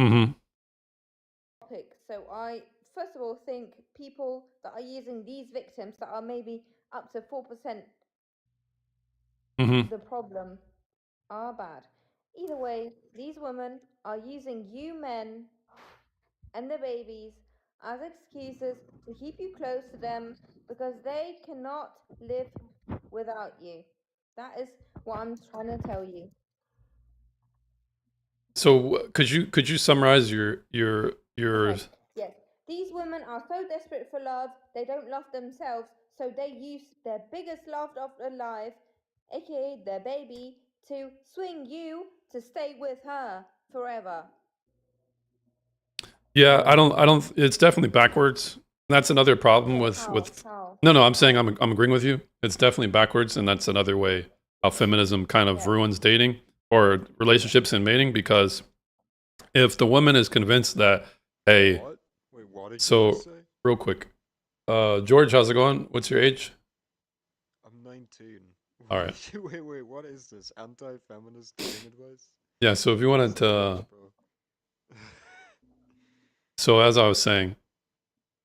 Mm-hmm. topic. So I first of all think people that are using these victims that are maybe up to 4% Mm-hmm. the problem are bad. Either way, these women are using you men and the babies as excuses to keep you close to them because they cannot live without you. That is what I'm trying to tell you. So could you summarize your Okay, yes. These women are so desperate for love, they don't love themselves, so they use their biggest love of their life, aka their baby, to swing you to stay with her forever. Yeah, I don't it's definitely backwards. That's another problem Okay, with how? no, no, I'm saying I'm agreeing with you. It's definitely backwards, and that's another way how feminism kind of Yeah. ruins dating or relationships and mating, because if the woman is convinced that, hey, What? Wait, what did you just so say? real quick, George, how's it going? What's your age? I'm 19. All right. Wait, what is this? Anti-feminist dating advice? Yeah, so if you What wanted is the to, pitch, bro? so as I was saying,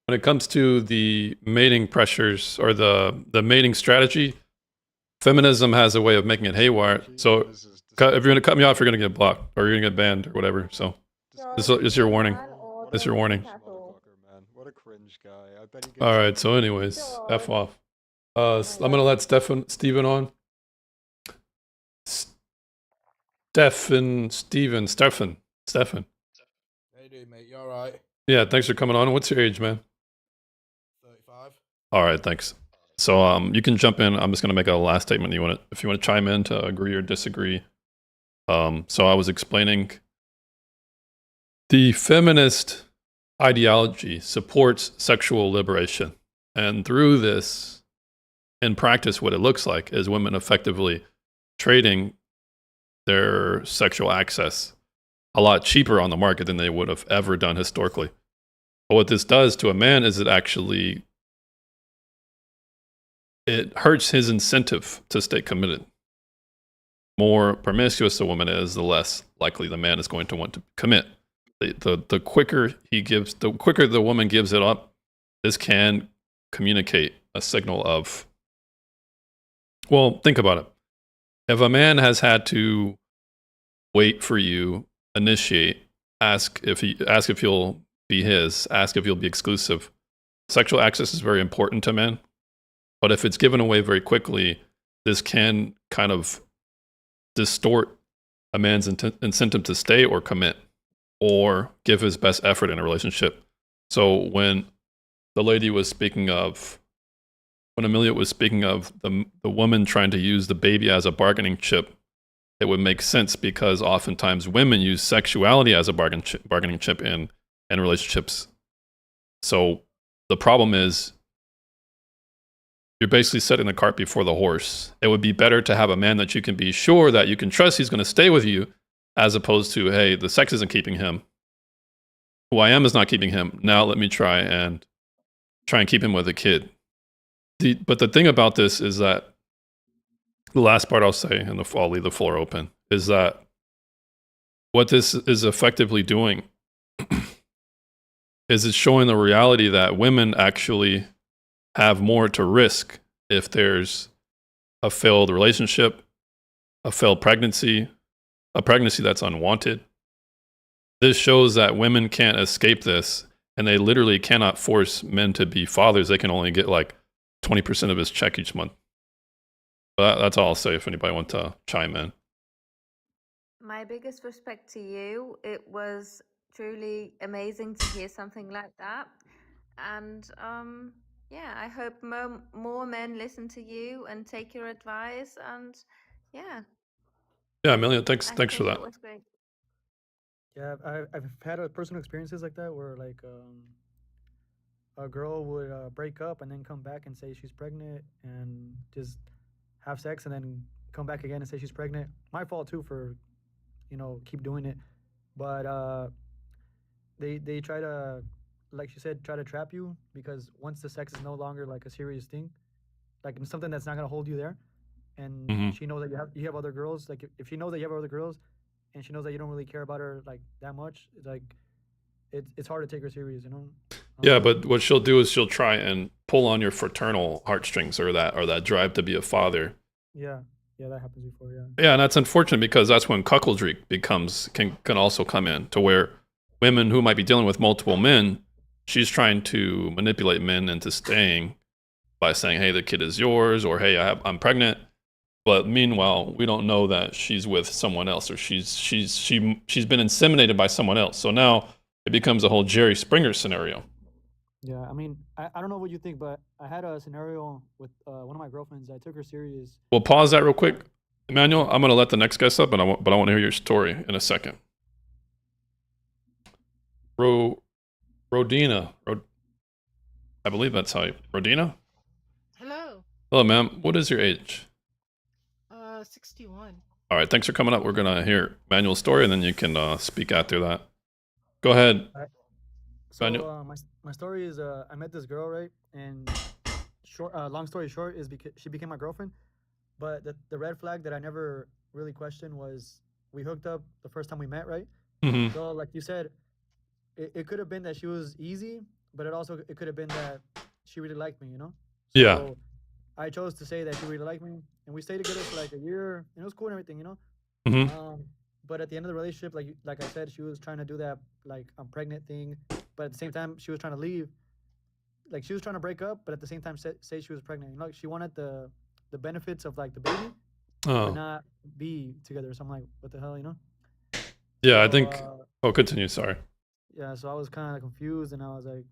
when it comes to the mating pressures or the mating strategy, feminism has a way of making it haywire. So This is if you're going to cut me off, disgusting. you're going to get blocked or you're going to get banned or whatever. So George, Disgusting. this is your warning. man or What a That's your don't warning. speak cringe at all. motherfucker, man. What a cringe guy. I bet he All gets right. So, laid. anyways, F George. off. Oh I'm my going to god. let Steven on. Stefan. How you doing, mate? You alright? Yeah, thanks for coming on. What's your age, man? 35? All right, thanks. So you can jump in. I'm just going to make a last statement. If you want to chime in to agree or disagree. So I was explaining the feminist ideology supports sexual liberation, and through this, in practice, what it looks like is women effectively trading their sexual access a lot cheaper on the market than they would have ever done historically. But what this does to a man is it hurts his incentive to stay committed. More promiscuous a woman is, the less likely the man is going to want to commit. The quicker the quicker the woman gives it up, this can communicate a signal of, well, think about it. If a man has had to wait for you, initiate, ask if you'll be his, ask if you'll be exclusive. Sexual access is very important to men, but if it's given away very quickly, this can kind of distort a man's incentive to stay or commit or give his best effort in a relationship. So when the lady was speaking of, when Amelia was speaking of the woman trying to use the baby as a bargaining chip, it would make sense because oftentimes women use sexuality as a bargaining chip in relationships. So the problem is you're basically setting the cart before the horse. It would be better to have a man that you can be sure that you can trust he's going to stay with you, as opposed to, hey, the sex isn't keeping him. Who I am is not keeping him. Now let me try and keep him with a kid. But the thing about this is that the last part I'll say, and I'll leave the floor open, is that what this is effectively doing is it's showing the reality that women actually have more to risk if there's a failed relationship, a failed pregnancy, a pregnancy that's unwanted. This shows that women can't escape this, and they literally cannot force men to be fathers. They can only get like 20% of his check each month. But that's all I'll say if anybody wants to chime in. My biggest respect to you. It was truly amazing to hear something like that. And yeah, I hope more men listen to you and take your advice. And yeah, Yeah, Amelia, thanks I for think that. it was great. Yeah, I've had personal experiences like that where like a girl would break up and then come back and say she's pregnant and just have sex and then come back again and say she's pregnant. My fault too for keep doing it, but they try to, like she said, try to trap you because once the sex is no longer like a serious thing, like something that's not gonna hold you there, and Mm-hmm. she knows that you have other girls. Like if she knows that you have other girls, and she knows that you don't really care about her like that much, it's like it's hard to take her serious, you know. Yeah, but what she'll do is she'll try and pull on your fraternal heartstrings or that drive to be a father. Yeah, that happens before. Yeah. Yeah, and that's unfortunate because that's when cuckoldry can also come in, to where women who might be dealing with multiple men, she's trying to manipulate men into staying by saying, "Hey, the kid is yours," or "Hey, I'm pregnant." But meanwhile, we don't know that she's with someone else, or she's been inseminated by someone else. So now it becomes a whole Jerry Springer scenario. Yeah, I mean, I don't know what you think, but I had a scenario with one of my girlfriends. I took her serious. We'll pause that real quick, Emmanuel. I'm going to let the next guest up, but I want to hear your story in a second. Rodina, I believe that's how you. Rodina. Hello. Hello, ma'am. What is your age? 61. All right. Thanks for coming up. We're going to hear Emmanuel's story, and then you can speak after that. Go ahead. So Manuel. my story is I met this girl, right, and long story short is because she became my girlfriend, but the red flag that I never really questioned was we hooked up the first time we met, right? Mm-hmm. So like you said, it could have been that she was easy, but it could have been that she really liked me, you know? So Yeah. I chose to say that she really liked me, and we stayed together for like a year, and it was cool and everything, you know? Mm-hmm. But at the end of the relationship, like I said, she was trying to do that like I'm pregnant thing, but at the same time she was trying to leave. Like she was trying to break up, but at the same time say she was pregnant. You know, like she wanted the benefits of like the baby, but Oh. not be together. So I'm like, what the hell, you know? Yeah, I So, think. Oh, continue. Sorry. yeah, so I was kind of confused, and I was like,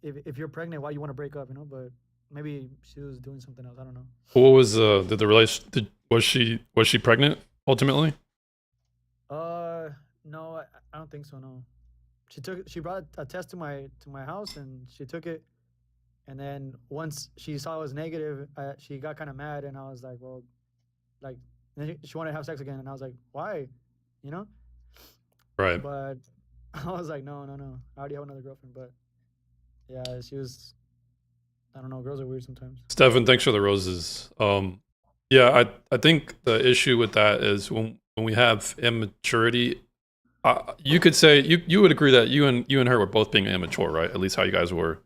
if you're pregnant, why you want to break up, you know? But maybe she was doing something else. I don't know. What was did the relation? Was she pregnant ultimately? No, I don't think so. No, she brought a test to my house, and she took it, and then once she saw it was negative, she got kind of mad, and I was like, well, like, and then she wanted to have sex again, and I was like, why, you know? Right. But I was like, no, I already have another girlfriend. But yeah, she was. I don't know. Girls are weird sometimes. Stefan, thanks for the roses. Yeah, I think the issue with that is when we have immaturity. You could say you would agree that you and her were both being immature, right? At least how you guys were.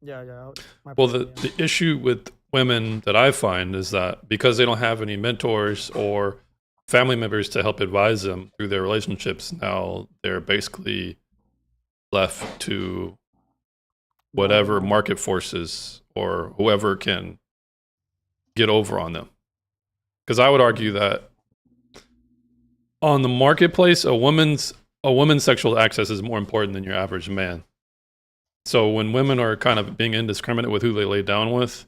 Yeah. Well, the issue with women that I find is that because they don't have any mentors or family members to help advise them through their relationships, now they're basically left to whatever market forces or whoever can get over on them. Because I would argue that on the marketplace, a woman's sexual access is more important than your average man. So when women are kind of being indiscriminate with who they lay down with,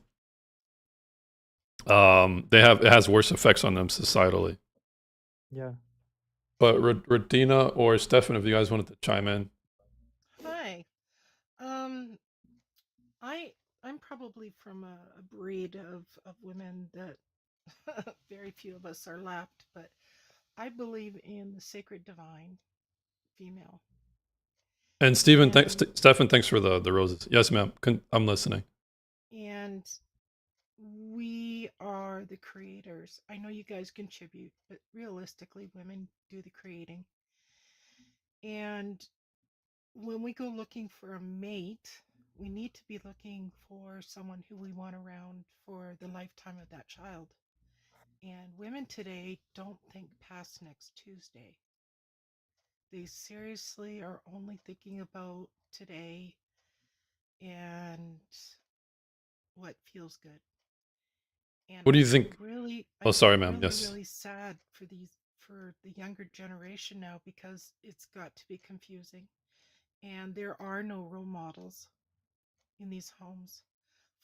it has worse effects on them societally. Yeah. But Radina or Stefan, if you guys wanted to chime in. Hi. I'm probably from a breed of women that very few of us are left, but I believe in the sacred divine female. And Stefan, thanks for the roses. Yes, ma'am. I'm listening. And we are the creators. I know you guys contribute, but realistically, women do the creating. And when we go looking for a mate, we need to be looking for someone who we want around for the lifetime of that child. And women today don't think past next Tuesday. They seriously are only thinking about today and what feels good. And What do you think? Really, Oh, sorry, ma'am. Yes. Really sad for the younger generation now because it's got to be confusing, and there are no role models in these homes.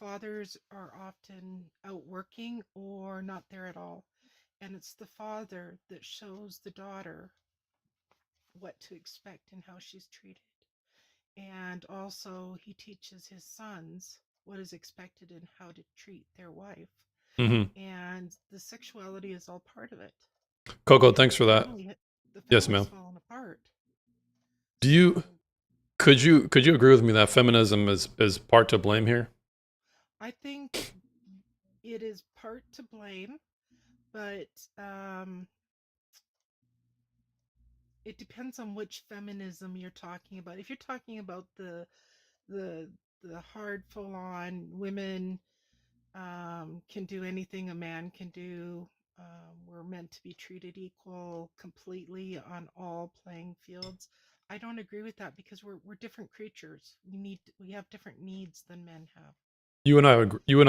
Fathers are often out working or not there at all, and it's the father that shows the daughter what to expect and how she's treated. And also, he teaches his sons what is expected and how to treat their wife. Mm-hmm. And the sexuality is all part of it. Coco, thanks for that. Yes, ma'am. Falling apart. Could you agree with me that feminism is part to blame here? I think it is part to blame, but it depends on which feminism you're talking about. If you're talking about the the hard full on women can do anything a man can do. We're meant to be treated equal completely on all playing fields. I don't agree with that because we're different creatures. We have different needs than men have. You and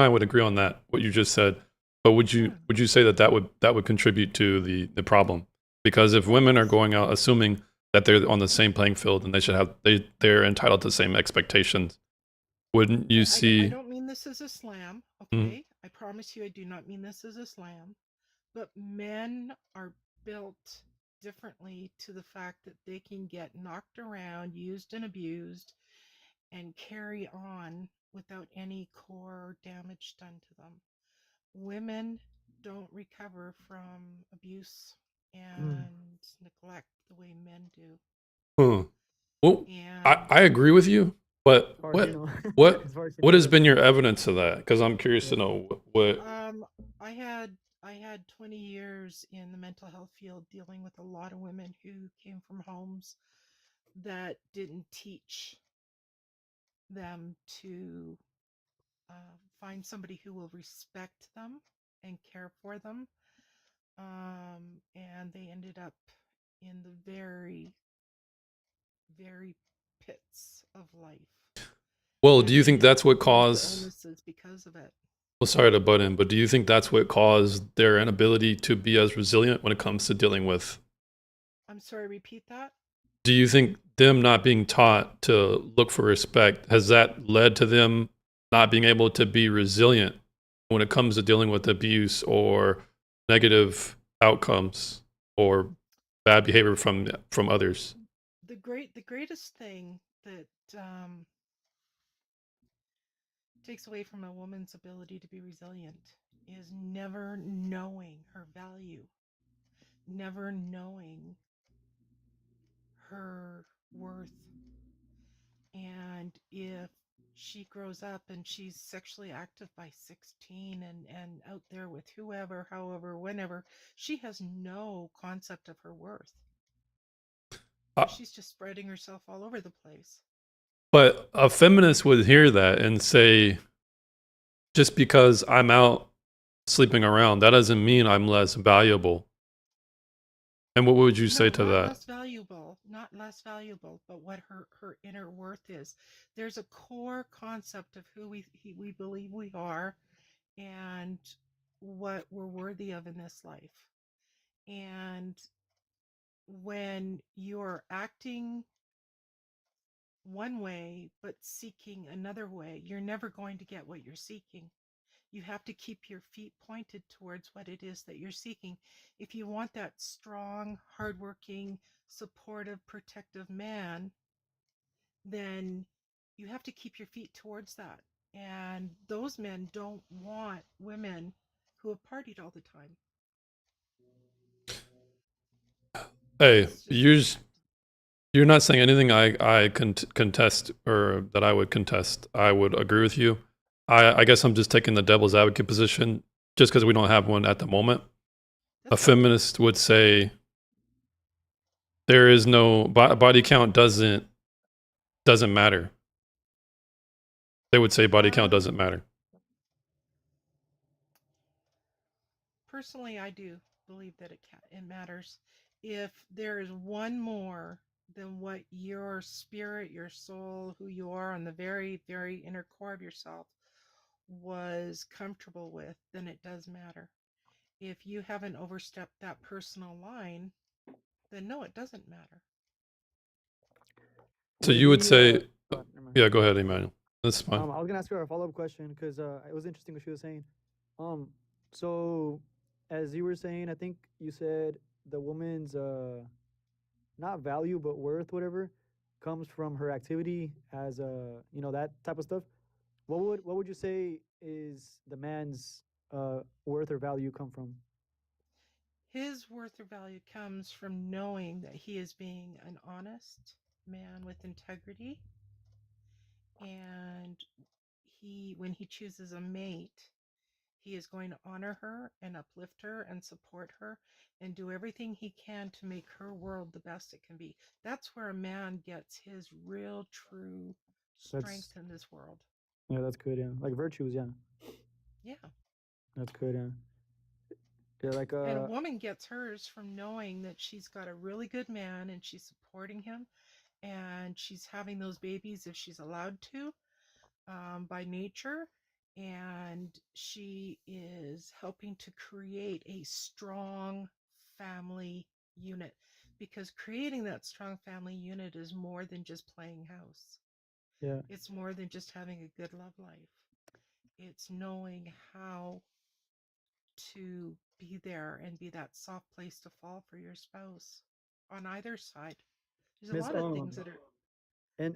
I would agree on that. What you just said, but Yeah. would you say that that would contribute to the problem? Because if women are going out assuming that they're on the same playing field and they should have they're entitled to the same expectations, wouldn't you I see? don't mean this as a slam, Mm, okay? I promise you I do not mean this as a slam. But men are built differently to the fact that they can get knocked around, used and abused, and carry on without any core damage done to them. Women don't recover from abuse Mm. and neglect the way men do. huh. Well, And I agree with you, but As far as you know. what As far as you what know, has yeah. been your evidence of that? Because I'm curious to Yeah. know what. I had 20 years in the mental health field dealing with a lot of women who came from homes that didn't teach them to find somebody who will respect them and care for them. And they ended up in the very, very pits of life. Well, And do you they think ended up that's what with mental caused? illnesses because of it. Well, sorry to butt in, but do you think that's what caused their inability to be as resilient when it comes to dealing with? I'm sorry, repeat that? Do you think them not being taught to look for respect has that led to them not being able to be resilient when it comes to dealing with abuse or negative outcomes or bad behavior from others? The greatest thing that takes away from a woman's ability to be resilient is never knowing her value, never knowing her worth. And if she grows up and she's sexually active by 16 and out there with whoever, however, whenever, she has no concept of her worth. Uh, She's just spreading herself all over the place. but a feminist would hear that and say, just because I'm out sleeping around, that doesn't mean I'm less valuable. And what would you say No, to not that? less valuable, not less valuable, but what her inner worth is. There's a core concept of who we believe we are and what we're worthy of in this life. And when you're acting one way but seeking another way, you're never going to get what you're seeking. You have to keep your feet pointed towards what it is that you're seeking. If you want that strong, hardworking, supportive, protective man, then you have to keep your feet towards that. And those men don't want women who have partied all the time. Hey, It's just a fact. you're not saying anything I contest or that I would contest. I would agree with you. I guess I'm just taking the devil's advocate position just because we don't have one at the moment. A That's fine. feminist would say there is no body count doesn't matter. They would say body count doesn't matter. Personally, I do believe that it matters. If there is one more than what your spirit, your soul, who you are on the very, very inner core of yourself was comfortable with, then it does matter. If you haven't overstepped that personal line, then no, it doesn't matter. So you would say, never mind. yeah, go ahead, Emmanuel. That's fine. I was gonna ask her a follow-up question because it was interesting what she was saying. So as you were saying, I think you said the woman's not value but worth, whatever, comes from her activity as that type of stuff. What would you say is the man's worth or value come from? His worth or value comes from knowing that he is being an honest man with integrity, and when he chooses a mate, He is going to honor her and uplift her and support her and do everything he can to make her world the best it can be. That's where a man gets his real, true strength That's in this world. yeah, that's good. Yeah, like virtues. Yeah, Yeah. that's good. Yeah, yeah, like And a woman gets hers from knowing that she's got a really good man and she's supporting him and she's having those babies if she's allowed to by nature. And she is helping to create a strong family unit because creating that strong family unit is more than just playing house. yeah, It's more than just having a good love life. It's knowing how to be there and be that soft place to fall for your spouse on either side. There's a Miss lot of things that are and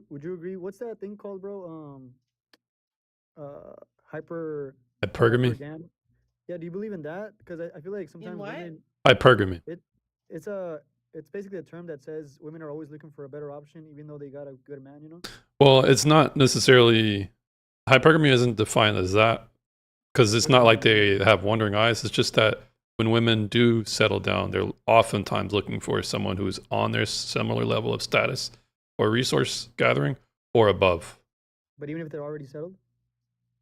would you agree? What's that thing called, bro? Hyper Hypergamy. hypergam. Yeah, do you believe in that? Because I feel like in sometimes what? women Hypergamy. it's a it's basically a term that says women are always looking for a better option, even though they got a good man. You know? Well, it's not necessarily hypergamy isn't defined as that because it's not like they have wandering eyes. It's just that when women do settle down, they're oftentimes looking for someone who's on their similar level of status or resource gathering or above. But even if they're already settled.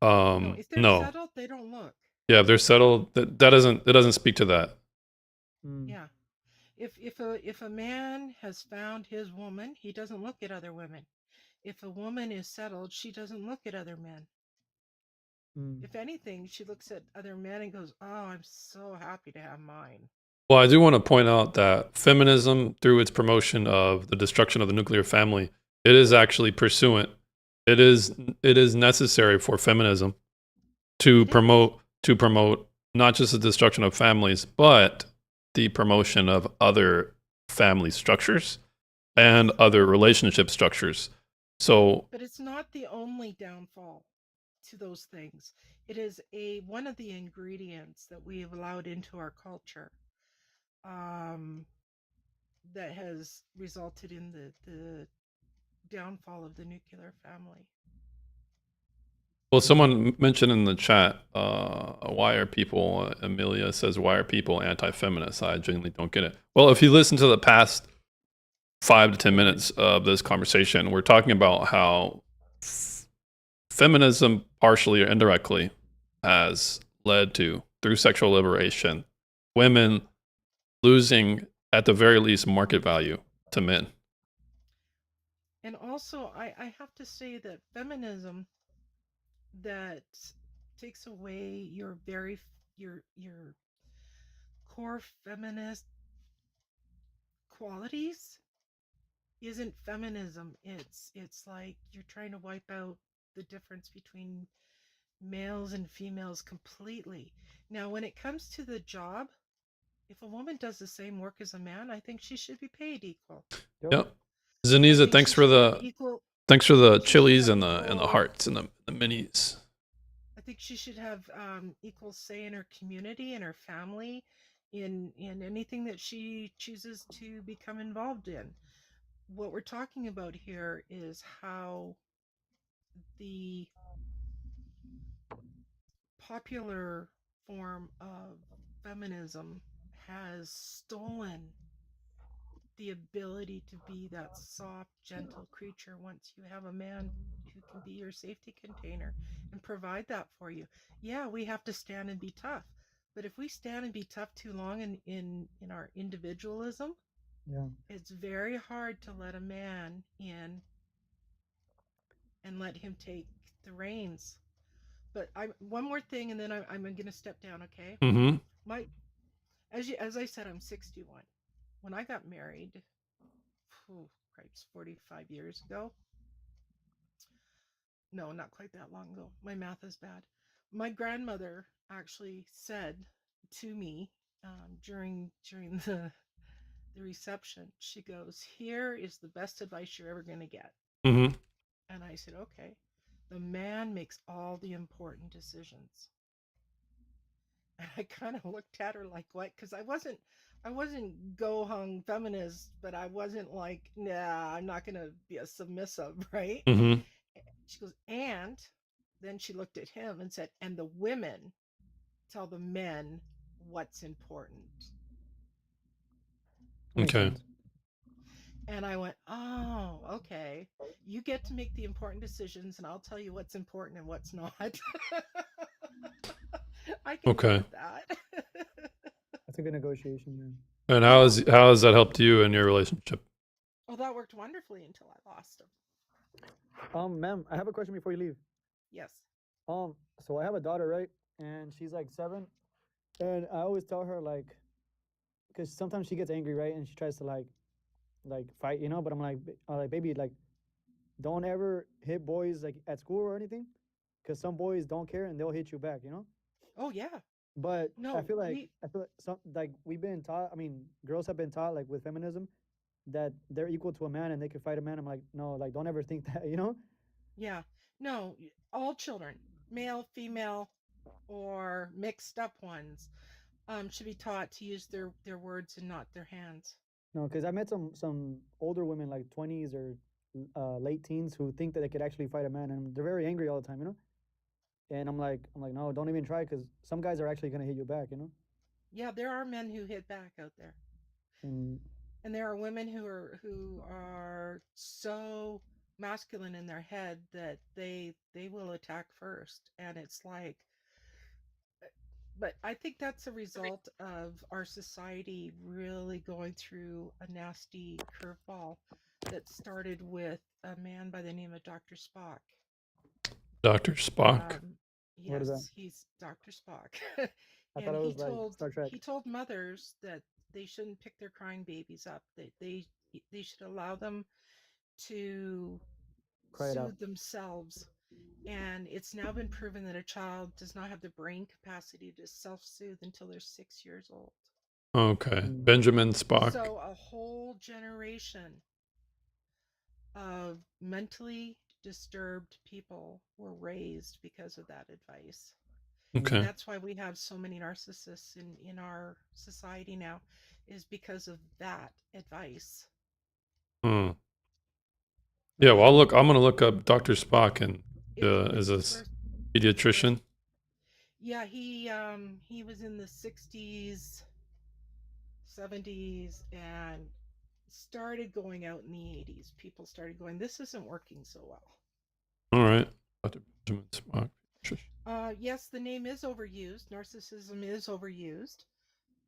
No, if they're No. settled, they don't look. Yeah, if they're settled, that doesn't speak to that. Mm. Yeah. If a man has found his woman, he doesn't look at other women. If a woman is settled, she doesn't look at other men. Mm. If anything, she looks at other men and goes, "Oh, I'm so happy to have mine." Well, I do want to point out that feminism, through its promotion of the destruction of the nuclear family, it is actually pursuant. It is necessary for feminism to It is. promote not just the destruction of families, but the promotion of other family structures and other relationship structures. So, But it's not the only downfall to those things. It is one of the ingredients that we have allowed into our culture that has resulted in the downfall of the nuclear family. well, someone mentioned in the chat, why are people, Amelia says, why are people anti-feminist? I genuinely don't get it. Well, if you listen to the past 5 to 10 minutes of this conversation, we're talking about how feminism, partially or indirectly, has led to, through sexual liberation, women losing, at the very least, market value to men. And also, I have to say that feminism that takes away your core feminist qualities isn't feminism. It's like you're trying to wipe out the difference between males and females completely. Now, when it comes to the job, if a woman does the same work as a man, I think she should be paid equal. Yep. I Zaniza, think thanks she for should have the equal. thanks for the She should chilies have and the equal. hearts and the minis. I think she should have equal say in her community and her family, in anything that she chooses to become involved in. What we're talking about here is how the popular form of feminism has stolen the ability to be that soft, gentle creature once you have a man who can be your safety container and provide that for you. Yeah, we have to stand and be tough. But if we stand and be tough too long in our individualism, Yeah. it's very hard to let a man in and let him take the reins. But one more thing, and then I'm going to step down. Okay. Mm-hmm. As I said, I'm 61. When I got married, Christ, 45 years ago. No, not quite that long ago. My math is bad. My grandmother actually said to me during the reception, she goes, "Here is the best advice you're ever going to get." Mm-hmm. And I said, "Okay." The man makes all the important decisions. And I kind of looked at her like, what? Because I wasn't go hung feminist, but I wasn't like, nah, I'm not gonna be a submissive, right? Mm-hmm. She goes, and then she looked at him and said, and the women tell the men what's important. Makes Okay. sense. And I went, oh, okay. You get to make the important decisions, and I'll tell you what's important and what's not. I can Okay. live with that. That's a good negotiation, man. And how has that helped you in your relationship? Well, that worked wonderfully until I lost him. Ma'am, I have a question before you leave. Yes. So I have a daughter, right? And she's like 7, and I always tell her like, because sometimes she gets angry, right? And she tries to like fight, you know. But I'm like, baby, like, don't ever hit boys like at school or anything, because some boys don't care and they'll hit you back, you know. Oh, yeah. But No, I feel like some like we've been taught. I mean, girls have been taught like with feminism that they're equal to a man and they can fight a man. I'm like, no, like don't ever think that, you know. yeah. No, all children, male, female, or mixed up ones, should be taught to use their words and not their hands. No, because I met some older women like 20s or late teens who think that they could actually fight a man, and they're very angry all the time, you know. And I'm like, no, don't even try, because some guys are actually gonna hit you back, you know. Yeah, there are men who hit back out there. And And there are women who are so masculine in their head that they will attack first, and it's like, but I think that's a result of our society really going through a nasty curveball that started with a man by the name of Dr. Spock. Dr. Spock. What is that? Yes, he's Dr. Spock. I thought it was like Star Trek. He told mothers that they shouldn't pick their crying babies up. That they should allow them to Cry it out. soothe themselves. And it's now been proven that a child does not have the brain capacity to self-soothe until they're 6 years old. Okay. Mm. Benjamin Spock. So a whole generation of mentally disturbed people were raised because of that advice. Okay. And that's why we have so many narcissists in our society now, is because of that advice. Hmm. Yeah, well, I'm gonna look up Dr. Spock, and is It's this worth- pediatrician? Yeah, he was in the 60s, 70s, and started going out in the 80s. People started going, this isn't working so well. All right. Dr. Benjamin Spock. Yes, the name is overused. Narcissism is overused.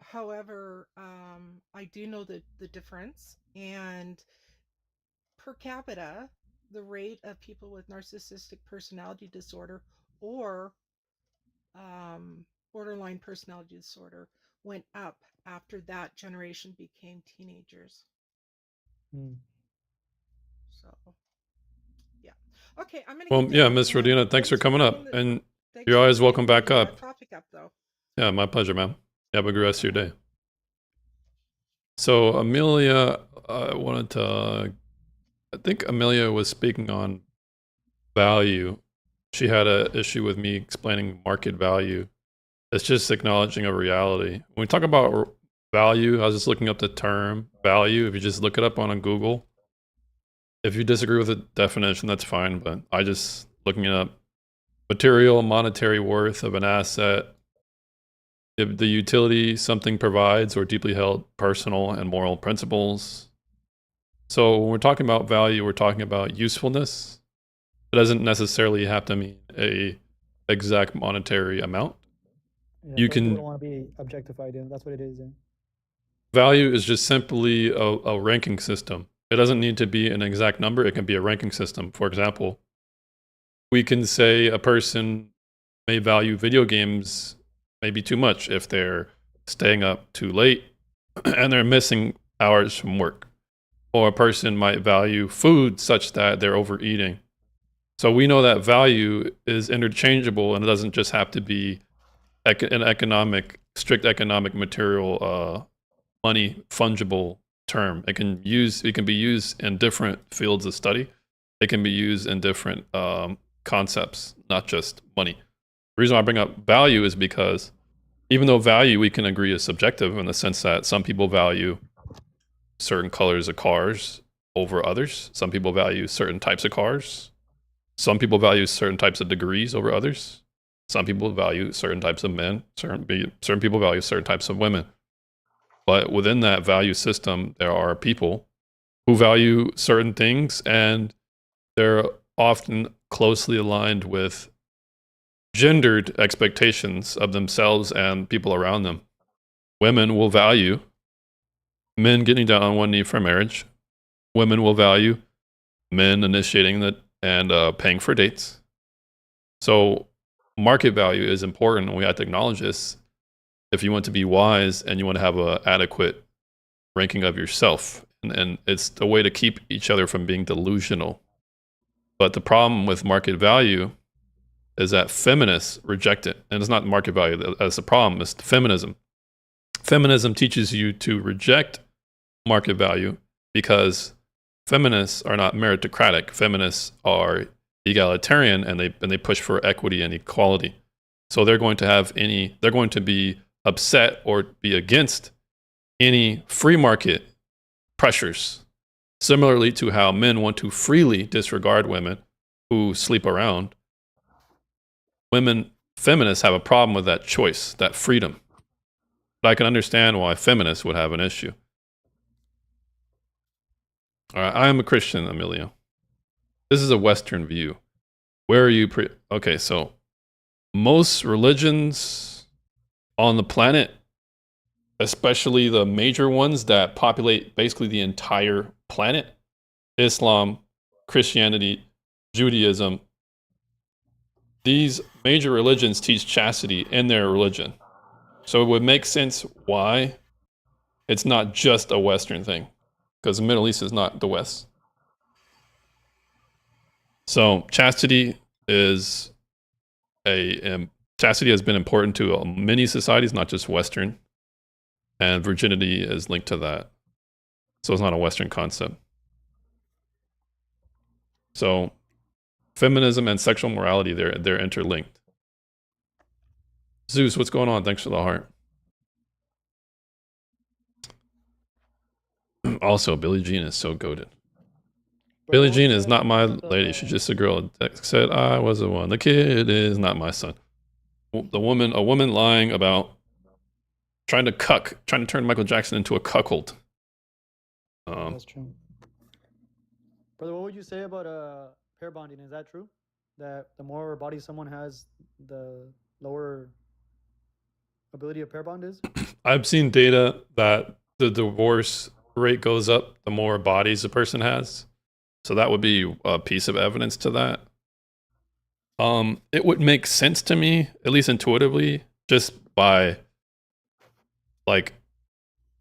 However, I do know the difference, and per capita, the rate of people with narcissistic personality disorder or borderline personality disorder went up after that generation became teenagers. Mm. So, yeah. Okay, I'm gonna. Well, get yeah, down, Miss and Rodina, thanks for coming up, bringing the- and thanks you're for always welcome bringing back that up. Topic up though. Yeah, my pleasure, ma'am. You have a good rest of your day. So Amelia, I think Amelia was speaking on value. She had an issue with me explaining market value. It's just acknowledging a reality. When we talk about value, I was just looking up the term value. If you just look it up on Google, if you disagree with the definition, that's fine. But I just looking it up, material, monetary worth of an asset, the utility something provides, or deeply held personal and moral principles. So when we're talking about value, we're talking about usefulness. It doesn't necessarily have to mean a exact monetary amount. Yeah, You some can- people don't want to be objectified. Yeah, that's what it is. Yeah. Value is just simply a ranking system. It doesn't need to be an exact number. It can be a ranking system. For example, we can say a person may value video games maybe too much if they're staying up too late and they're missing hours from work. Or a person might value food such that they're overeating. So we know that value is interchangeable, and it doesn't just have to be an strict economic material money fungible term. It can be used in different fields of study. It can be used in different concepts, not just money. The reason I bring up value is because even though value we can agree is subjective in the sense that some people value certain colors of cars over others. Some people value certain types of cars Some people value certain types of degrees over others. Some people value certain types of men. Certain people value certain types of women. But within that value system, there are people who value certain things, and they're often closely aligned with gendered expectations of themselves and people around them. Women will value men getting down on one knee for marriage. Women will value men initiating that and paying for dates. So market value is important, and we have to acknowledge this if you want to be wise and you want to have an adequate ranking of yourself. And it's a way to keep each other from being delusional. But the problem with market value is that feminists reject it. And it's not market value that's the problem, it's feminism. Feminism teaches you to reject market value because feminists are not meritocratic. Feminists are egalitarian, and they push for equity and equality. So they're going to be upset or be against any free market pressures. Similarly to how men want to freely disregard women who sleep around, feminists have a problem with that choice, that freedom. But I can understand why feminists would have an issue. All right, I am a Christian, Emilio. This is a Western view. Where are you? Okay, so most religions on the planet, especially the major ones that populate basically the entire planet, Islam, Christianity, Judaism, these major religions teach chastity in their religion. So it would make sense why it's not just a Western thing, because the Middle East is not the West. So chastity has been important to many societies, not just Western, and virginity is linked to that. So it's not a Western concept. So feminism and sexual morality, they're interlinked. Zeus, what's going on? Thanks for the heart. Also, Billie Jean is so goated. Billie Jean is not my lady. She's just a girl that said I was the one. The kid is not my son. A woman lying about trying to turn Michael Jackson into a cuckold. That's true. Brother, what would you say about pair bonding? Is that true? That the more bodies someone has, the lower ability of pair bond is? I've seen data that the divorce rate goes up the more bodies a person has. So that would be a piece of evidence to that. It would make sense to me, at least intuitively, just by, like,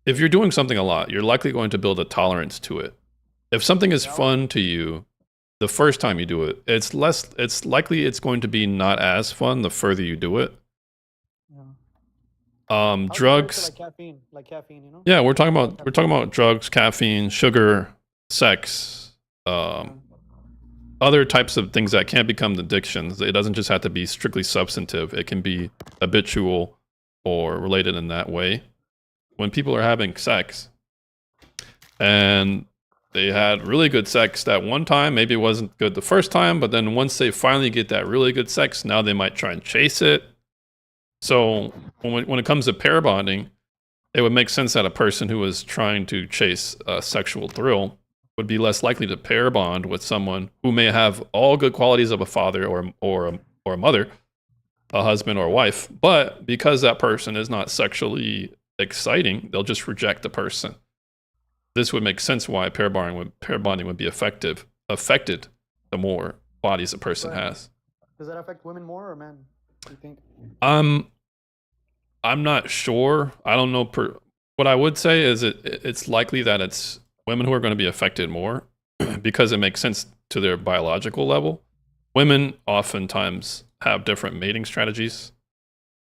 if you're doing something a lot, you're likely going to build a tolerance to it. If something is fun to you, the first time you do it, it's likely it's going to be not as fun the further you do it. Yeah. Drugs, like caffeine, you know? yeah, we're talking about drugs, caffeine, sugar, sex, other types of things that can become addictions. It doesn't just have to be strictly substantive. It can be habitual or related in that way. When people are having sex and they had really good sex that one time, maybe it wasn't good the first time, but then once they finally get that really good sex, now they might try and chase it. So when it comes to pair bonding, it would make sense that a person who is trying to chase a sexual thrill would be less likely to pair bond with someone who may have all good qualities of a father or a mother, a husband or a wife, but because that person is not sexually exciting, they'll just reject the person. This would make sense why pair bonding would be affected the more bodies a person has. Does that affect women more or men, do you think? I'm not sure. I don't know. What I would say is it's likely that it's women who are going to be affected more because it makes sense to their biological level. Women oftentimes have different mating strategies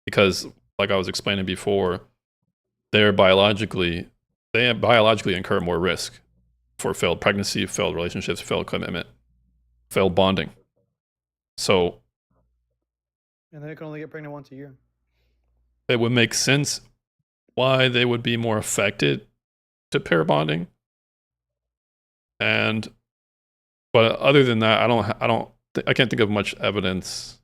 because, like I was explaining before, they biologically incur more risk for failed pregnancy, failed relationships, failed commitment, failed bonding. So, and they can only get pregnant once a year. It would make sense why they would be more affected to pair bonding. But other than that, I don't I can't think of much evidence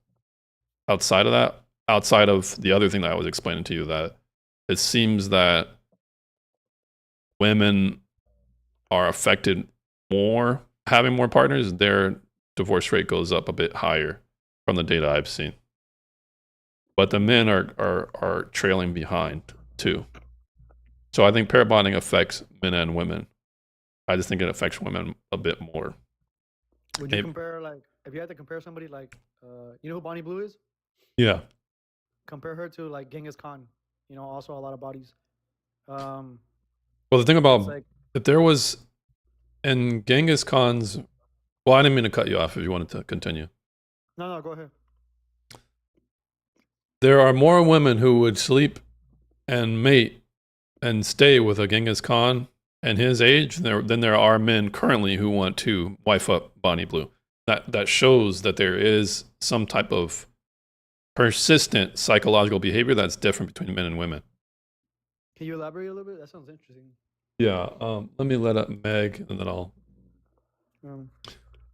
outside of that. Outside of the other thing that I was explaining to you, that it seems that women are affected more having more partners. Their divorce rate goes up a bit higher from the data I've seen. But the men are trailing behind too. So I think pair bonding affects men and women. I just think it affects women a bit more. Would you Maybe. compare, like, if you had to compare somebody like, you know who Bonnie Blue is? Yeah. Compare her to like Genghis Khan. You know, also a lot of bodies. Well, the thing It's about like, if there was in Genghis Khan's, well, I didn't mean to cut you off if you wanted to continue. no, go ahead. There are more women who would sleep and mate and stay with a Genghis Khan and his age than there are men currently who want to wife up Bonnie Blue. That shows that there is some type of persistent psychological behavior that's different between men and women. Can you elaborate a little bit? That sounds interesting. Yeah. Let me let up Meg, and then I'll. Can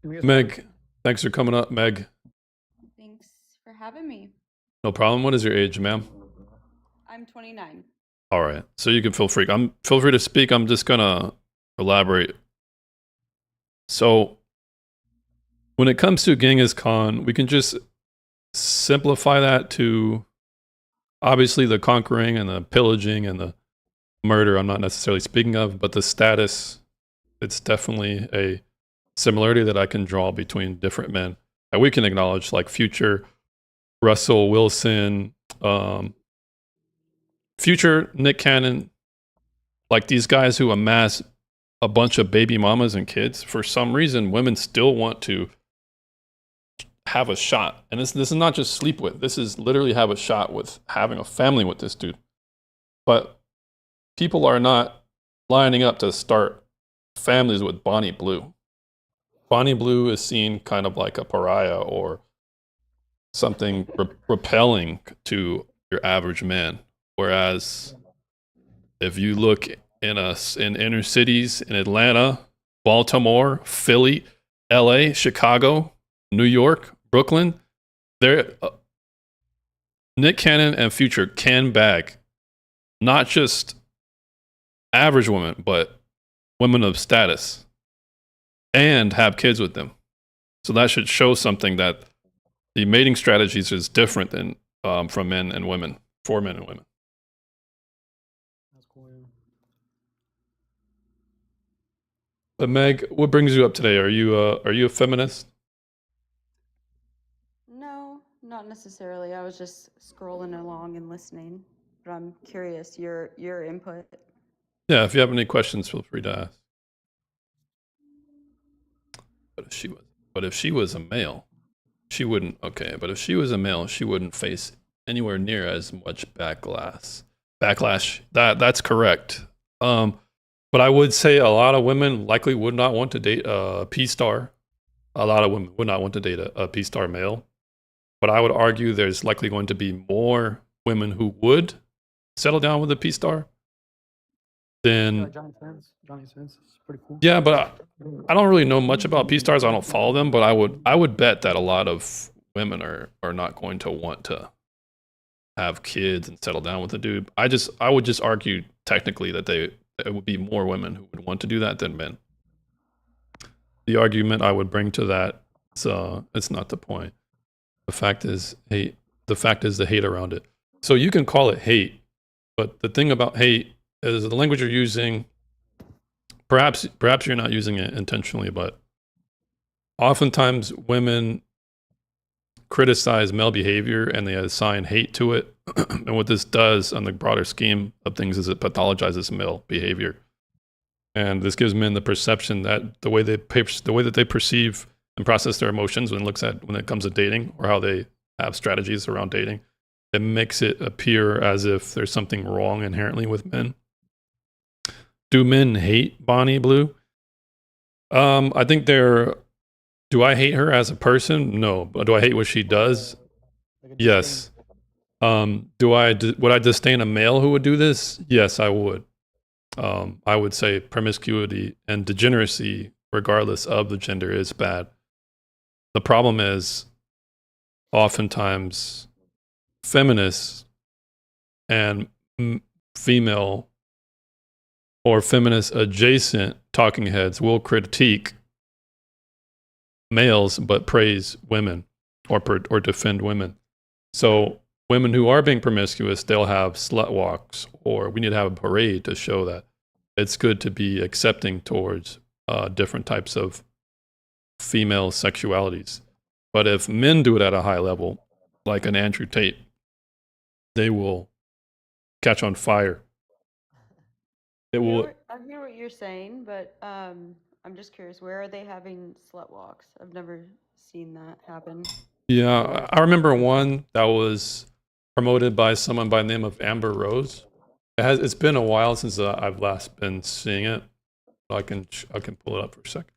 we get Meg, thanks for coming up, Meg. Thanks for having me. No problem. What is your age, ma'am? I'm 29. All right. So you can feel free to speak. I'm just gonna elaborate. So when it comes to Genghis Khan, we can just simplify that to obviously the conquering and the pillaging and the murder I'm not necessarily speaking of, but the status, it's definitely a similarity that I can draw between different men that we can acknowledge, like Future, Russell Wilson, Future, Nick Cannon, like these guys who amass a bunch of baby mamas and kids. For some reason, women still want to have a shot. And this is not just sleep with. This is literally have a shot with having a family with this dude. But people are not lining up to start families with Bonnie Blue. Bonnie Blue is seen kind of like a pariah or something repelling to your average man. Whereas if you look in inner cities in Atlanta, Baltimore, Philly, LA, Chicago, New York, Brooklyn, there Nick Cannon and Future can bag not just average women, but women of status and have kids with them. So that should show something that the mating strategies is different than from men and women, for men and women. That's cool. Yeah. But Meg, what brings you up today? Are you a feminist? No, not necessarily. I was just scrolling along and listening, but I'm curious your input. Yeah, if you have any questions, feel free to ask. But if she was a male, she wouldn't. Okay, but if she was a male, she wouldn't face anywhere near as much backlash. That's correct. But I would say a lot of women likely would not want to date a P-star. A lot of women would not want to date a P-star male. But I would argue there's likely going to be more women who would settle down with a P-star than. Johnny Sins is pretty cool. Yeah, but I don't really know much about P-stars. I don't follow them, but I would bet that a lot of women are not going to want to have kids and settle down with a dude. I would just argue technically that it would be more women who would want to do that than men. The argument I would bring to that, it's not the point. The fact is hate. The fact is the hate around it. So you can call it hate, but the thing about hate is the language you're using. Perhaps you're not using it intentionally, but oftentimes women criticize male behavior and they assign hate to it. And what this does on the broader scheme of things is it pathologizes male behavior. And this gives men the perception that the way that they perceive and process their emotions when it comes to dating, or how they have strategies around dating, it makes it appear as if there's something wrong inherently with men. Do men hate Bonnie Blue? I think do I hate her as a person? No. But do I hate what she does? Yes. Would I disdain a male who would do this? Yes, I would. I would say promiscuity and degeneracy, regardless of the gender, is bad. The problem is oftentimes feminists and female or feminist adjacent talking heads will critique males but praise women or defend women. So women who are being promiscuous, they'll have slut walks, or we need to have a parade to show that it's good to be accepting towards different types of female sexualities. But if men do it at a high level, like an Andrew Tate, they will catch on fire. It will. I hear what you're saying, but I'm just curious. Where are they having slut walks? I've never seen that happen. Yeah, I remember one that was promoted by someone by the name of Amber Rose. It's been a while since I've last been seeing it. I can pull it up for a second.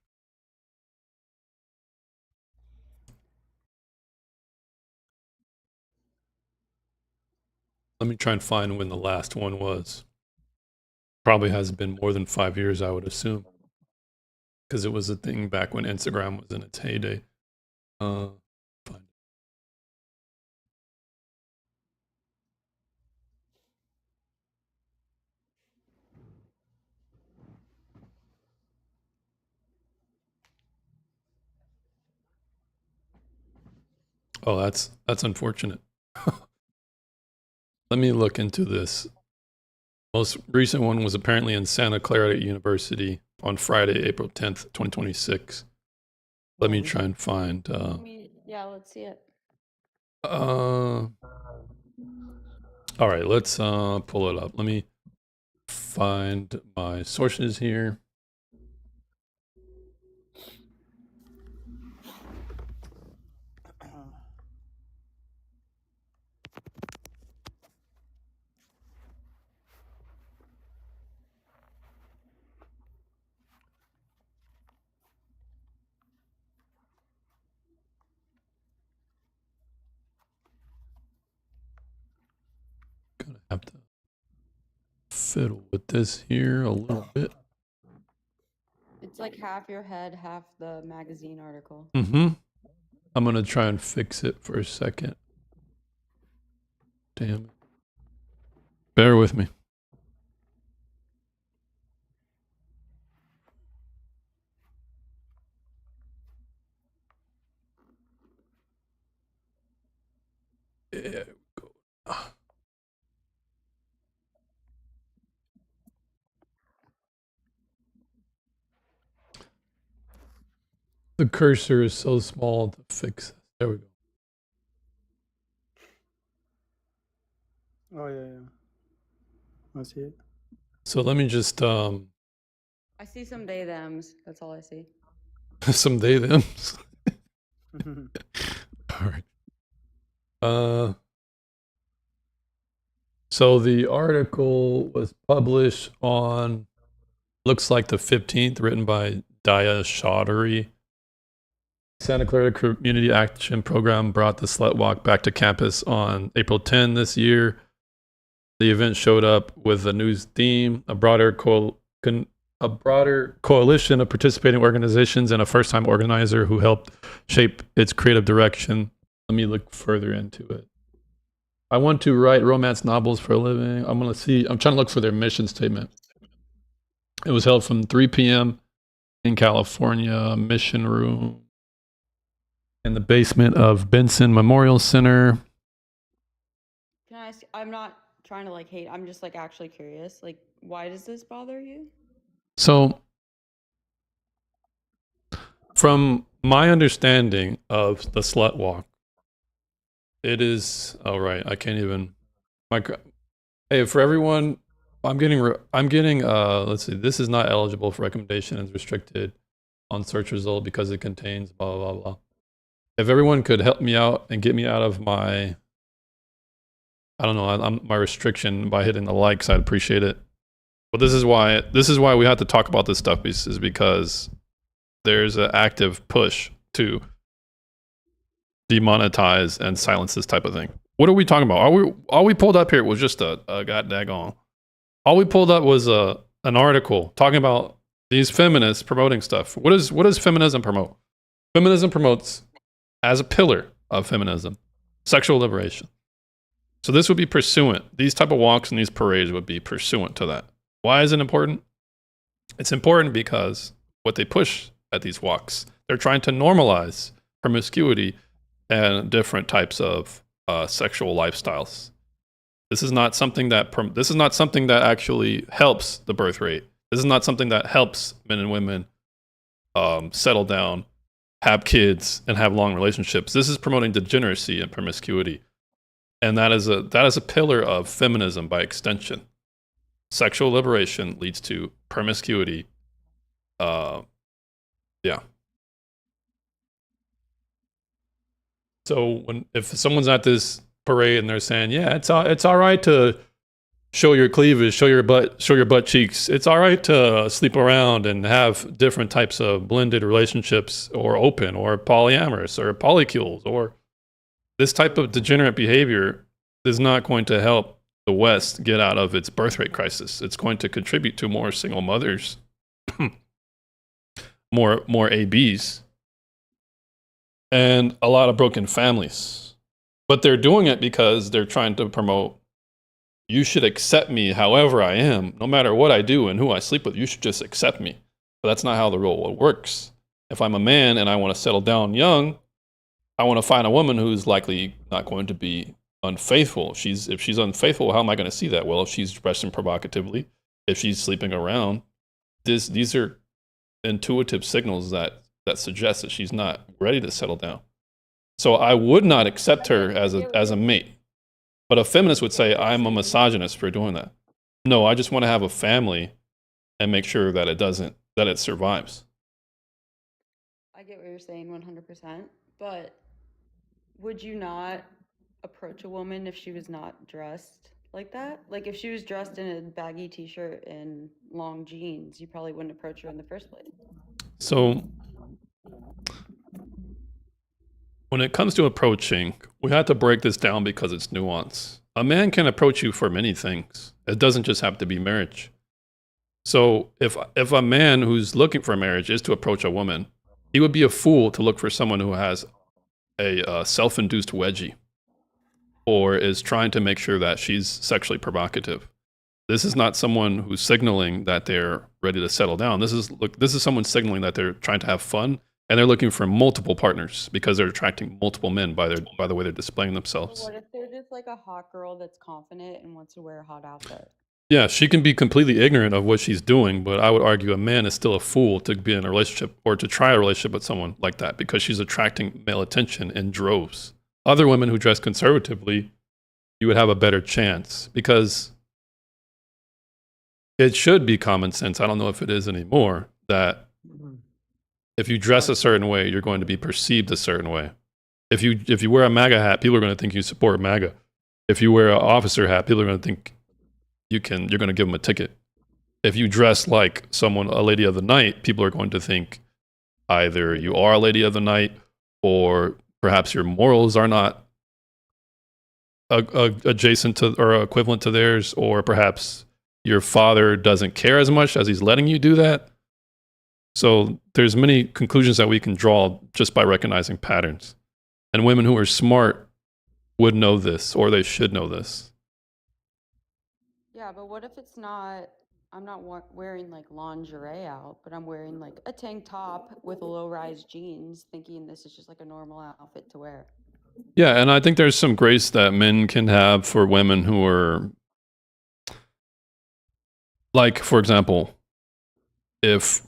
Let me try and find when the last one was. Probably has been more than 5 years, I would assume, because it was a thing back when Instagram was in its heyday. Find it. Oh, that's unfortunate. Let me look into this. Most recent one was apparently in Santa Clara University on Friday, April 10th, 2026. Let me try and find. Yeah, let's see it. All right, let's pull it up. Let me find my sources here. Gonna have to fiddle with this here a little bit. It's like half your head, half the magazine article. I'm gonna try and fix it for a second. Damn it. Bear with me. There we go. The cursor is so small to fix it. There we go. Oh yeah. I see it. So let me just I see some they thems. That's all I see. some they thems. All right. So the article was published on, looks like the 15th, written by Daya Chaudhary. Santa Clara Community Action Program brought the Slut Walk back to campus on April 10 this year. The event showed up with a new theme, a broader coalition of participating organizations, and a first-time organizer who helped shape its creative direction. Let me look further into it. I want to write romance novels for a living. I'm trying to look for their mission statement. It was held from 3 p.m. in California, Mission Room, in the basement of Benson Memorial Center. Can I ask? I'm not trying to hate. I'm just actually curious. Why does this bother you? So, from my understanding of the Slut Walk, it is, right, I can't even, hey, for everyone, I'm getting, let's see, this is not eligible for recommendation and is restricted on search result because it contains blah, blah, blah. If everyone could help me out and get me out of my, I don't know, my restriction by hitting the likes, I'd appreciate it. But this is why we have to talk about this stuff, is because there's an active push to demonetize and silence this type of thing. What are we talking about? All we pulled up here was just a god daggone. All we pulled up was an article talking about these feminists promoting stuff. What does feminism promote? Feminism promotes as a pillar of feminism, sexual liberation. So this would be pursuant. These type of walks and these parades would be pursuant to that. Why is it important? It's important because what they push at these walks, they're trying to normalize promiscuity and different types of sexual lifestyles. This is not something that actually helps the birth rate. This is not something that helps men and women settle down, have kids, and have long relationships. This is promoting degeneracy and promiscuity, and that is a pillar of feminism by extension. Sexual liberation leads to promiscuity. Yeah. So if someone's at this parade and they're saying, "Yeah, it's all right to show your cleavage, show your butt cheeks. It's all right to sleep around and have different types of blended relationships, or open, or polyamorous, or polycules," or this type of degenerate behavior is not going to help the West get out of its birth rate crisis. It's going to contribute to more single mothers, more ABs, and a lot of broken families. But they're doing it because they're trying to promote, you should accept me however I am, no matter what I do and who I sleep with. You should just accept me. But that's not how the real world works. If I'm a man and I want to settle down young, I want to find a woman who's likely not going to be unfaithful. If she's unfaithful, how am I going to see that? Well, if she's dressing provocatively, if she's sleeping around, these are intuitive signals that suggest that she's not ready to settle down. So I would not accept her as a mate. But a feminist would say, I'm a misogynist for doing that. No, I just want to have a family and make sure that it survives. I get what you're saying 100%, but would you not approach a woman if she was not dressed like that? Like if she was dressed in a baggy t-shirt and long jeans, you probably wouldn't approach her in the first place. So when it comes to approaching, we have to break this down because it's nuance. A man can approach you for many things. It doesn't just have to be marriage. So if a man who's looking for marriage is to approach a woman, he would be a fool to look for someone who has a self-induced wedgie or is trying to make sure that she's sexually provocative. This is not someone who's signaling that they're ready to settle down. This is someone signaling that they're trying to have fun, and they're looking for multiple partners because they're attracting multiple men by the way they're displaying themselves. What if they're just like a hot girl that's confident and wants to wear a hot outfit? Yeah, she can be completely ignorant of what she's doing, but I would argue a man is still a fool to be in a relationship or to try a relationship with someone like that because she's attracting male attention in droves. Other women who dress conservatively, you would have a better chance because it should be common sense. I don't know if it is anymore, that if you dress a certain way, you're going to be perceived a certain way. If you wear a MAGA hat, people are going to think you support MAGA. If you wear an officer hat, people are going to think you're going to give them a ticket. If you dress like a lady of the night, people are going to think either you are a lady of the night or perhaps your morals are not adjacent to or equivalent to theirs, or perhaps your father doesn't care as much as he's letting you do that. So there's many conclusions that we can draw just by recognizing patterns. And women who are smart would know this, or they should know this. Yeah, but what if I'm not wearing like lingerie out, but I'm wearing like a tank top with low-rise jeans, thinking this is just like a normal outfit to wear. Yeah, and I think there's some grace that men can have for women who are, like, for example, if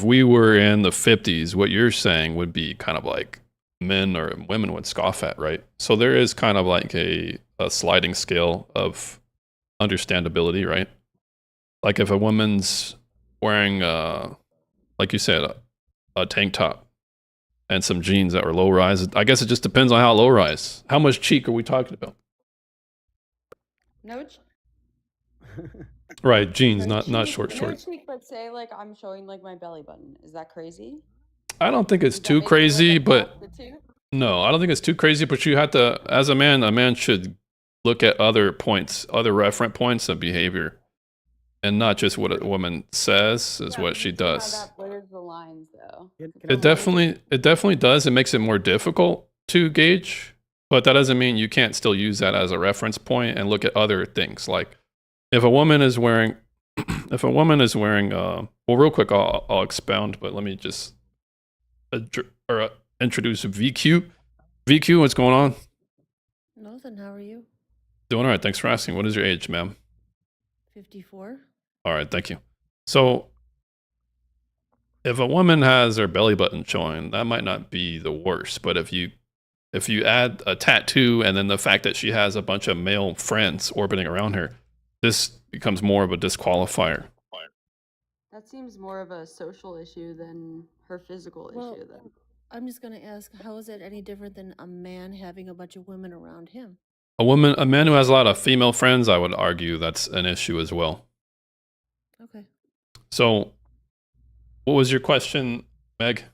we were in the 50s, what you're saying would be kind of like men or women would scoff at, right? So there is kind of like a sliding scale of understandability, right? Like if a woman's wearing, like you said, a tank top and some jeans that were low rise, I guess it just depends on how low rise. How much cheek are we talking about? No, Right, jeans, not cheek, short no shorts. cheek, but say like I'm showing like my belly button. Is that crazy? I don't think it's Does that too make me look crazy, like but prostitute? no, I don't think it's too crazy. But you have to, as a man should look at other points, other referent points of behavior, and not just what a woman says is Yeah, what but she you see how does. that blurs the lines, though. Can I It definitely does. It makes it more difficult. to gauge, but that doesn't mean you can't still use that as a reference point and look at other things. Like if a woman is wearing, well, real quick, I'll expound, but let me just introduce VQ. VQ, what's going on? Nothing. How are you? Doing all right. Thanks for asking. What is your age, ma'am? 54. All right. Thank you. So if a woman has her belly button showing, that might not be the worst. But if you add a tattoo and then the fact that she has a bunch of male friends orbiting around her, this becomes more of a disqualifier. That seems more of a social issue than her physical Well, issue then. I'm just going to ask, how is it any different than a man having a bunch of women around him? A man who has a lot of female friends, I would argue that's an issue as well. Okay. So what was your question, Meg?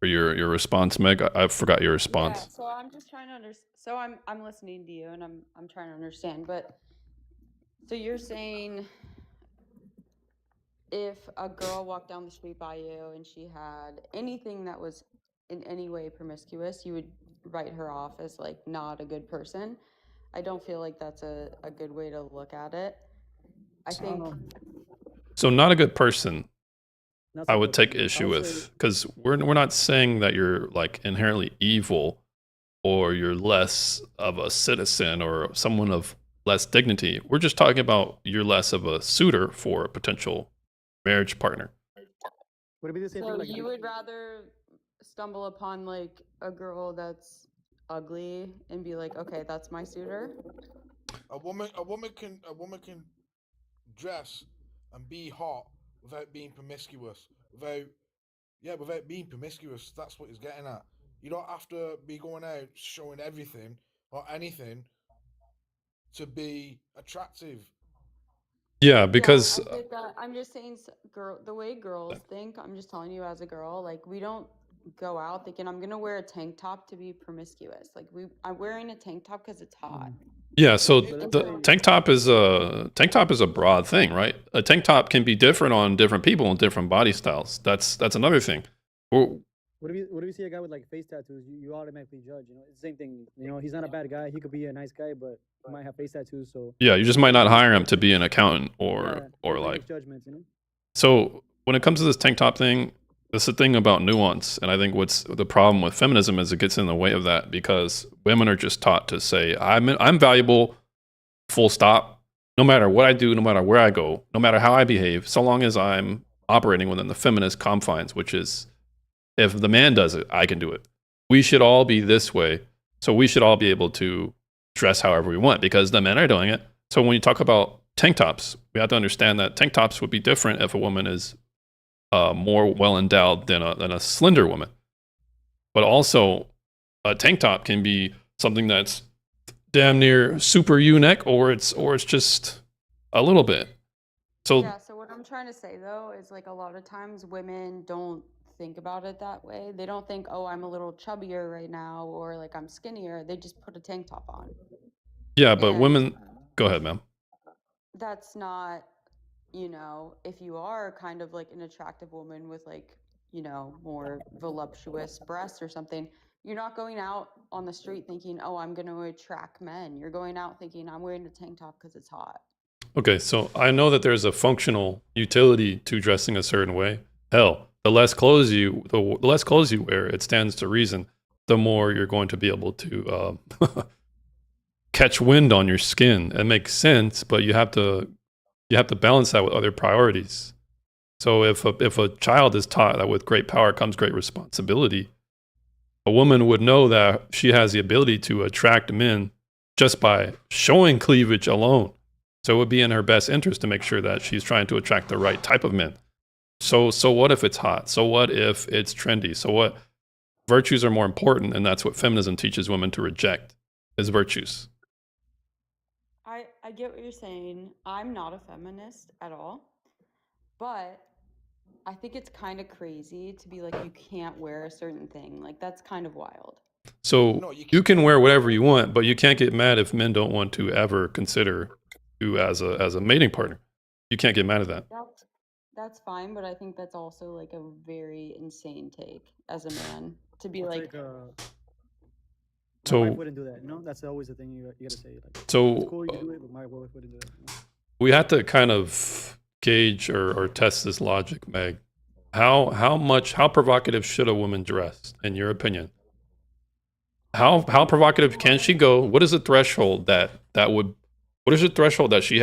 Or your response, Meg? I forgot your response. Yeah, so I'm just trying to understand. So I'm listening to you and I'm trying to understand. But so you're saying if a girl walked down the street by you and she had anything that was in any way promiscuous, you would write her off as like not a good person. I don't feel like that's a good way to look at it. I think So not a good person, Not I so would good. take I issue would with, say- because we're not saying that you're like inherently evil or you're less of a citizen or someone of less dignity. We're just talking about you're less of a suitor for a potential marriage partner. Would it be the same so. thing? Like, You would rather stumble upon like a girl that's ugly and be like, okay, that's my suitor. A woman can dress and be hot without being promiscuous. Without being promiscuous. That's what he's getting at. You don't have to be going out showing everything or anything to be attractive. Yeah, because Yeah, I get that. I'm just saying, the way girls think. I'm just telling you, as a girl, like we don't go out thinking I'm gonna wear a tank top to be promiscuous. Like I'm wearing a tank top because it's hot. yeah, so But the tank top is a broad thing, right? A tank top can be different on different people and different body styles. That's another thing. What if you see a guy with like face tattoos? You automatically judge. You know, it's the same thing. You know, he's not a bad guy. He could be a nice guy, but he might have face tattoos. So Yeah, you just might not hire him to be an accountant yeah, or you make like. judgments. You know. So when it comes to this tank top thing, it's the thing about nuance, and I think what's the problem with feminism is it gets in the way of that because women are just taught to say I'm valuable, full stop. No matter what I do, no matter where I go, no matter how I behave, so long as I'm operating within the feminist confines, which is if the man does it, I can do it. We should all be this way, so we should all be able to dress however we want because the men are doing it. So when you talk about tank tops, we have to understand that tank tops would be different if a woman is more well endowed than a slender woman. But also, a tank top can be something that's damn near super U-neck, or it's just a little bit. So Yeah, so what I'm trying to say though is like a lot of times women don't think about it that way. They don't think, oh, I'm a little chubbier right now or like I'm skinnier. They just put a tank top on. yeah, but And women. Go ahead, ma'am. that's not, if you are kind of like an attractive woman with like, more voluptuous breasts or something, you're not going out on the street thinking, oh, I'm going to attract men. You're going out thinking, I'm wearing a tank top because it's hot. Okay, so I know that there's a functional utility to dressing a certain way. Hell, the less clothes you wear, it stands to reason, the more you're going to be able to catch wind on your skin. It makes sense, but you have to balance that with other priorities. So if a child is taught that with great power comes great responsibility, a woman would know that she has the ability to attract men just by showing cleavage alone. So it would be in her best interest to make sure that she's trying to attract the right type of men. So what if it's hot? So what if it's trendy? So what? Virtues are more important, and that's what feminism teaches women to reject, is virtues. I get what you're saying. I'm not a feminist at all, but I think it's kind of crazy to be like, you can't wear a certain thing. Like, that's kind of wild. So No, you can wear whatever you want, but you can't get mad if men don't want to ever consider you as a mating partner. You can't get mad at that. That's fine, but I think that's also like a very insane take as a man to be It's like, like my wife So wouldn't do that. You know, that's always the thing you gotta say. Like, it's so cool you can do it, but my wife wouldn't do that. You know? we have to kind of gauge or test this logic, Meg. How provocative should a woman dress, in your opinion? How provocative can she go? What is the threshold what is the threshold that she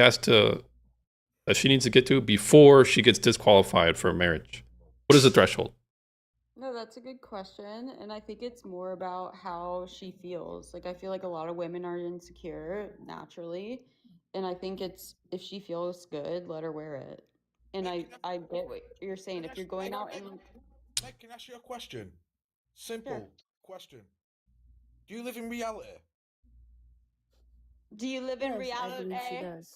needs to get to before she gets disqualified for marriage? What is the threshold? no, that's a good question. And I think it's more about how she feels. Like, I feel like a lot of women are insecure naturally. And I think it's if she feels good, let her wear it. And Meg, I get what you're saying. can I If you're ask, going Meg, out Meg, and Meg, can I ask you a question? sure. Simple question. Do you live in reality? Do you live in Yes, I reality? believe she does.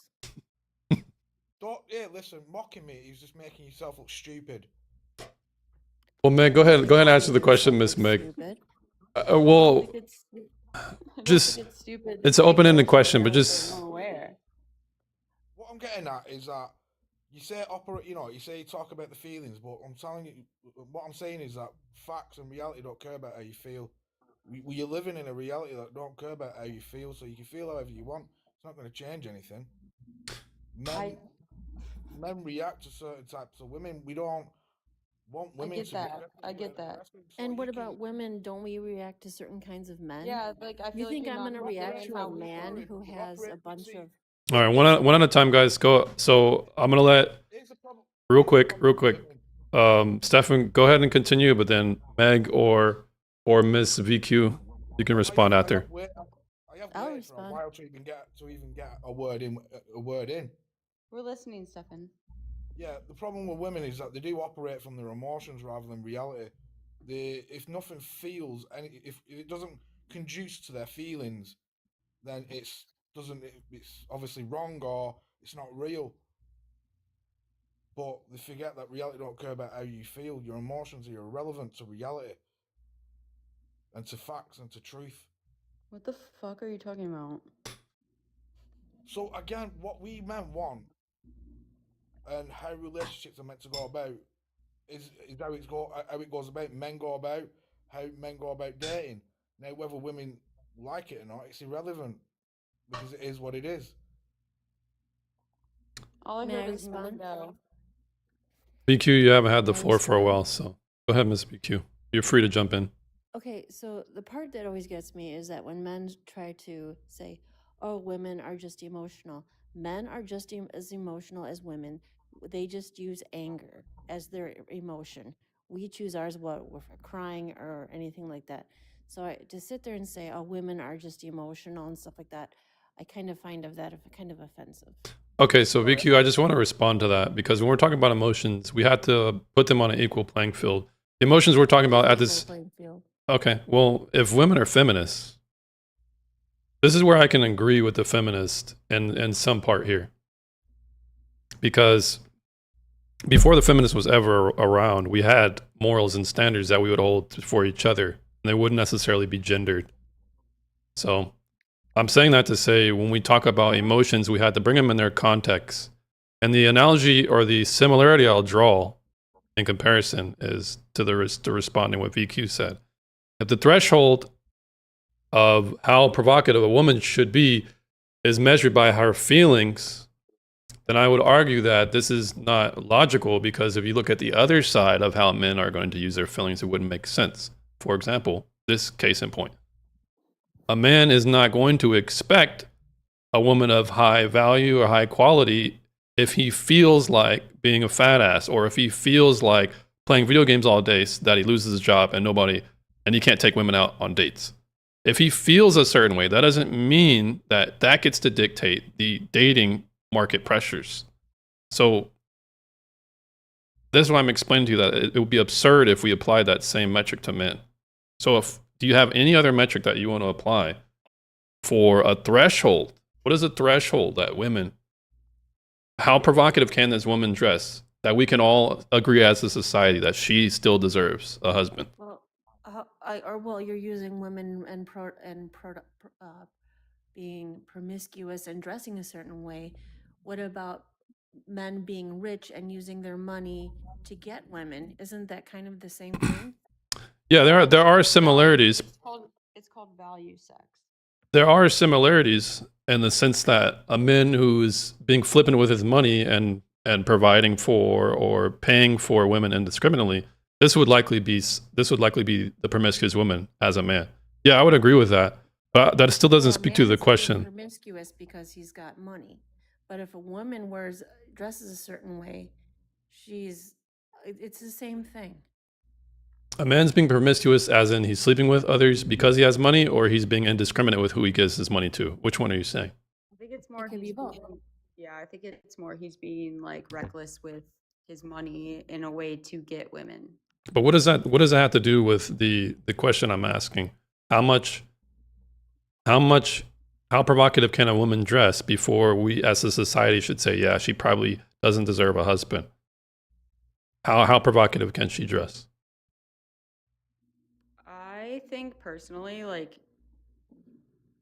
Don't, yeah, listen, mocking me is just making yourself look stupid. Well, Meg, go ahead and answer the Yourself question, Miss look Meg. stupid. I don't Well, think it's I don't just think it's stupid it's to an say open-ended girls should question, wear but what they just want to wear. What I'm getting at is that you say operate, you say you talk about the feelings, but I'm telling you, what I'm saying is that facts and reality don't care about how you feel. You're living in a reality that don't care about how you feel, so you can feel however you want. It's not going to change anything. I Men react to certain types of women. We don't want women get to that. dress I the way get they're that. dressing. So And you what about can. women? Don't we react to certain kinds of men? Yeah, like I You feel like think you're I'm not gonna You react operate to how a we man operate. who You has operate. a bunch See, of all right. One at a time, guys. Go. So I'm gonna let here's the problem. real Here's the quick, problem real with quick. women. Stefan, go ahead and continue, but then Meg or Miss VQ, you can respond after. I have I'll waited for a respond. while to even get a word in. We're listening, Stefan. Yeah, the problem with women is that they do operate from their emotions rather than reality. If nothing feels and if it doesn't conduce to their feelings, then it's obviously wrong or it's not real. But they forget that reality don't care about how you feel. Your emotions are irrelevant to reality and to facts and to truth. What the fuck are you talking about? So again, what we men want and how relationships are meant to go about is how it goes about. Men go about how men go about dating. Now, whether women like it or not, it's irrelevant because it is what it is. All I May I heard was respond? no. VQ, you haven't had the May I floor for a respond? while, so go ahead, Miss VQ. You're free to jump in. Okay, so the part that always gets me is that when men try to say, "Oh, women are just emotional," men are just as emotional as women. They just use anger as their emotion. We choose ours, what if we're crying or anything like that. So to sit there and say, "Oh, women are just emotional" and stuff like that, I kind of find that kind of offensive. Okay, so VQ, I just want to respond to that because when we're talking about emotions, we have to put them on an equal playing field. The emotions we're talking about at Equal this. playing field. Okay, well, if women are feminists, this is where I can agree with the feminist in some part here. Because before the feminist was ever around, we had morals and standards that we would hold for each other, and they wouldn't necessarily be gendered. So I'm saying that to say when we talk about emotions, we had to bring them in their context. And the analogy or the similarity I'll draw in comparison is to responding what VQ said. If the threshold of how provocative a woman should be is measured by her feelings, then I would argue that this is not logical because if you look at the other side of how men are going to use their feelings, it wouldn't make sense. For example, this case in point. A man is not going to expect a woman of high value or high quality if he feels like being a fat ass or if he feels like playing video games all day that he loses his job and he can't take women out on dates. If he feels a certain way, that doesn't mean that gets to dictate the dating market pressures. So this is why I'm explaining to you that it would be absurd if we applied that same metric to men. So do you have any other metric that you want to apply for a threshold? What is a threshold that women, how provocative can this woman dress that we can all agree as a society that she still deserves a husband? Well, you're using women and being promiscuous and dressing a certain way. What about men being rich and using their money to get women. Isn't that kind of the same thing? Yeah, there are similarities. It's called value sex. There are similarities in the sense that a man who is being flippant with his money and providing for or paying for women indiscriminately, this would likely be the promiscuous woman as a man. Yeah, I would agree with that, but that still doesn't Well, a speak to the man's being question. promiscuous because he's got money, but if a woman dresses a certain way, it's the same thing. A man's being promiscuous as in he's sleeping with others because he has money, or he's being indiscriminate with who he gives his money to. Which one are you saying? I think it's more could be he's both. yeah, I think it's more he's being like reckless with his money in a way to get women. But what does that have to do with the question I'm asking? How provocative can a woman dress before we as a society should say, yeah, she probably doesn't deserve a husband? How provocative can she dress? I think personally, like,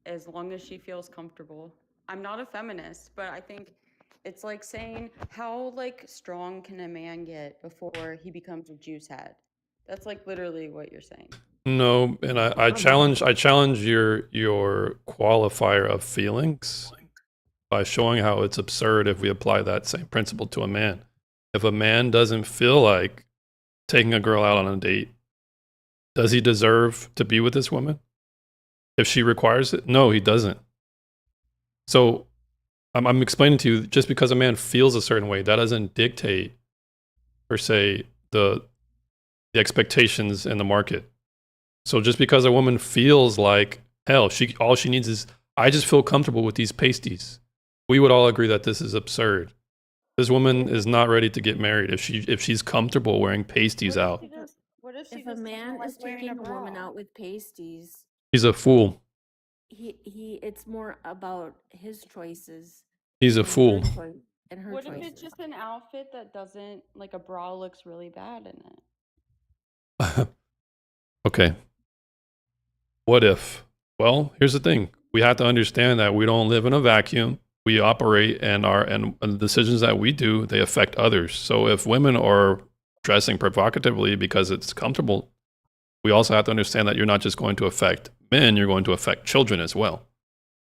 as long as she feels comfortable. I'm not a feminist, but I think it's like saying, how like strong can a man get before he becomes a juice head? That's like literally what you're saying. No, and I challenge your qualifier of feelings by showing how it's absurd if we apply that same principle to a man. If a man doesn't feel like taking a girl out on a date, does he deserve to be with this woman? If she requires it? No, he doesn't. So I'm explaining to you, just because a man feels a certain way, that doesn't dictate, per se, the expectations in the market. So just because a woman feels like, hell, all she needs is, I just feel comfortable with these pasties. We would all agree that this is absurd. This woman is not ready to get married if she's comfortable wearing pasties out. What if If a man is taking a woman out with pasties, He's a fool. it's more about his choices. He's a fool. And her What choices. if it's just an outfit that doesn't, like a bra looks really bad in it? Okay. What if? Well, here's the thing. We have to understand that we don't live in a vacuum. We operate, and the decisions that we do, they affect others. So if women are dressing provocatively because it's comfortable, we also have to understand that you're not just going to affect men, you're going to affect children as well.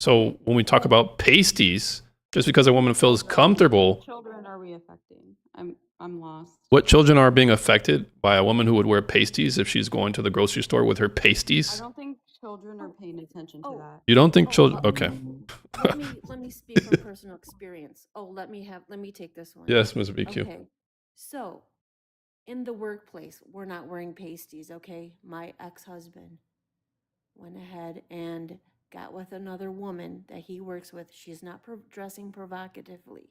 So when we talk about pasties, just because a woman feels comfortable, What children are we affecting? I'm lost. what children are being affected by a woman who would wear pasties if she's going to the grocery store with her I pasties? don't think children are paying attention to that. You don't think children? Okay. let me speak from personal experience. Let me take this one. Yes, Ms. BQ. Okay. So, in the workplace, we're not wearing pasties, okay? My ex-husband went ahead and got with another woman that he works with. She's not dressing provocatively.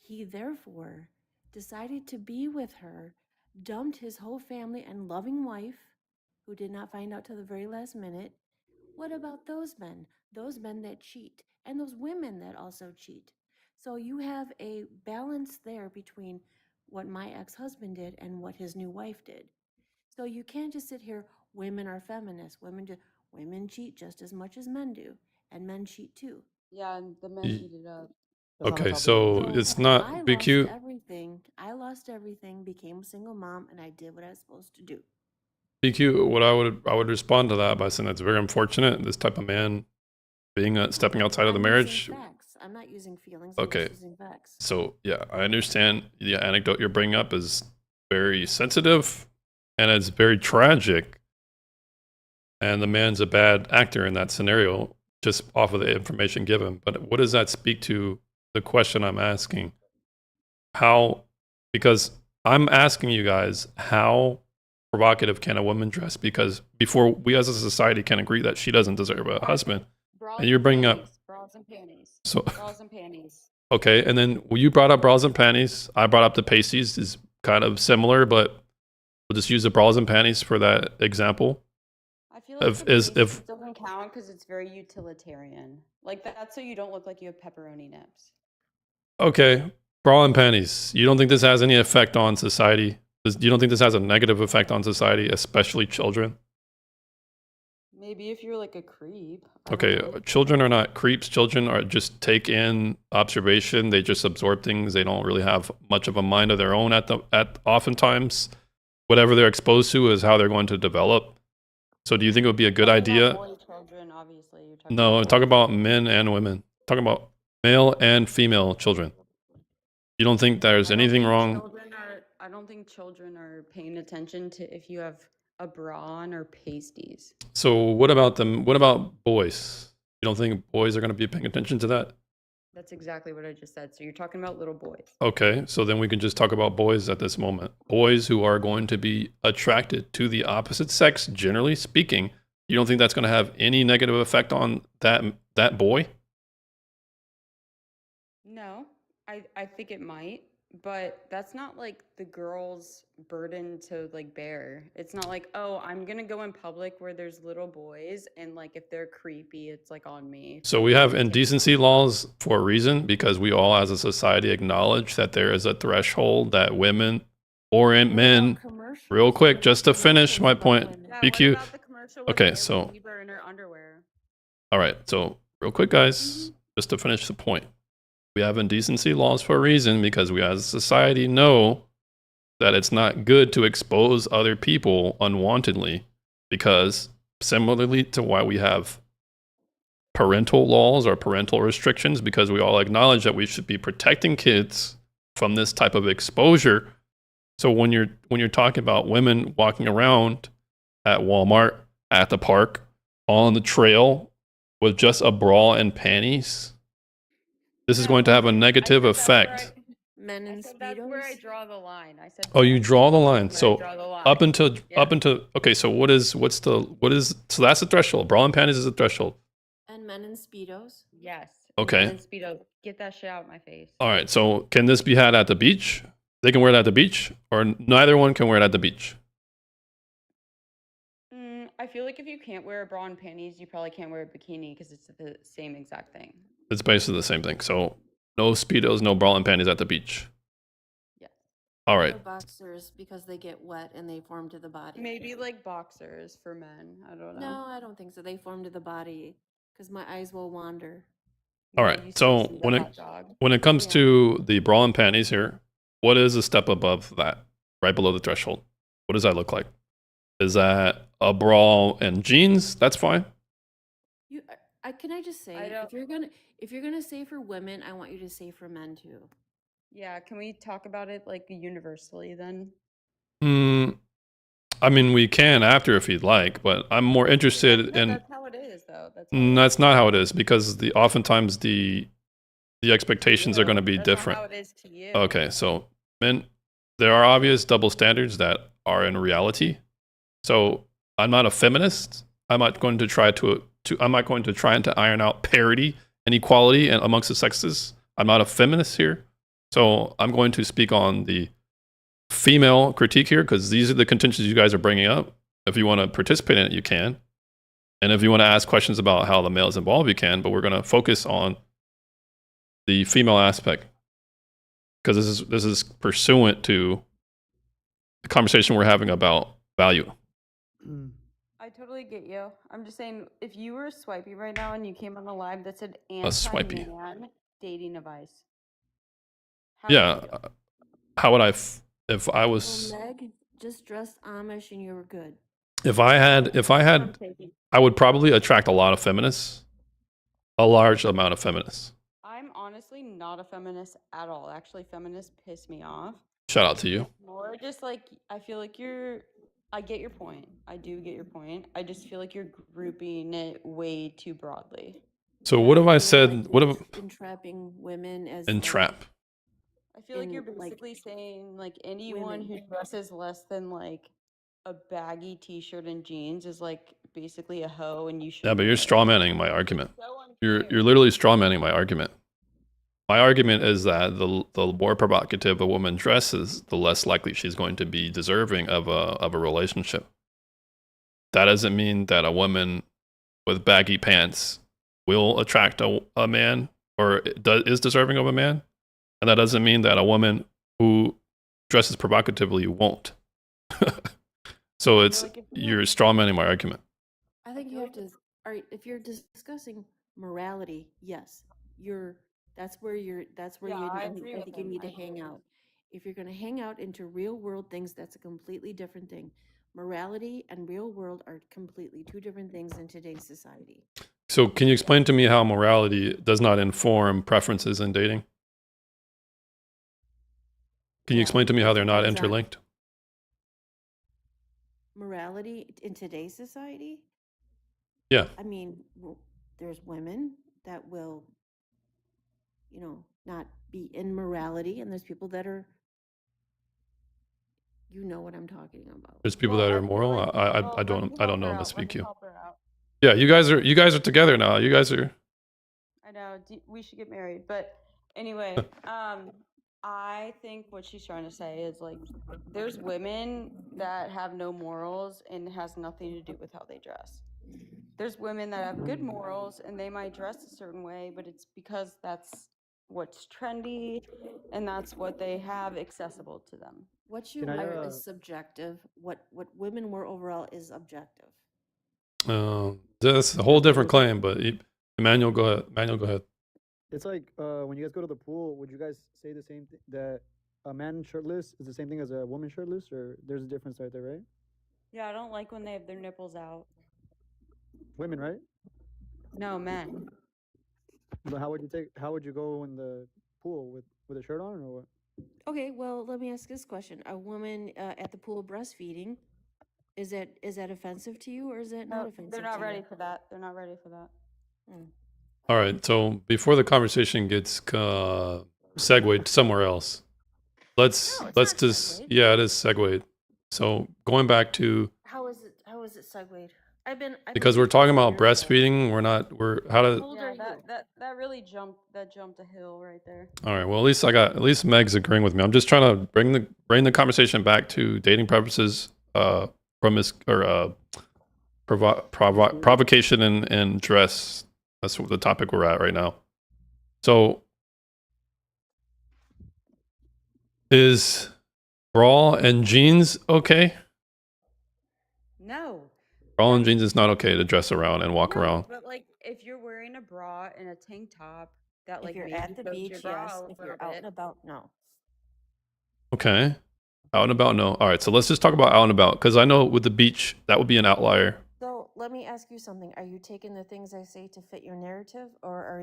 He therefore decided to be with her, dumped his whole family and loving wife, who did not find out till the very last minute. What about those men? Those men that cheat, and those women that also cheat. So you have a balance there between what my ex-husband did and what his new wife did. So you can't just sit here, women are feminists, women cheat just as much as men do, and men cheat too. Yeah, and the men Ye- eat it up. Okay, so it's not I BQ. lost everything, became a single mom, and I did what I was supposed to do. BQ, what I would respond to that by saying that's very unfortunate. This type of man being stepping outside of the I'm marriage. using facts. I'm not using feelings. I'm Okay. just using facts. So yeah, I understand the anecdote you're bringing up is very sensitive and it's very tragic. And the man's a bad actor in that scenario, just off of the information given. But what does that speak to the question I'm asking? How? Because I'm asking you guys, how provocative can a woman dress? Because before we as a society can agree that she doesn't deserve a husband, Bras and you're bringing up. panties, bras and panties. So Bras and panties. okay, and then when you brought up bras and panties, I brought up the pasties. Is kind of similar, but we'll just use the bras and panties for that example. I feel like If- the is- if- pasties doesn't count because it's very utilitarian. Like that's so you don't look like you have pepperoni nips. Okay, bra and panties. You don't think this has any effect on society? You don't think this has a negative effect on society, especially children? Maybe if you're like a creep. I don't Okay, know. children are not creeps. Children are just take in observation. They just absorb things. They don't really have much of a mind of their own at oftentimes. Whatever they're exposed to is how they're going to develop. So do you think it would be a good Talking idea? about boy children, obviously. You're talking No, about talk boys. about men and women. Talk about male and female children. You don't think there's I don't anything think wrong? I don't think children are paying attention to if you have a bra on or pasties. So what about them? What about boys? You don't think boys are going to be paying attention to that? That's exactly what I just said. So you're talking about little boys. Okay, so then we can just talk about boys at this moment. Boys who are going to be attracted to the opposite sex, generally speaking. You don't think that's going to have any negative effect on that boy? No, I think it might, but that's not like the girl's burden to like bear. It's not like, oh, I'm gonna go in public where there's little boys and like if they're creepy, it's like on me. So we have indecency laws for a reason because we all as a society acknowledge that there is a threshold that women or in men, real quick, just to finish my point, Yeah, BQ. what about the commercial with Okay, Hailey so Bieber in her underwear? all right, so real quick, guys, just to finish the point. We have indecency laws for a reason because we as a society know that it's not good to expose other people unwantedly because similarly to why we have parental laws or parental restrictions because we all acknowledge that we should be protecting kids from this type of exposure. So when you're talking about women walking around at Walmart, at the park, on the trail with just a bra and panties, this is going to have a negative effect. Men I in said that's where I speedos. draw the line. I said Oh, you don't draw the do line. it, but I So draw the line. up until Yeah. okay, so so that's the threshold. Bra and panties is the threshold. And men in speedos. Yes. Okay. And Speedo, get that shit out of my face. All right. So can this be had at the beach? They can wear it at the beach, or neither one can wear it at the beach. I feel like if you can't wear a bra and panties, you probably can't wear a bikini because it's the same exact thing. It's basically the same thing. So no speedos, no bra and panties at the beach. Yes. All Or right. boxers because they get wet and they form to the body. Maybe like boxers for men. I don't know. No, I don't think so. They form to the body because my eyes will wander. All Yeah, right. you still So see the hot dog. when it comes Yeah. to the bra and panties here, what is a step above that? Right below the threshold. What does that look like? Is that a bra and jeans? That's fine. You, I can I just say I don't- if you're gonna say for women, I want you to say for men too. Yeah, can we talk about it like universally then? I mean, we can after if you'd like, but I'm more interested No, in. that's how it is though. That's, how it That's is. not how it is because oftentimes the expectations are going to be That's not different. how it is to you. Okay, so men, there are obvious double standards that are in reality. So I'm not a feminist. I'm not going to try I'm not going to try and to iron out parity and equality and amongst the sexes. I'm not a feminist here. So I'm going to speak on the female critique here because these are the contentions you guys are bringing up. If you want to participate in it, you can. And if you want to ask questions about how the male is involved, you can. But we're going to focus on the female aspect because this is pursuant to the conversation we're having about value. I totally get you. I'm just saying, if you were swipey right now and you came on the live that said swipey. anti-man dating advice, how would Yeah. you feel? How would if I was Well, Meg, just dress Amish and you were good. if I had I'm taking- I would probably attract a lot of feminists, a large amount of feminists. I'm honestly not a feminist at all. Actually, feminists piss me off. Shout out to you. More just like I feel like I get your point. I do get your point. I just feel like you're grouping it way too broadly. So what have I And, said? like, What have entrapping women as like, entrap? I feel like you're in, like, basically saying like anyone who women. dresses less than like a baggy t-shirt and jeans is like basically a hoe and you should Yeah, but you're strawmanning my argument. so You're unfair. literally strawmanning my argument. My argument is that the more provocative a woman dresses, the less likely she's going to be deserving of a relationship. That doesn't mean that a woman with baggy pants will attract a man or is deserving of a man, and that doesn't mean that a woman who dresses provocatively won't. So it's like, if you're strawmanning my argument. I think you have to. All right, if you're discussing morality, yes, That's where Yeah, I I agree with think you him. need to I hang agree. out. If you're going to hang out into real world things, that's a completely different thing. Morality and real world are completely two different things in today's society. So can you explain to me how morality does not inform preferences in dating? Can you Well, explain to me how it they're not depends on interlinked? morality in today's society. Yeah. I mean, there's women that will, not be in morality, and there's people that are, you know what I'm talking about. There's people Well, that I are feel moral. like, I well, let me don't help know, her Miss out. Let me BQ. help her out. Yeah, you guys are together now. You guys are. I know we should get married, but anyway, I think what she's trying to say is like, there's women that have no morals and it has nothing to do with how they dress. There's women that have good morals and they might dress a certain way, but it's because that's what's trendy and that's what they have accessible to them. What you Can I, wear is subjective. What women wear overall is objective. That's a whole different claim. But Emmanuel, go ahead. Emmanuel, go ahead. It's like when you guys go to the pool, would you guys say the same thing, that a man shirtless is the same thing as a woman shirtless, or there's a difference right there, right? Yeah, I don't like when they have their nipples out. Women, right? No, men. But how would you go in the pool with a shirt on or what? Okay, well, let me ask this question: a woman at the pool breastfeeding, is that offensive to you, or is that not No, offensive? they're not to ready you? for that. They're not ready for that. All right. So before the conversation gets segued somewhere else, let's No, it's let's not just segued. yeah, it is segued. So going back to How is it segued? I've been because we're talking about years ago. breastfeeding, we're how to. How old Yeah, are you? that really jumped a hill right there. All right. Well, at least Meg's agreeing with me. I'm just trying to bring the conversation back to dating purposes, provocation and dress. That's the topic we're at right now. So, is bra and jeans okay? No. Bra and jeans is not okay to dress around and walk No, around. but like if you're wearing a bra and a tank top that If like you're maybe at the shows beach, your bra yes. a If little you're out bit. and about, no. Okay. Out and about, no. All right. So let's just talk about out and about because I know with the beach that would be an outlier. So let me ask you something. Are you taking the things I say to fit your narrative, or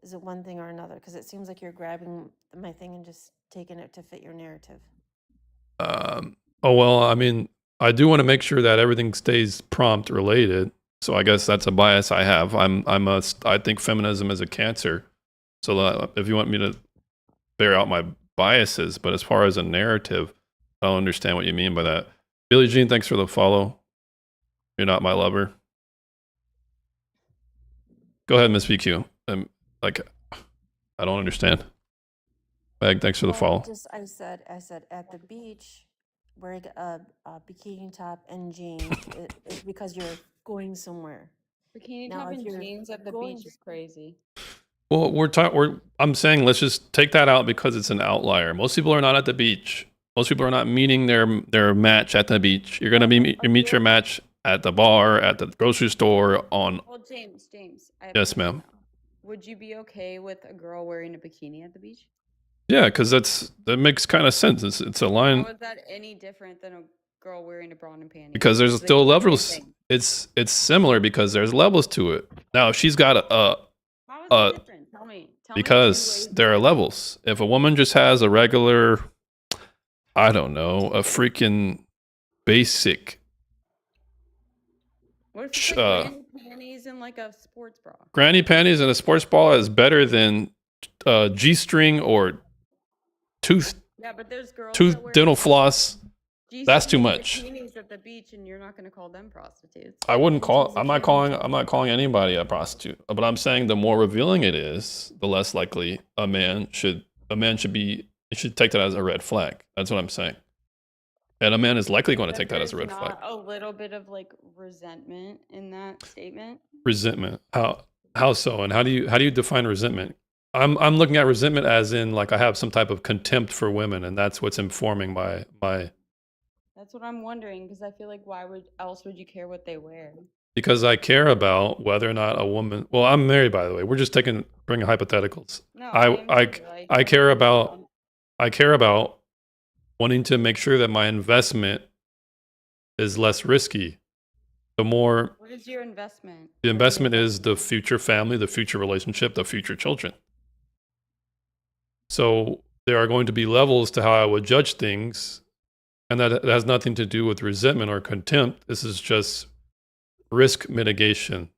is it one thing or another? Because it seems like you're grabbing my thing and just taking it to fit your narrative. Oh well, I mean, I do want to make sure that everything stays prompt related. So I guess that's a bias I have. I think feminism is a cancer. So if you want me to bear out my biases, but as far as a narrative, I don't understand what you mean by that. Billie Jean, thanks for the follow. You're not my lover. Go ahead, Miss VQ. I don't understand. Meg, thanks for the follow. I said at the beach, wearing a bikini top and jeans is because you're going somewhere. Bikini Now, top if and you're jeans at the going- beach is crazy. Well, I'm saying let's just take that out because it's an outlier. Most people are not at the beach. Most people are not meeting their match at the beach. You're gonna meet your match at the bar, at the grocery store, on. Well, James, I have Yes, a question ma'am. now. Would you be okay with a girl wearing a bikini at the beach? Yeah, because that makes kind of sense. It's a line How is that any different than a girl wearing a bra and panties? because there's It's still the same levels. thing. It's similar because there's levels to it. Now, if she's got How is it different? Tell me. Tell me two because ways there are it's levels. If a woman just has a regular, I don't know, a freaking basic What if it's sh- like granny panties and like a sports bra? granny panties and a sports bra is better than G-string or tooth Yeah, but there's girls that wear dental floss. That's too G-string much. bikinis at the beach, and you're not going to call them prostitutes. I wouldn't call. I'm not calling anybody a prostitute. But I'm saying the more revealing it is, the less likely a man should be. You should take that as a red flag. That's what I'm saying. And a man is likely going to But take that as a there's red flag. not a little bit of like resentment in that statement. Resentment. How so? And how do you define resentment? I'm looking at resentment as in like I have some type of contempt for women, and that's what's informing my. That's That's what I'm wondering because I feel like why would you care what they wear? Because I care about whether or not a woman. Well, I'm married, by the way. We're just bringing hypotheticals. No, I am I too, like, I care about wanting to make sure that my investment is less risky. The more What is your investment? the investment is the future family, the future relationship, the future children. So there are going to be levels to how I would judge things, and that has nothing to do with resentment or contempt. This is just risk mitigation.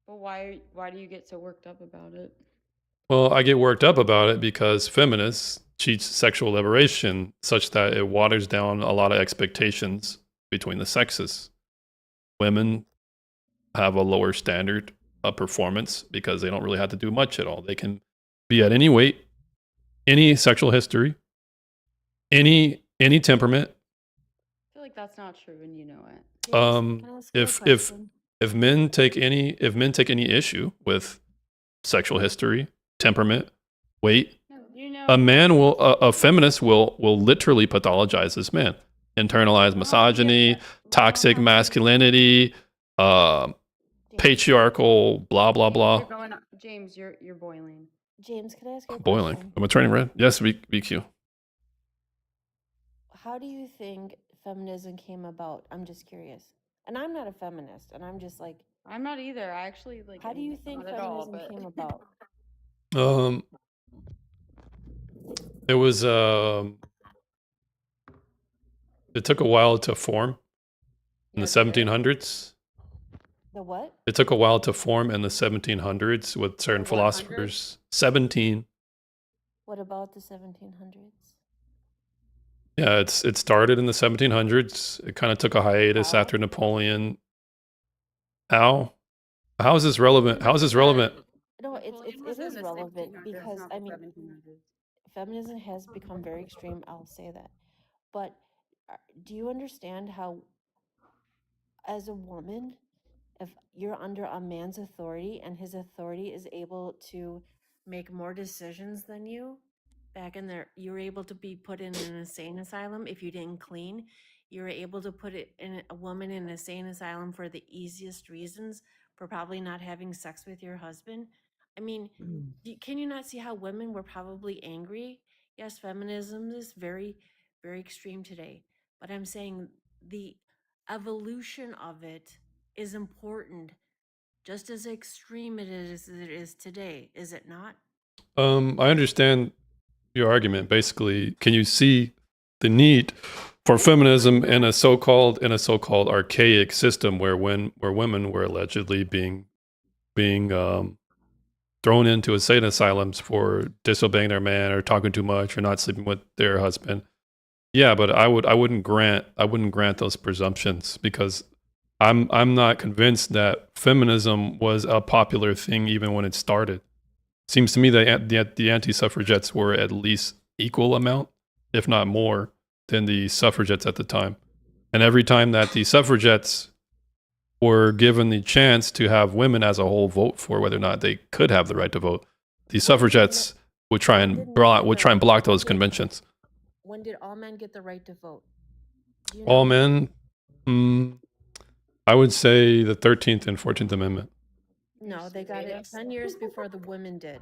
But why do you get so worked up about it? Well, I get worked up about it because feminists teach sexual liberation such that it waters down a lot of expectations between the sexes. Women have a lower standard of performance because they don't really have to do much at all. They can be at any weight, any sexual history, any temperament. I feel like that's not true and you know it. James, can I ask you a If question? men take any issue with sexual history, temperament, weight, No, you know. a feminist will literally pathologize this man, internalize misogyny, toxic masculinity, patriarchal, blah blah blah. You're going, James, you're boiling. James, can I ask you a Boiling. question? Am I turning red? Yes, BQ. How do you think feminism came about? I'm just curious. And I'm not a feminist, and I'm just like, I'm not either. I actually like. how do you think not at all, feminism but- came about? It was it took a while to form in the Yeah, it did. 1700s. The what? It took a while to form in the 1700s with certain The 100s? philosophers. 17. What about the 1700s? Yeah, it started in the 1700s. It kind of took a hiatus How? after Napoleon. How is this relevant? How is this relevant? No, Napoleon was it in is the relevant 1600s, because not I the mean, 1700s. feminism has become very extreme. I'll say that, but do you understand how, as a woman, if you're under a man's authority and his authority is able to make more decisions than you, back in there, you were able to be put in an insane asylum if you didn't clean. You were able to put it in a woman in an insane asylum for the easiest reasons, for probably not having sex with your husband. I mean, can you not see how women were probably angry? Yes, feminism is very, very extreme today, but I'm saying the evolution of it is important, just as extreme it is today, is it not? I understand your argument. Basically, can you see the need for feminism in a so-called archaic system where women were allegedly being thrown into insane asylums for disobeying their man or talking too much or not sleeping with their husband? Yeah, but I wouldn't grant those presumptions because I'm not convinced that feminism was a popular thing even when it started. Seems to me that the anti-suffragettes were at least equal amount, if not more, than the suffragettes at the time. And every time that the suffragettes were given the chance to have women as a whole vote for whether or not they could have the right to vote, the suffragettes would try and block those conventions. When did all men get the right to vote? Do you All know? men, I would say the 13th and 14th Amendment. No, they got it 10 years before the women did.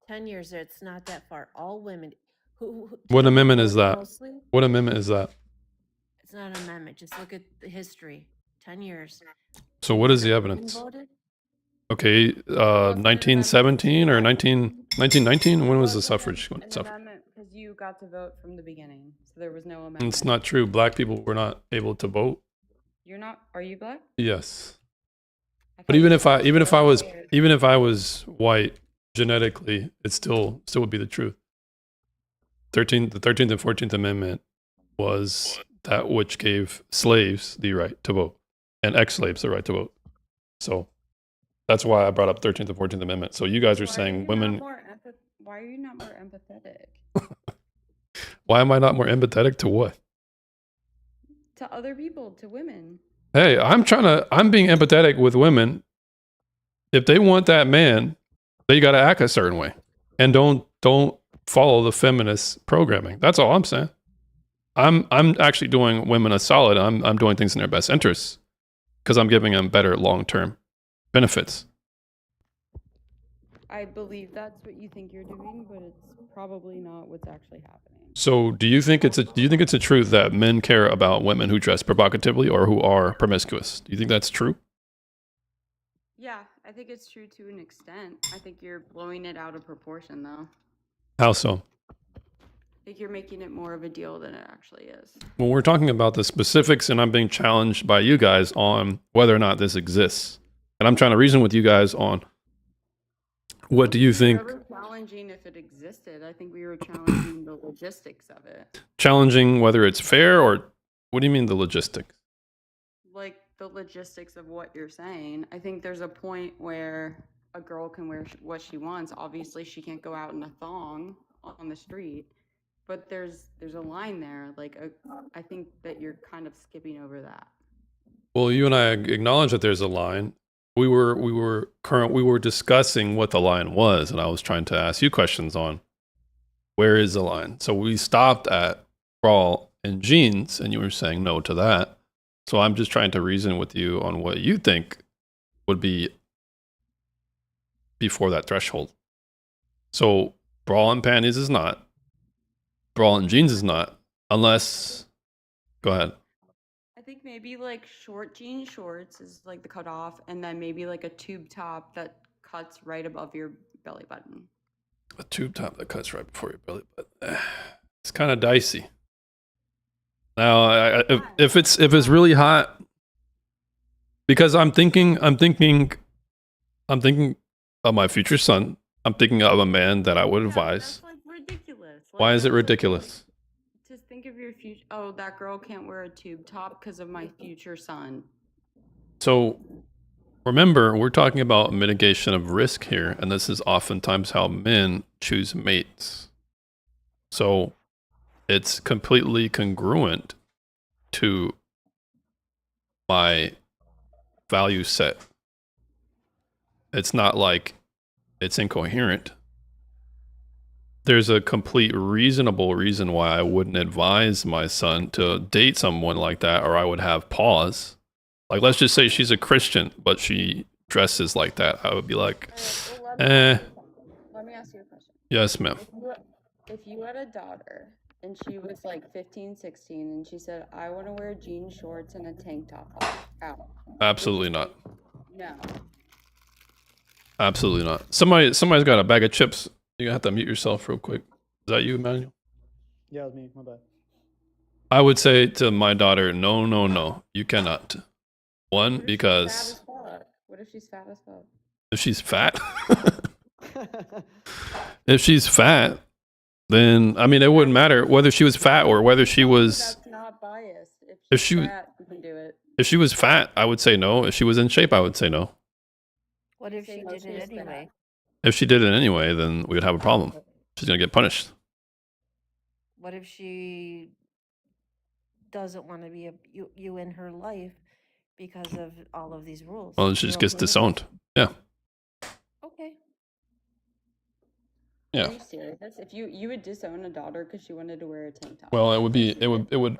10 years, it's not that far. All women. Do What you know who amendment is voted that? mostly? What amendment is that? It's not an amendment. Just look at the history. 10 years. So what is the Women evidence? voted? Okay, 1917 or 1919? When was the suffrage? An amendment because you got to vote from the beginning, so there was no amendment. It's not true. Black people were not able to vote. You're not. Are you black? Yes. I But thought even you if I were. was white genetically, it still would be the truth. The 13th and 14th Amendment was that which gave slaves the right to vote and ex-slaves the right to vote. So that's why I brought up 13th and 14th Amendment. So you guys are saying women. Why are you not more empathetic Why am I not more empathetic to what? to other people, to women? Hey, I'm being empathetic with women. If they want that man, they got to act a certain way and don't follow the feminist programming. That's all I'm saying. I'm actually doing women a solid. I'm doing things in their best interests because I'm giving them better long-term benefits. I believe that's what you think you're doing, but it's probably not what's actually happening. So, do you think it's a truth that men care about women who dress provocatively or who are promiscuous? Do you think that's true? Yeah, I think it's true to an extent. I think you're blowing it out of proportion, though. How so? I think you're making it more of a deal than it actually is. Well, we're talking about the specifics, and I'm being challenged by you guys on whether or not this exists. And I'm trying to reason with you guys on what do you think? We were challenging if it existed. I think we were challenging the logistics of it. Challenging whether it's fair, or what do you mean the logistics? Like the logistics of what you're saying. I think there's a point where a girl can wear what she wants. Obviously, she can't go out in a thong on the street, but there's a line there. I think that you're kind of skipping over that. Well, you and I acknowledge that there's a line. We were discussing what the line was, and I was trying to ask you questions on where is the line. So we stopped at bra and jeans, and you were saying no to that. So I'm just trying to reason with you on what you think would be before that threshold. So bra and panties is not. Bra and jeans is not. Unless, go ahead. I think maybe like short jean shorts is like the cutoff, and then maybe like a tube top that cuts right above your belly button. A tube top that cuts right before your belly button. It's kind of dicey. Now, if it's really hot, because I'm thinking of my future son. I'm thinking of a man that I would advise. That's like ridiculous. Why is it ridiculous? Just think of your future. Oh, that girl can't wear a tube top because of my future son. So remember, we're talking about mitigation of risk here, and this is oftentimes how men choose mates. So it's completely congruent to my value set. It's not like it's incoherent. There's a complete reasonable reason why I wouldn't advise my son to date someone like that, or I would have pause. Like, let's just say she's a Christian, but she dresses like that. I would be like, Let me ask you a question. yes, ma'am. If you had a daughter and she was like 15, 16, and she said, I want to wear jean shorts and a tank top out. Absolutely not. No. Absolutely not. Somebody's got a bag of chips. You're gonna have to mute yourself real quick. Is that you, Emmanuel? Yeah, it was me. My bad. I would say to my daughter, no, you cannot. One, because What if she's fat as fuck? if she's fat, if she's fat, then I mean, it wouldn't matter whether she was fat or whether she was. That's not biased. If she's she was- fat, you can do it. If she was fat, I would say no. If she was in shape, I would say no. What if Say she no did to it your fat. anyway? If she did it anyway, then we would have a problem. She's gonna get punished. What if she doesn't want to be you in her life because of all of these rules? Well, she You're just gets okay with disowned. Yeah. that? Okay. Yeah. Are you serious? If you would disown a daughter because she wanted to wear a tank top? Well, it would.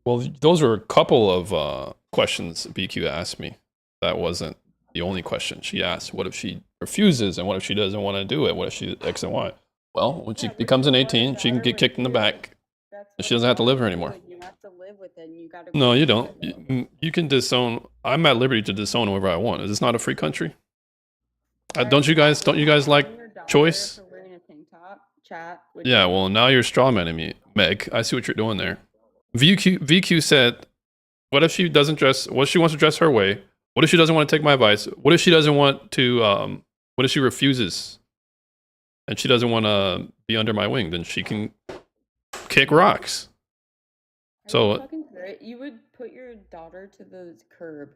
Well, those are a couple of questions BQ asked me. That wasn't the only question she asked. What if she refuses, and what if she doesn't want to do it? What if she X and Y? Well, when she becomes an 18, she can get kicked in the back. That's She what doesn't have to live here you anymore. do. You have to live with it. And you gotta. No, you go don't. with it. You can disown. I'm at liberty to disown whoever I want. Is this not a free country? Don't you guys like Disown your daughter choice? for wearing a tank top, chat. would Yeah, you? well, now you're strawmanning me, Meg. I see what you're doing there. VQ said, what if she doesn't dress, what if she wants to dress her way? What if she doesn't want to take my advice? What if she doesn't want to, what if she refuses and she doesn't want to be under my wing? Then she can kick rocks. Are So- you fucking serious? You would put your daughter to the curb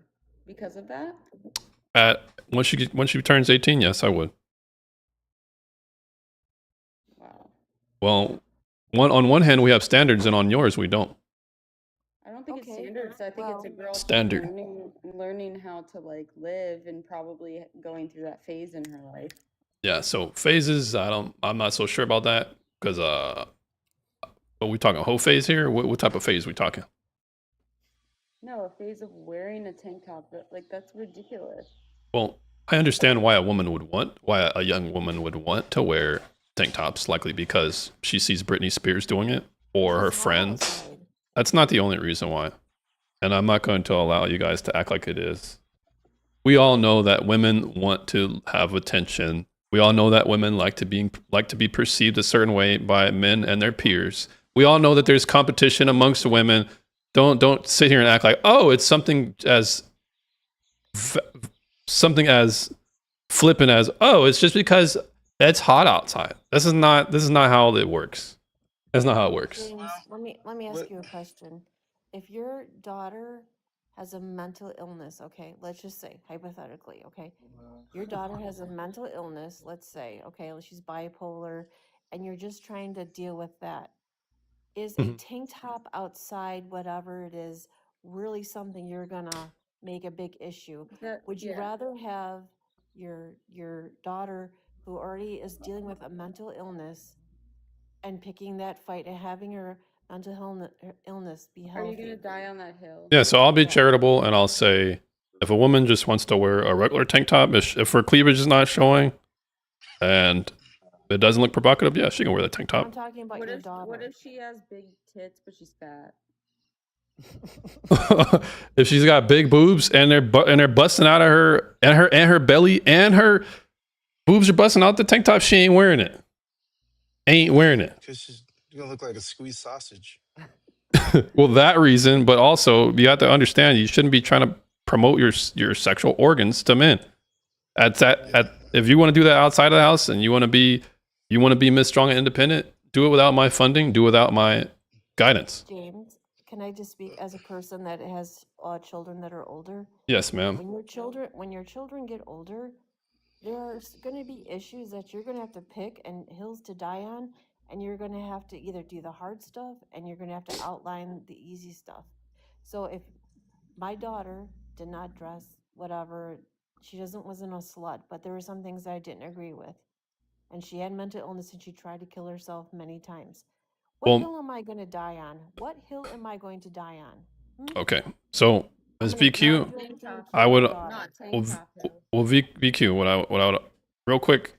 because of that? Once she turns 18, yes, I would. Wow. Well, on one hand, we have standards, and on yours, we don't. I don't think it's Okay, standards. I think it's a well- girl just Standard. learning how to like live and probably going through that phase in her life. Are we talking whole phase here? What type of phase we talking? No, a phase of wearing a tank top. That's ridiculous. Well, I understand why why a young woman would want to wear tank tops, likely because she sees Britney Spears doing it or her It's hot friends. outside. That's not the only reason why. And I'm not going to allow you guys to act like it is. We all know that women want to have attention. We all know that women like to be perceived a certain way by men and their peers. We all know that there's competition amongst women. Don't sit here and act like, oh, it's something as flippant as, oh, it's just because it's hot outside. This is not how it works. That's not how it works. James, let me ask what- you a question. If your daughter has a mental illness, okay, let's just say hypothetically, okay, your daughter has a mental illness, let's say, okay, she's bipolar, and you're just trying to deal with that. Is a Mhm. tank top outside, whatever it is, really something you're gonna make a big issue? Would you rather have your daughter who already is dealing with a mental illness and picking that fight and having her mental illness be Are healthy? you gonna die on that hill? Yeah, so I'll be Yeah. charitable and I'll say if a woman just wants to wear a regular tank top, if her cleavage is not showing and it doesn't look provocative, yeah, she can wear that tank I'm top. talking about What your if daughter. she has big tits but she's fat? If she's got big boobs and they're busting out of her and her belly and her boobs are busting out the tank top, she ain't wearing it. Ain't wearing it. Because she's gonna look like a squeezed sausage. Well, that reason, but also you have to understand you shouldn't be trying to promote your sexual organs to men. If you want to do that outside of the house and you want to be Miss Strong and Independent, do it without my funding, do it without my guidance. James, can I just speak as a person that has children that are older? Yes, ma'am. When your children get older, there are going to be issues that you're going to have to pick and hills to die on, and you're going to have to either do the hard stuff and you're going to have to outline the easy stuff. So if my daughter did not dress whatever, she wasn't a slut, but there were some things that I didn't agree with, and she had mental illness and she tried to kill herself many times. What Well- hill am I going to die on? What hill am I going to die on? Okay. So as I'm gonna VQ, not drink and I kill would- my daughter. Not tank well, top hill. well, VQ, what I would real quick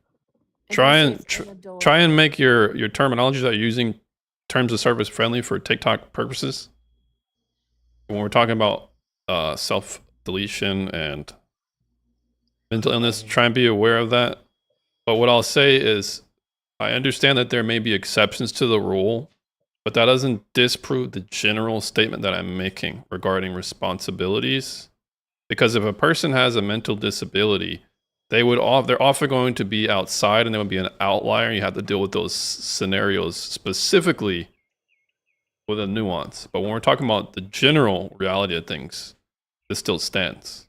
And try you say and it's anecdotal. try and make your terminology that you're using terms of service friendly for TikTok purposes. When we're talking about self deletion and mental illness, try and be aware of that. But what I'll say is, I understand that there may be exceptions to the rule, but that doesn't disprove the general statement that I'm making regarding responsibilities. Because if a person has a mental disability, they're often going to be outside and they would be an outlier. You have to deal with those scenarios specifically with a nuance. But when we're talking about the general reality of things, this still stands.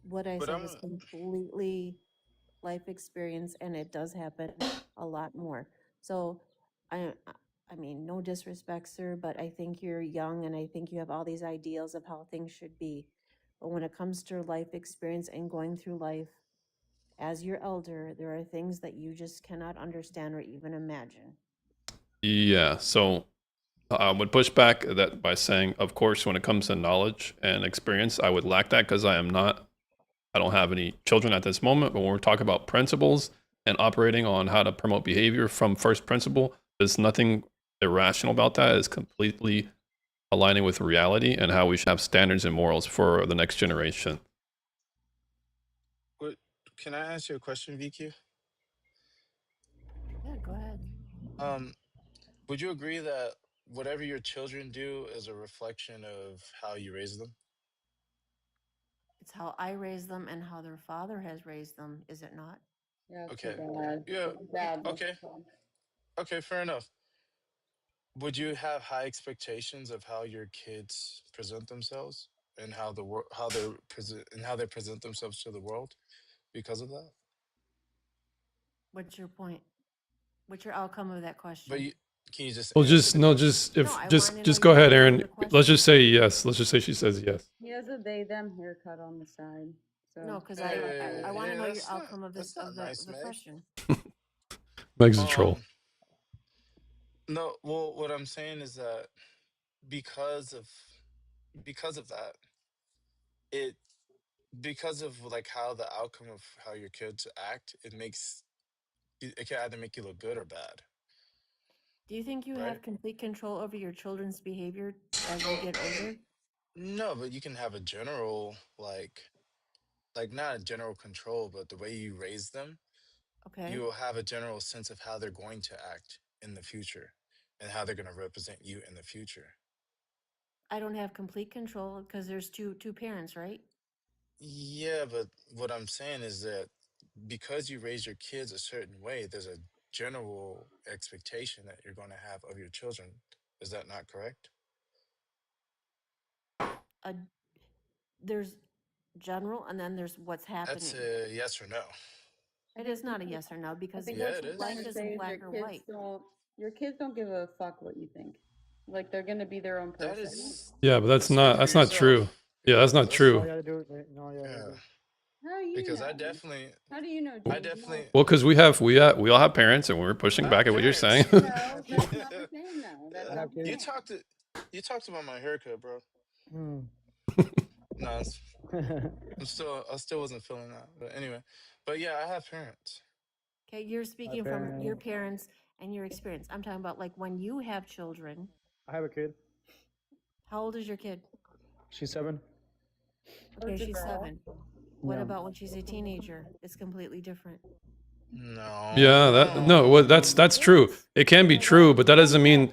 What I But said I'm was a- completely life experience, and it does happen a lot more. So, I mean, no disrespect, sir, but I think you're young, and I think you have all these ideals of how things should be. But when it comes to life experience and going through life, as you're elder, there are things that you just cannot understand or even imagine. Yeah, so I would push back that by saying, of course, when it comes to knowledge and experience, I would lack that because I don't have any children at this moment. But when we're talking about principles and operating on how to promote behavior from first principle, there's nothing irrational about that. It's completely aligning with reality and how we should have standards and morals for the next generation. What, can I ask you a question, VQ? Yeah, go ahead. Would you agree that whatever your children do is a reflection of how you raise them? It's how I raised them and how their father has raised them, is it not? Yeah, it's Okay. bad. Yeah. Bad. Okay. Okay, fair enough. Would you have high expectations of how your kids present themselves and how the world, how they present themselves to the world because of that? What's your point? What's your outcome of that question? But can you just Well, answer just the no, question? just if No, I just wanna just know go your ahead, answer to Aaron. the Let's question. just say yes. Let's just say she says yes. He has a they/them haircut on the side. So No, because Hey, I want to hey, know your that's not- outcome of that's this not of nice, the Meg. question. Meg's a troll. Um, No, well, what I'm saying is that because of because of that, it because of like how the outcome of how your kids act, it can either make you look good or bad, Do you think you right? have complete control over your children's behavior as they get older? No, but you can have a general like not a general control, but the way you raise them, Okay. you will have a general sense of how they're going to act in the future and how they're going to represent you in the future. I don't have complete control because there's two parents, right? Yeah, but what I'm saying is that because you raise your kids a certain way, there's a general expectation that you're going to have of your children. Is that not correct? A there's general and then there's what's That's happening. a yes or no. It is not a yes or no I because think Yeah, what it she's is. trying life to isn't say is black or white. your kids don't give a fuck what you think. Like they're gonna be their own That person. is Yeah, but that's speak not for that's not true. yourself. Yeah, that's not That's true. No, yeah, dude. No, yeah, yeah. dude. How do you Because know? I definitely How do you know, I James? definitely Well, because we all have parents, and we're pushing I back have at what you're saying. parents. No, that's not the same though. That's I not have the kids. same. You talked about my haircut, bro. Hmm. No, I still wasn't feeling that. But anyway, but yeah, I have parents. Okay, you're speaking from your parents. parents and your experience. I'm talking about like when you have children. I have a kid. How old is your kid? She's 7. Okay, it's a she's girl. 7. What Yeah. about when she's a teenager? It's completely different. No. Yeah, that no, well, that's true. It can be true, but that doesn't mean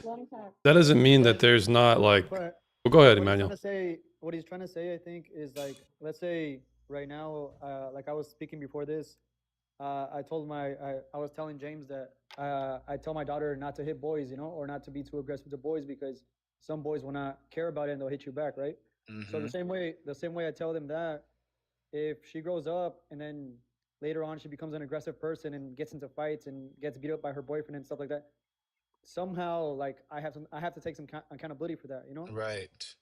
that there's not like. But Well, go ahead, what he's trying Emmanuel. to say, I think, is like, let's say right now, like I was speaking before this, I was telling James that I tell my daughter not to hit boys, or not to be too aggressive to boys because some boys will not care about it and they'll hit you back, right? So the same way I tell them that, if she grows up and then later on she becomes an aggressive person and gets into fights and gets beat up by her boyfriend and stuff like that, somehow like I have to take some accountability for that, Right.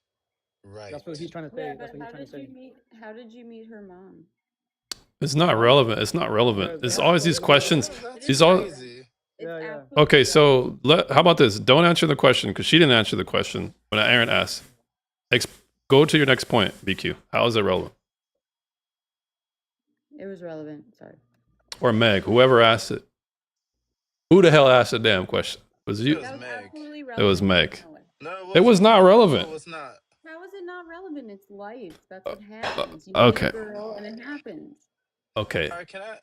Right. That's what he's trying to say. Yeah, That's but what he's trying to say. how did you meet her mom? It's not relevant. It's not relevant. It's always these questions. That's These all. crazy. Yeah, yeah. Okay, so how about this? Don't answer the question because she didn't answer the question when Aaron asked. Go to your next point, BQ. How is it relevant? It was relevant. Sorry. Or Meg, whoever asked it. Who the hell asked the damn question? Was It you? was That was Meg. absolutely relevant. It was Meg. No way. No, It was not relevant. No, it's not. How is it not relevant? It's life. That's what happens. You okay. meet a girl and it happens. Okay. All right, can I?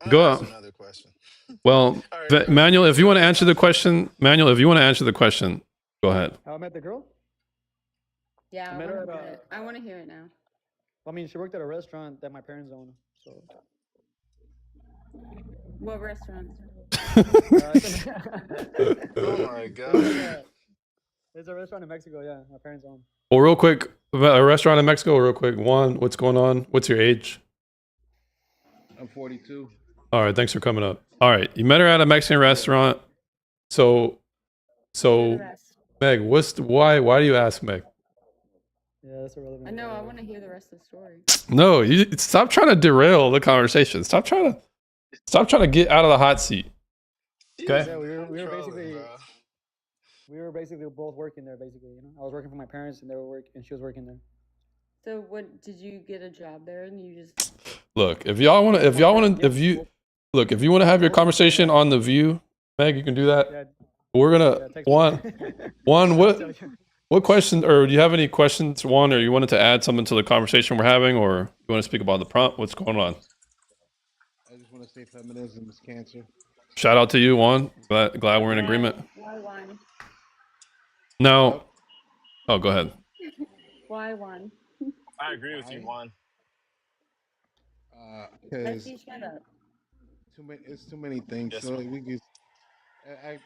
I'm Go gonna ask on. another question. Well, All right. Manuel, if you want to answer the question, go ahead. How I met the girl? Yeah, I met her at I want to hear it now. I mean, she worked at a restaurant that my parents own. So. What restaurant? Oh my god. There's a restaurant in Mexico. Yeah, my parents own. Well, real quick, a restaurant in Mexico. Real quick, Juan, what's going on? What's your age? I'm 42. All right, thanks for coming up. All right, you met her at a Mexican restaurant. So, Meg, why? Why do you ask Meg? Yeah, that's irrelevant. I know. I want to hear the rest of the story. No, you stop trying to derail the conversation. Stop trying to get out of the hot seat. Okay. Yeah, we were Trolling, basically bro. we were basically both working there. Basically, I was working for my parents, and she was working there. So, what did you get a job there? And you just Look, if you want to have your conversation on The View, Meg, you can do that. Yeah, We're gonna text Juan, what question, or do you have any questions, Juan, or you wanted to add something to the conversation we're having, or you want to speak about the prompt? What's going on? I just want to say feminism is cancer. Shout out to you, Juan. Glad we're in agreement. Why one? Now, oh, go ahead. Why one? I agree with you, Juan. Because Shut up. it's too many things. Yes, So ma'am.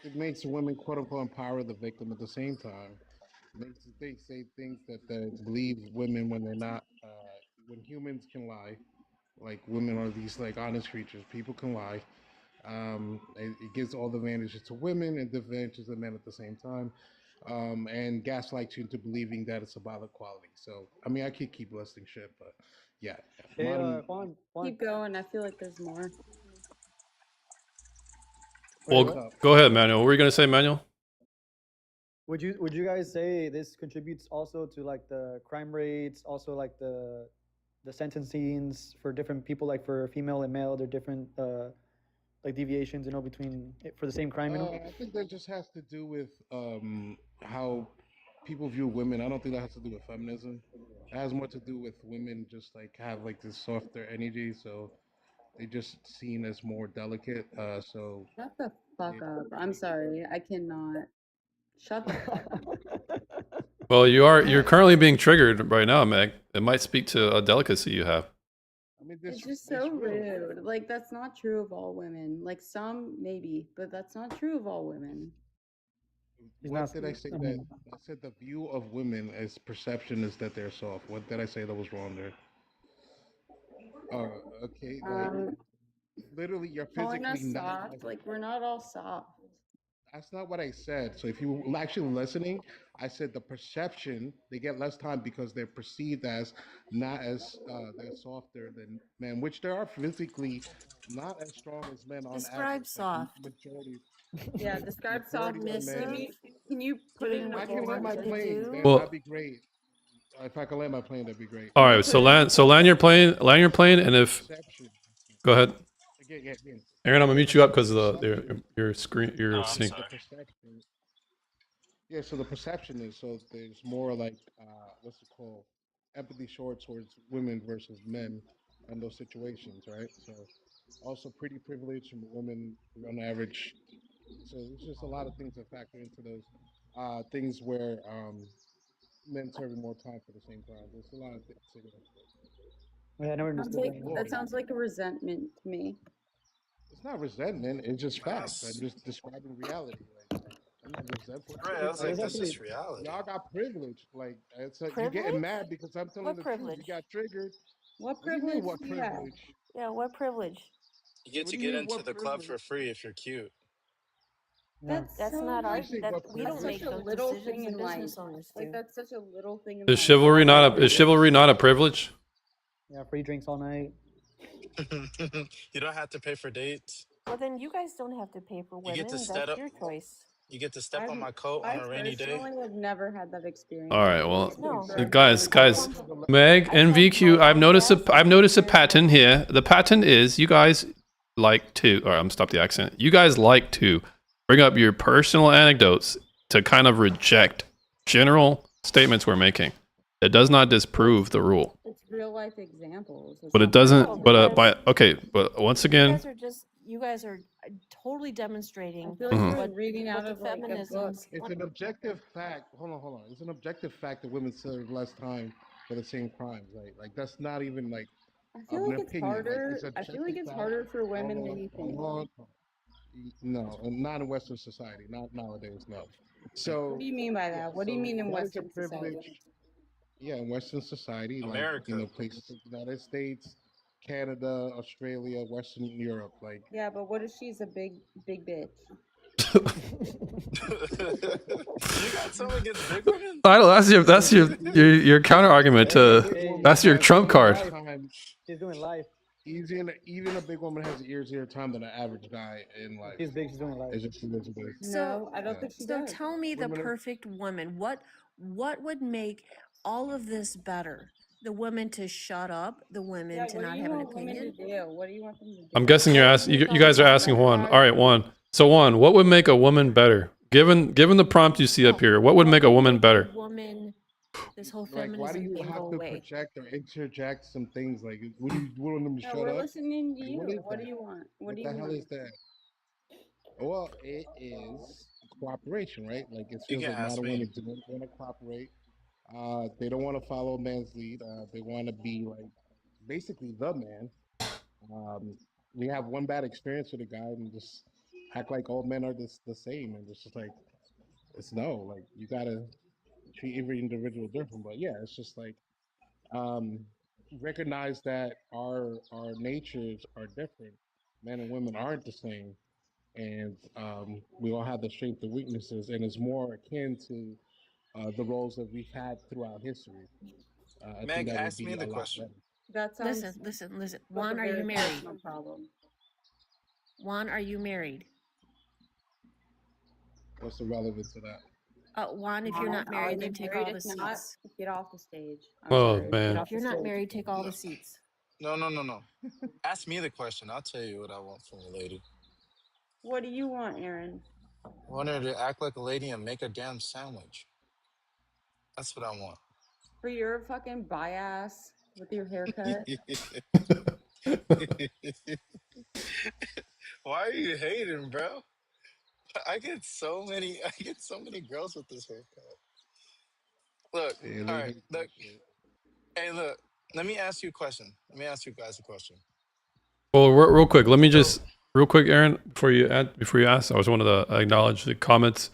it makes women quote unquote empower the victim at the same time. They say things that believes women when they're not. When humans can lie, like women are these like honest creatures. People can lie. It gives all the advantages to women and disadvantages to men at the same time. And gaslights you into believing that it's about equality. So, I mean, I could keep listing shit, but yeah. Hey, Juan. Keep going. I feel like there's more. Well, go ahead, Manuel. What were you gonna say, Manuel? Would you guys say this contributes also to like the crime rates, also like the sentencings for different people, like for female and male, they're different like deviations, you know, between for the same crime, you know? I think that just has to do with how people view women. I don't think that has to do with feminism. It has more to do with women just like have like this softer energy, so they just seen as more delicate. So Shut the fuck up. I'm sorry. I cannot. Shut the fuck up. Well, you're currently being triggered right now, Meg. It might speak to a delicacy you have. I mean, It's just so rude. Like, that's not true of all women. Like, some maybe, but that's not true of all women. What did I say? That I said the view of women as perception is that they're soft. What did I say that was wrong there? Okay. Like, literally, you're Calling us physically not. soft, like, we're not all soft. That's not what I said. So if you were actually listening, I said the perception, they get less time because they're perceived as not as they're softer than men, which they are physically not as strong as men on Describe average. soft. Like, majority. Yeah, describe soft. Submissive. Can you put it in If a I can land my What to plane, do? then Well- that'd be great. If I can land my plane, that'd be great. All right, so land your plane, and if Perception. go ahead, Yeah. Aaron, I'm gonna mute you up because of your screen, your I'm sync. sorry. The perception. Yeah, so the perception is so there's more like what's it called? Empathy short towards women versus men in those situations, right? So also pretty privileged from women on average. So there's just a lot of things that factor into those things where men serving more time for the same crime. There's a lot of things. Yeah, I never Sounds understood like, that. that sounds like a resentment to me. It's not resentment. It's just facts. Yes. I'm just describing reality. Like, I'm not resentful. Right, I was like, It's that's just actually- reality. Y'all got privilege. Like, it's like you're Privilege? getting mad because I'm telling What the privilege? truth. You got triggered. What What do you privilege mean, what do you have? privilege? Yeah, what privilege? You get What to do you get mean, into what the club for privilege? free if you're cute. Yeah. That's so not our. I say That what we don't privilege. make Such a those little decisions. thing The in life. business owners do. Like, that's such a little thing in Is life. chivalry not a privilege? Yeah, free drinks all night. You don't have to pay for dates. Well, then you guys don't have to pay for You women. get to That's step up. your choice. You get to step on I've- my coat I on a rainy day. personally have never had that experience. All right, well, No. guys, Meg, NVQ, I've noticed a pattern here. The pattern is you guys like to, or I'm stop the accent. You guys like to bring up your personal anecdotes to kind of reject general statements we're making. It does not disprove the rule, It's real life examples. It's but it not- doesn't. But once again, You guys are totally demonstrating. I feel like Mhm. you're what- reading what out the of like a book. feminisms. It's an objective fact. Hold on. It's an objective fact that women serve less time for the same crimes. Like that's not even like I feel an like it's opinion. Like, harder. it's I feel objective like it's fact. harder for women Hold than on, you think. hold on. No, not in Western society. Not nowadays. No. So What do you mean by that? What do you so mean in that is a Western society? privilege. Yeah, in Western society, America. like places like the United States, Canada, Australia, Western Europe, like Yeah, but what if she's a big bitch? You got something against big women? I don't. That's your counter argument to. That's your trump card. She's doing life. Even a big woman has easier time than an average guy in life. She's big. She's doing life. It's just what it is. No, I don't think she So does. tell me the Women are- perfect woman. What would make all of this better? The women to shut up, the women Yeah, to what not do you have an want women to opinion. do? What do you want them to do? I'm guessing you're asking. You guys are asking Juan. All right, Juan. So Juan, what would make a woman better? Given the prompt you see up here, what would make a woman better? Woman, this whole Like, why do feminism you thing have go to away. project or interject some things? Like, what do you want them to No, shut we're up? listening to Like, you. what is What do that? you want? What What do the you hell want? is that? Well, it is cooperation, right? Like it You feels can like ask modern me. women don't want to cooperate. They don't want to follow a man's lead. They want to be like basically the man. We have one bad experience with a guy and just act like all men are the same, and it's just like it's no, like you gotta treat every individual different. But yeah, it's just like um, recognize that our natures are different. Men and women aren't the same, and we all have the strengths and weaknesses, and it's more akin to the roles that we've had throughout history. I Meg, think that would ask be me a the lot question. better. That sounds Listen. like Juan, a are you very married? personal problem. Juan, are you married? What's the relevance of that? Juan, if you're Juan, not are married, you then take married? all the If not, seats. get off the stage. I'm Oh sorry. man. Get off If you're the not stage. married, take all the seats. No. Ask me the question. I'll tell you what I want from a lady. What do you want, Aaron? I want her to act like a lady and make a damn sandwich. That's what I want. For your fucking bias with your haircut? Why are you hating, bro? I get so many girls with this haircut. Look, Yeah, all they right, hate look, that shit. hey, look. Let me ask you a question. Let me ask you guys a question. Well, real quick, let me So, just real quick, Aaron, before you ask, I just wanted to acknowledge the comments.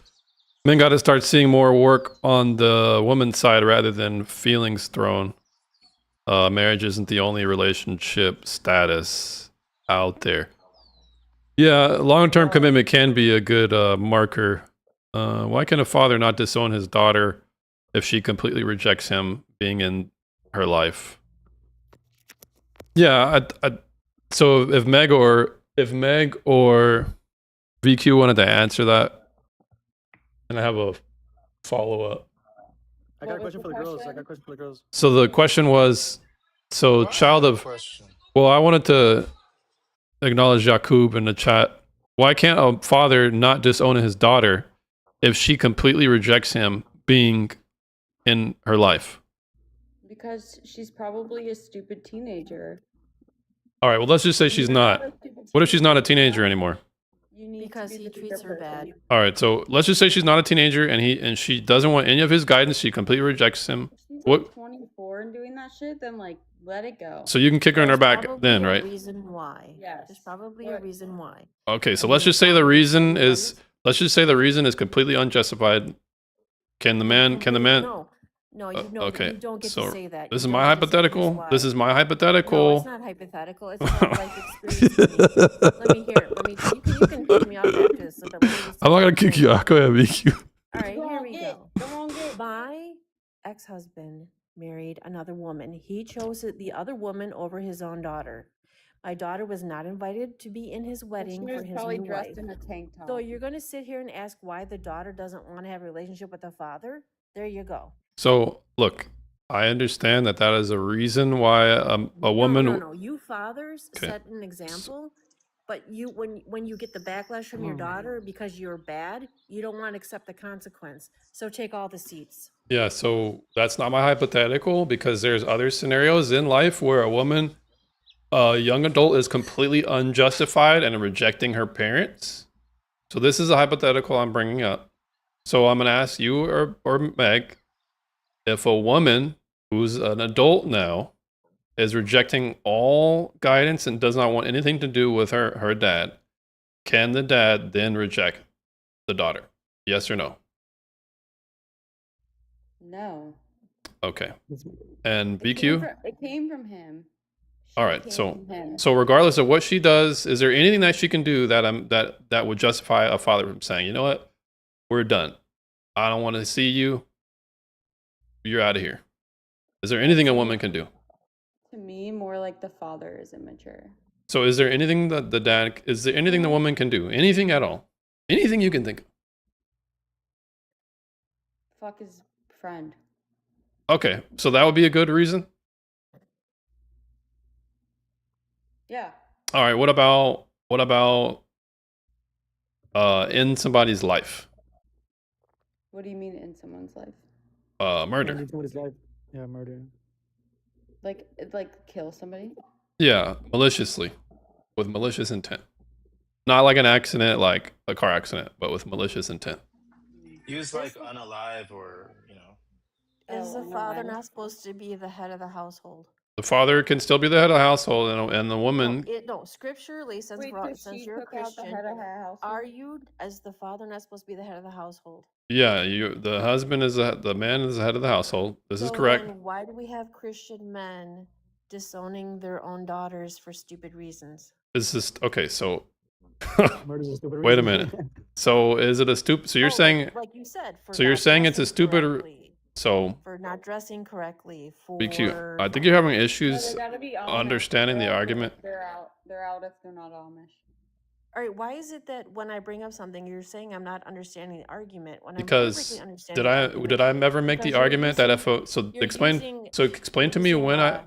Men got to start seeing more work on the woman's side rather than feelings thrown. Marriage isn't the only relationship status out there. Yeah, long-term commitment can be a good marker. Why can a father not disown his daughter if she completely rejects him being in her life? Yeah, so if Meg or VQ wanted to answer that, and I have a follow-up. I got a What was question the for the girls. I question? got a question for the girls. So the question was, so I child have a of, question. well, I wanted to acknowledge Jakub in the chat. Why can't a father not disown his daughter if she completely rejects him being in her life? Because she's probably a stupid teenager. All right, well, let's just say she's not. a stupid What if she's not a teenager. teenager anymore? You need Because to be he the bigger treats her bad. person. All right, so let's just say she's not a teenager and she doesn't want any of his guidance. She completely rejects him. If she's What? like 24 and doing that shit, then like let it go. So you can kick her in her There's back probably then, a right? reason why. There's Yes. probably a But reason why. Okay, so And let's then just say the Juan, reason everybody is let's just say the reason is completely unjustified. Can the man No, okay, you don't get so to say that. this You is don't my get to say here's hypothetical. This why. is my No, it's hypothetical. not hypothetical. It's real life experience for me. Let me hear it. You can kick me off after this, but let me just I'm tell not you gonna the kick thing. you out. Go ahead, BQ. All right, go here on, we get. go. Come on, get. My ex-husband married another woman. He chose the other woman over his own daughter. My daughter was not invited to be in his And wedding she for was his probably new dressed wife. in a tank top. So you're going to sit here and ask why the daughter doesn't want to have a relationship with the father? There you go. So look, I understand that is a reason why a woman. No. You fathers Okay. set an example, but you when you get the backlash from your daughter because you're bad, you don't want to accept the consequence. So take all the seats. Yeah, so that's not my hypothetical because there's other scenarios in life where a young adult is completely unjustified and rejecting her parents. So this is a hypothetical I'm bringing up. So I'm going to ask you or Meg, if a woman who's an adult now is rejecting all guidance and does not want anything to do with her dad, can the dad then reject the daughter? Yes or no? No. Okay. And It came BQ? from, it came from him. All Shit right, came so from him. so regardless of what she does, is there anything that she can do that would justify a father from saying, you know what, we're done. I don't want to see you. You're out of here. Is there anything a woman can do? To me, more like the father is immature. So is there anything that the dad? Is there anything the woman can do? Anything at all? Anything you can think of? Fuck his friend. Okay, so that would be a good reason. Yeah. All right. What about in somebody's life? What do you mean in someone's life? Murder. Ending somebody's life. Yeah, murder. Like kill somebody? Yeah, maliciously, with malicious intent. Not like an accident, like a car accident, but with malicious intent. Use like unalive or, you know. Is the father not supposed to be the head of the household? The father can still be the head of the household, and the woman. No, scripturally, since you're a Christian, are you, as the father, not supposed to be the head of the household? Yeah, the husband is the man is the head of the household. This is correct. Then why do we have Christian men disowning their own daughters for stupid reasons? Is this okay? So, Murder's a stupid wait a reason. minute. So is it a stupid? So you're saying, like you said, for so you're not saying it's a dressing stupid. correctly, So for not dressing correctly, for BQ, I think you're having No, issues they gotta be Amish. understanding the They're- argument. They're out. They're out if they're not Amish. All right, why is it that when I bring up something, you're saying I'm not understanding the argument when I'm Because perfectly understanding the argument? did I ever make the Because you're argument that using if so you're using explain to me using, when I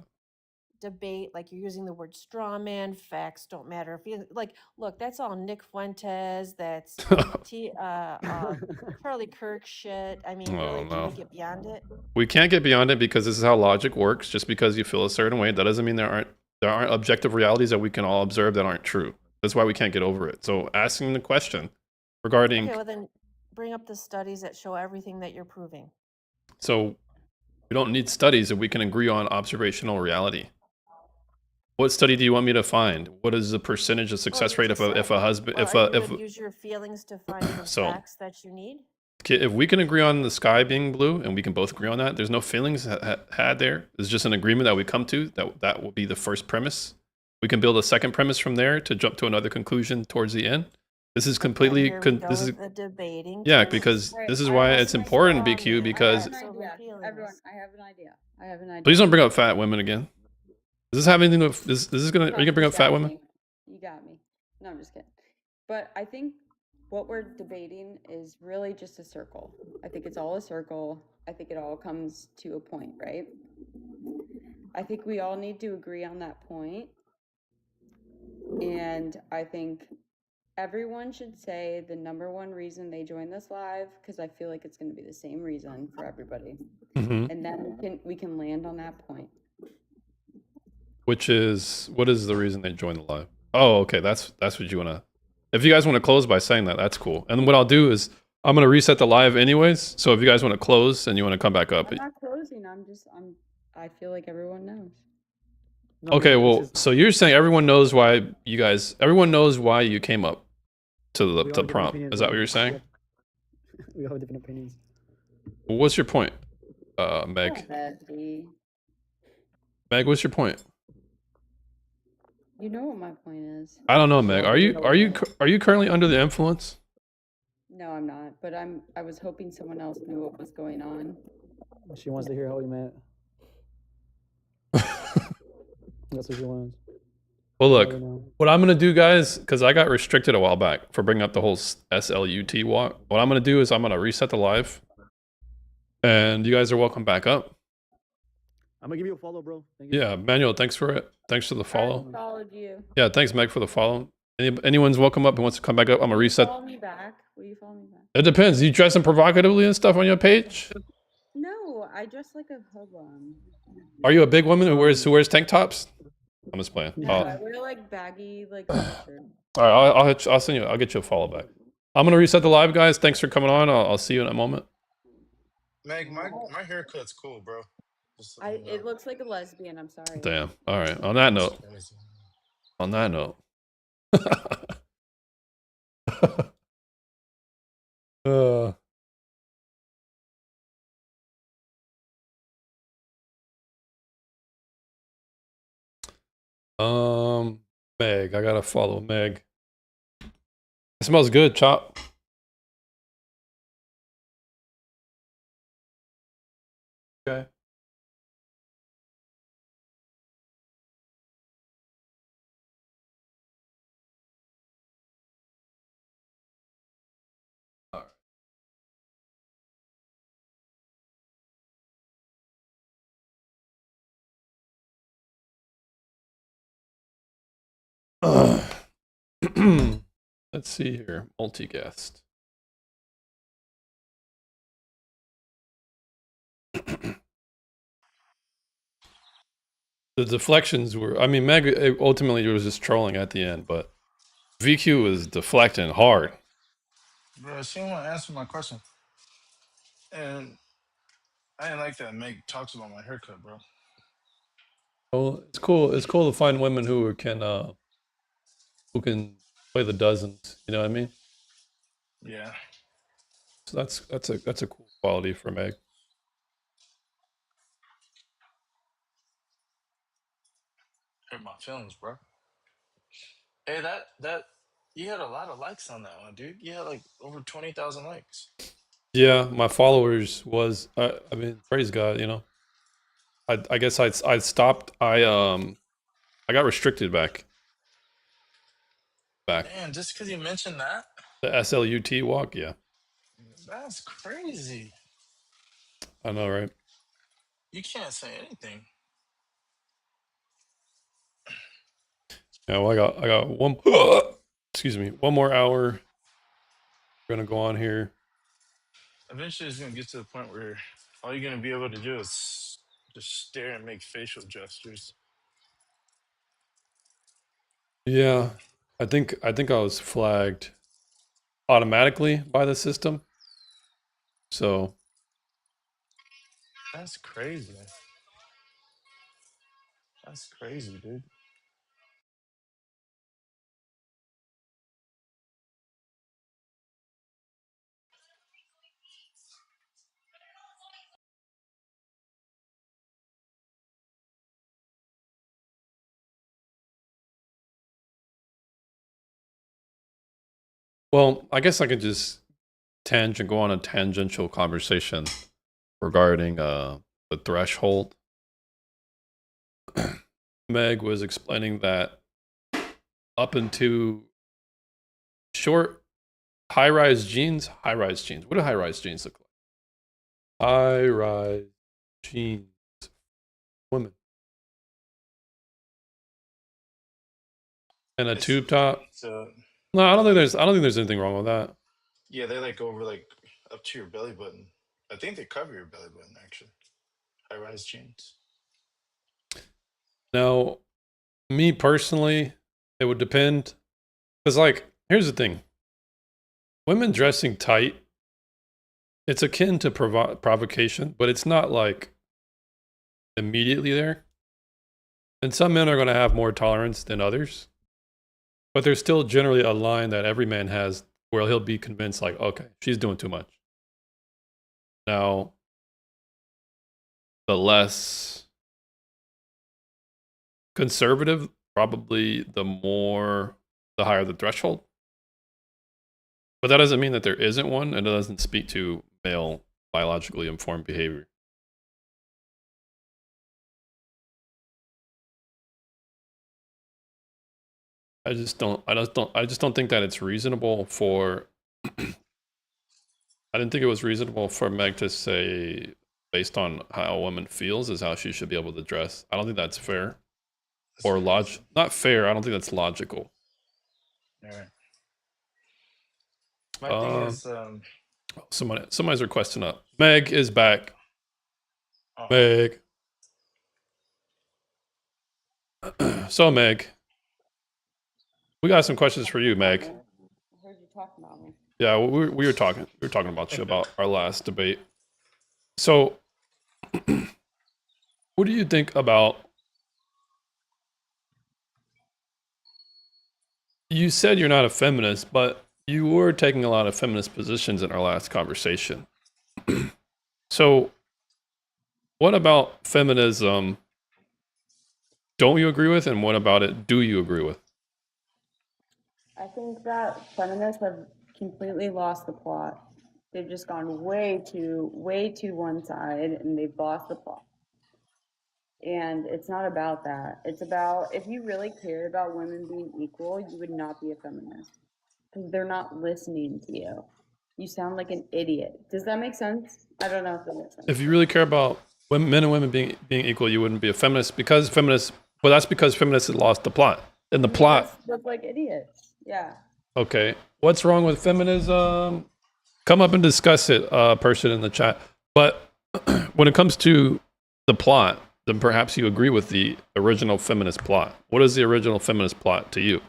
debate, like you're using the word straw man, facts don't matter. If you like, look, that's all Nick Fuentes, that's Charlie Kirk shit. I mean, Oh, really, can no. we get beyond it? We can't get beyond it because this is how logic works. Just because you feel a certain way, that doesn't mean there aren't objective realities that we can all observe that aren't true. That's why we can't get over it. So asking the question regarding Okay, well then bring up the studies that show everything that you're proving. so we don't need studies if we can agree on observational reality. What study do you want me to find? What is the percentage of success you rate just if said. a husband Well, if are a you if gonna use your feelings to find the So- facts that you need? if we can agree on the sky being blue and we can both agree on that, there's no feelings had there. It's just an agreement that we come to. That will be the first premise. We can build a second premise from there to jump to another conclusion towards the end. This is completely Here we go this is with the debating. yeah too. because Alright, this is I why have it's an important, idea. BQ, because I have an Over idea. feelings. Everyone, I have an idea. I have an idea. please don't bring up fat women again. Does this have anything to this is gonna are you gonna bring You up fat got women? me. You got me. No, I'm just kidding. But I think what we're debating is really just a circle. I think it's all a circle. I think it all comes to a point, right? I think we all need to agree on that point. And I think everyone should say the number one reason they joined this live, because I feel like it's going to be the same reason for everybody. Mhm. And then we can land on that point. Which is what is the reason they joined the live? Oh, okay, that's what you want to. If you guys want to close by saying that, that's cool. And what I'll do is I'm gonna reset the live anyways. So if you guys want to close and you want to come back up, I'm not closing. I feel like everyone knows. No, okay. it's Well, just- so you're saying everyone knows why everyone knows why you came up to we all the have different prompt. opinions Is that on what it. you're saying? We all have different opinions. What's your point, Meg? Oh, Betty. Meg, what's your point? You know what my point is. I don't know, Meg. Are you currently under the influence? No, I'm not. But I was hoping someone else knew what was going on. She wants to hear how we met. That's what she wants. Well, I look, don't know. what I'm gonna do, guys, because I got restricted a while back for bringing up the whole SLUT walk. What I'm gonna do is I'm gonna reset the live, and you guys are welcome back up. I'm gonna give you a follow, bro. Thank you. Yeah, Manuel, thanks for it. Thanks for the follow. I followed you. Yeah, thanks, Meg, for the follow. Anyone's welcome up who wants to come back up. I'm gonna reset. Follow me back. Will you follow me back? It depends. You dressing provocatively and stuff on your page? No, I dress like a hoodlum. Are you a big woman who wears tank tops? I'm just playing. No, I wear like baggy like t-shirt. All right, I'll send you. I'll get you a follow back. I'm gonna reset the live, guys. Thanks for coming on. I'll see you in a moment. Meg, my haircut's cool, bro. Just let you know. It looks like a lesbian. I'm sorry. Damn. All right. On that note. Let me see. On that note. uh, Meg, I gotta follow Meg. It smells good, Chop. Okay. Let's see here. Multi-guest. The deflections were, I mean, Meg ultimately was just trolling at the end, but VQ was deflecting hard. Bro, she didn't want to answer my question. And I didn't like that Meg talks about my haircut, bro. Well, it's cool. It's cool to find women who can play the dozens. You know what I mean? Yeah. So that's a cool quality for Meg. Hurt my feelings, bro. Hey, that you had a lot of likes on that one, dude. You had like over 20,000 likes. Yeah, my followers was I mean, praise God, you know. I guess I stopped. I got restricted back. back. Man, just because you mentioned that, The SLUT walk, yeah, that's crazy. I know, right? You can't say anything. Yeah, well, I got one. Excuse me, one more hour. We're gonna go on here. Eventually, it's gonna get to the point where all you're gonna be able to do is just stare and make facial gestures. Yeah, I think I was flagged automatically by the system. So That's crazy. That's crazy, dude. well, I guess I could just go on a tangential conversation regarding the threshold. Meg was explaining that up into short high-rise jeans. What do high-rise jeans look like? High-rise jeans. Women. And a It's- tube top. So No, I don't think there's anything wrong with that. yeah, they like go over like up to your belly button. I think they cover your belly button actually. High rise jeans. Now, me personally, it would depend. Because, like, here's the thing. Women dressing tight, it's akin to provocation, but it's not like immediately there. And some men are going to have more tolerance than others. But there's still generally a line that every man has where he'll be convinced, like, okay, she's doing too much. Now, the less conservative, probably the higher the threshold. But that doesn't mean that there isn't one, and it doesn't speak to male biologically informed behavior. I just don't think that it's reasonable for I didn't think it was reasonable for Meg to say based on how a woman feels is how she should be able to dress. I don't think that's fair. That's Or crazy. not fair. I don't think that's logical. All right. My thing is, Somebody's requesting up. Meg is back. oh, Meg. So Meg, we got some questions for you, Meg. I heard you talking about me. Yeah, we were talking about you about our last debate. So, what do you think about? You said you're not a feminist, but you were taking a lot of feminist positions in our last conversation. So, what about feminism don't you agree with, and what about it do you agree with? I think that feminists have completely lost the plot. They've just gone way too one side, and they've lost the plot. And it's not about that. It's about if you really cared about women being equal, you would not be a feminist because they're not listening to you. You sound like an idiot. Does that make sense? I don't know if that makes sense. If you really care about men and women being equal, you wouldn't be a feminist but that's because feminists had lost the plot. And the plot, That's like idiots. Yeah. okay. What's wrong with feminism? Come up and discuss it, person in the chat. But when it comes to the plot, then perhaps you agree with the original feminist plot. What is the original feminist plot to you?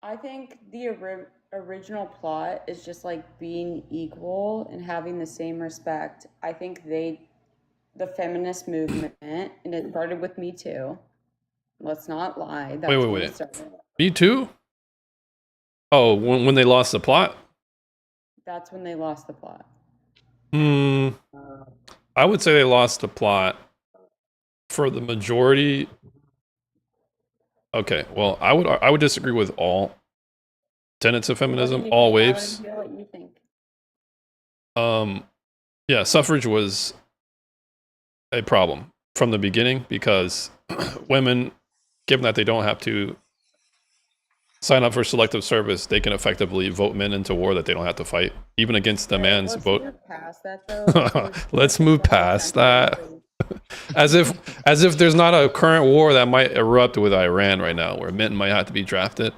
I think the original plot is just like being equal and having the same respect. I think the feminist movement, and it started with Me Too. Let's not lie. That's when it Wait. started. Me too? Oh, when they lost the plot? That's when they lost the plot. I would say they lost the plot for the majority. Okay, well, I would disagree with all tenets of feminism, all waves. I what you think. Yeah, suffrage was a problem from the beginning because women, given that they don't have to sign up for selective service, they can effectively vote men into war that they don't have to fight, even against the man's Let's vote. move past that though. Let's move past that. As if there's not a current war that might erupt with Iran right now, where men might have to be drafted.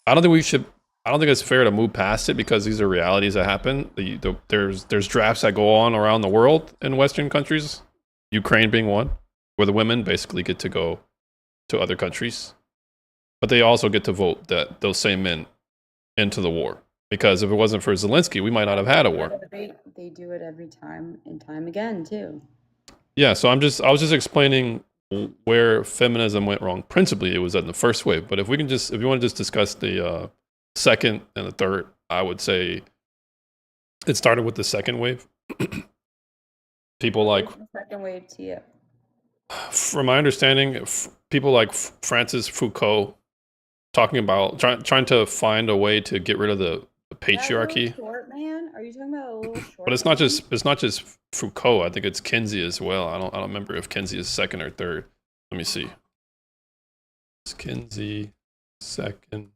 I don't think it's fair to move past it because these are realities that happen. There's drafts that go on around the world in Western countries, Ukraine being one, where the women basically get to go to other countries, but they also get to vote those same men into the war. Because if it wasn't for Zelensky, we might not have had a war. They do it every time and time again too. Yeah, so I was just explaining where feminism went wrong. Principally, it was in the first wave. But if you want to just discuss the second and the third, I would say it started with the second wave. People like, What's the second wave to you? from my understanding, people like Francis Foucault talking about trying to find a way to get rid of the patriarchy. That little short man? Are you talking about a little short? But it's not just Foucault. I think it's Kinsey as well. I don't remember if Kinsey is second or third. Let me see. It's Kinsey second.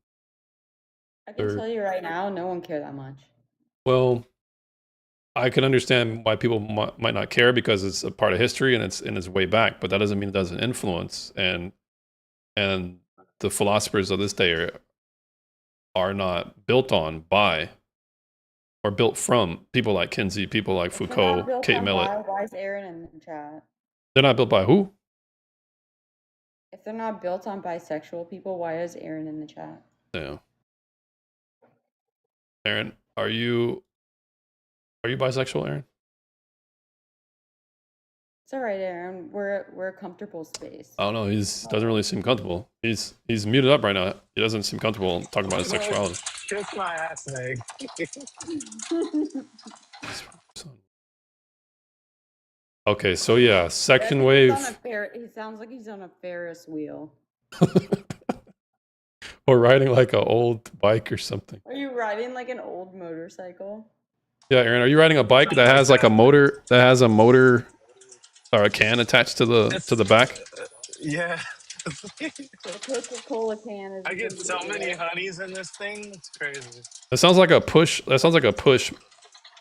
I can third. tell you right now, no one cared that much. Well, I can understand why people might not care because it's a part of history and it's way back. But that doesn't mean it doesn't influence. And the philosophers of this day are not built on by or built from people like Kinsey, people like If they're not Foucault, built Kate on Millett. Why is Aaron in the chat? They're not built by who? If they're not built on bisexual people, why is Aaron in the chat? Yeah. Aaron, are you bisexual, Aaron? It's all right, Aaron. We're a comfortable space. I don't know. Doesn't really seem comfortable. He's muted up right now. He doesn't seem comfortable talking about his sexuality. Kiss my ass, Meg. Okay, so yeah, second wave. He sounds like he's on a Ferris wheel. Or riding like an old bike or something. Are you riding like an old motorcycle? Yeah, Aaron, are you riding a bike that has like a motor or a can attached to the back? Yeah. The Coca-Cola can is. I get so many honeys in this thing. It's crazy. That sounds like a push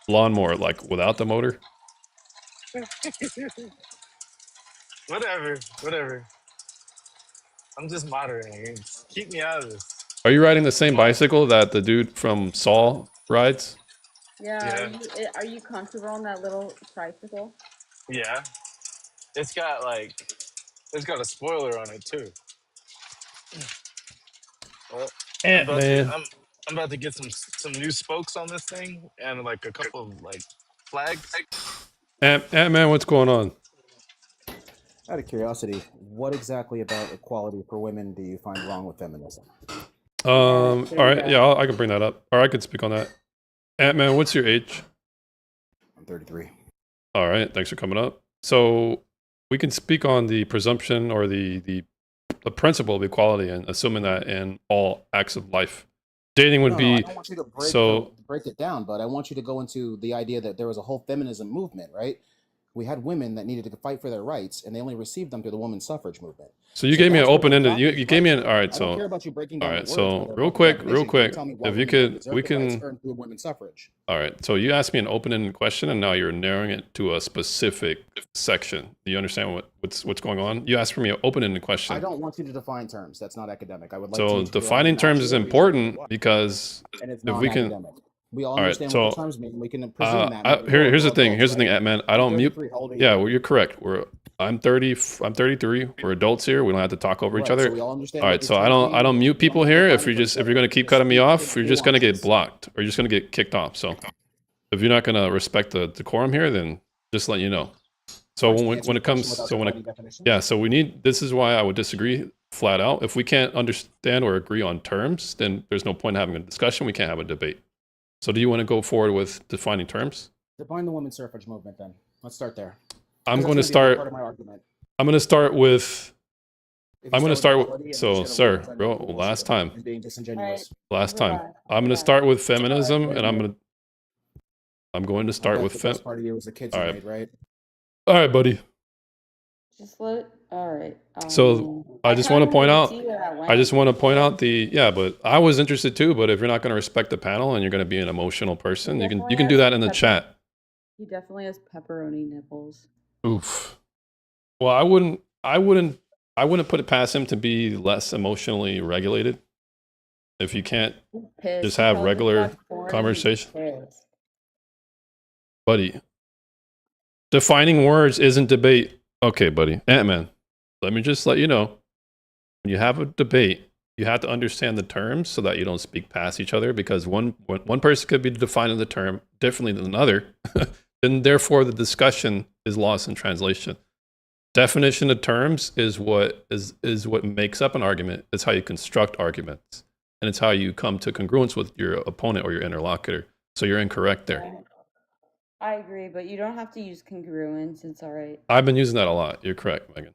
lawnmower, like without the motor. Whatever. I'm just moderating. Keep me out of this. Are you riding the same bicycle that the dude from Saw rides? Yeah. Are you comfortable on that little tricycle? Yeah. It's got a spoiler on it too. Well, Man. I'm about to get some new spokes on this thing and like a couple of like flags. Ant-Man, what's going on? Out of curiosity, what exactly about equality for women do you find wrong with feminism? All right, yeah, I can bring that up, or I can speak on that. Ant-Man, what's your age? I'm 33. All right, thanks for coming up. So we can speak on the presumption or the principle of equality and assuming that in all acts of life. Dating would be I don't want you to break it down, but I want you to go into the idea that there was a whole feminism movement, right? We had women that needed to fight for their rights, and they only received them through the women's suffrage movement. So you gave me an open-ended. You gave me an. All right, I don't care so about you breaking all down right, the so words, real quick, if you could, we can. earn through women's suffrage. All right, so you asked me an open-ended question, and now you're narrowing it to a specific section. Do you understand what's going on? You asked for me an open-ended question. I don't want you to define terms. That's not academic. I would like So to defining terms is important because and it's if we can. non-academic. We all All right, understand so what the terms mean. We can presume that. here's the thing. Here's the thing, Ant-Man. I don't mute. 33, how old are you? Yeah, well, you're correct. I'm 30. I'm 33. We're adults here. We don't have to talk over each Right, other. so we all understand All what right, these so I terms don't mean. mute people We here. don't If you're define going to keep cutting me off, you're just going to get nuances. blocked, or you're just going to get kicked off. So if you're not going to respect the decorum here, then just let you know. So Answer when the question it comes, without so when defining definitions. yeah, so we need. This is why I would disagree flat out. If we can't understand or agree on terms, then there's no point in having a discussion. We can't have a debate. So do you want to go forward with defining terms? Define the women's suffrage movement then. Let's start there. I'm Because going to that's gonna be a big part start. of my argument. I'm going to start with. If you I'm going to with start equality with. and So, instead of sir, women's gender bro, roles last time. and being disingenuous. Last time. Relax, I'm going to relax. start with feminism, and I'm going to I start bet with the best part of you was the kids All you right. made, right? All right, buddy. Just let All right. So I just want to point out. I just want want to point out but I was interested too. But if you're not going to respect the panel and you're going to be an emotional person, you can do that in the chat. He definitely has pepperoni nipples. Oof. Well, I wouldn't put it past him to be less emotionally regulated. If you can't Pissed. just He have calls us regular back for it, he's conversation, pissed. buddy. Defining words isn't debate. Okay, buddy. Ant-Man, let me just let you know. When you have a debate, you have to understand the terms so that you don't speak past each other, because one person could be defining the term differently than another, and therefore the discussion is lost in translation. Definition of terms is what makes up an argument. It's how you construct arguments, and it's how you come to congruence with your opponent or your interlocutor. So you're incorrect there. Right. I agree, but you don't have to use congruence. It's all right. I've been using that a lot. You're correct, Megan.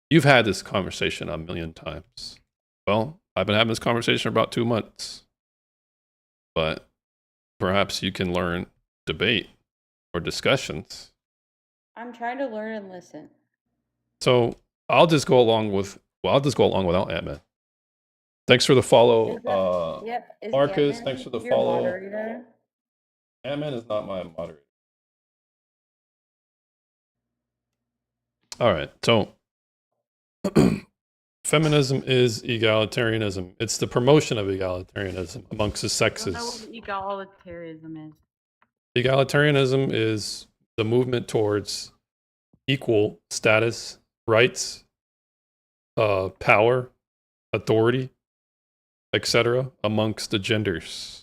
You've had this conversation a million times. Well, I've been having this conversation for about 2 months. But perhaps you can learn debate or discussions. I'm trying to learn and listen. So I'll just go along without Ant-Man. Thanks for the follow. Yep. Is Marcus, Ant-Man thanks for the your follow. moderator? Ant-Man is not my moderator. All right, so feminism is egalitarianism. It's the promotion of egalitarianism amongst the I don't know sexes. what egalitarianism is. Egalitarianism is the movement towards equal status, rights, power, authority, etc. amongst the genders.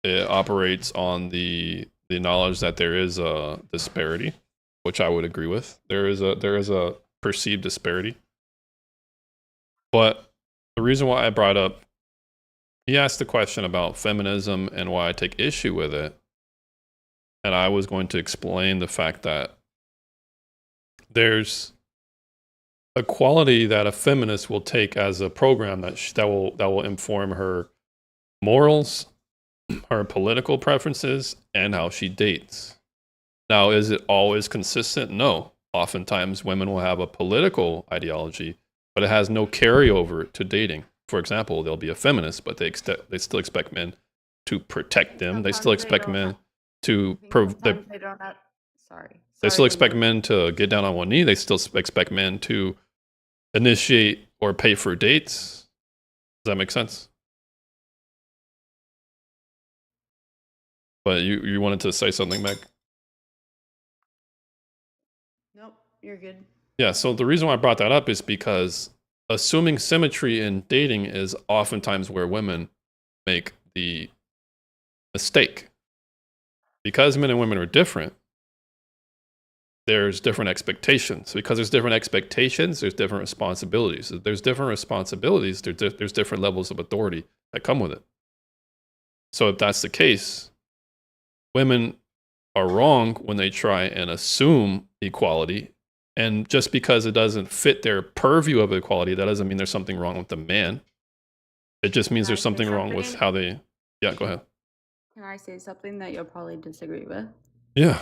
It operates on the knowledge that there is a disparity, which I would agree with. There is a perceived disparity. But the reason why I brought up, he asked the question about feminism and why I take issue with it. And I was going to explain the fact that there's a quality that a feminist will take as a program that will inform her morals, her political preferences, and how she dates. Now, is it always consistent? No. Oftentimes, women will have a political ideology, but it has no carryover to dating. For example, they'll be a feminist, but they still expect men to protect them. They still expect men to they still expect men to get down on one knee. They still expect men to initiate or pay for dates. Does that make sense? But you wanted to say something, Meg? Nope, you're good. Yeah, so the reason why I brought that up is because assuming symmetry in dating is oftentimes where women make the mistake. Because men and women are different, there's different expectations. Because there's different expectations, there's different responsibilities. There's different responsibilities, there's different levels of authority that come with it. So if that's the case, women are wrong when they try and assume equality. And just because it doesn't fit their purview of equality, that doesn't mean there's something wrong with the man. It just means there's something wrong with how they... Yeah, go ahead. Can I say something that you'll probably disagree with? Yeah.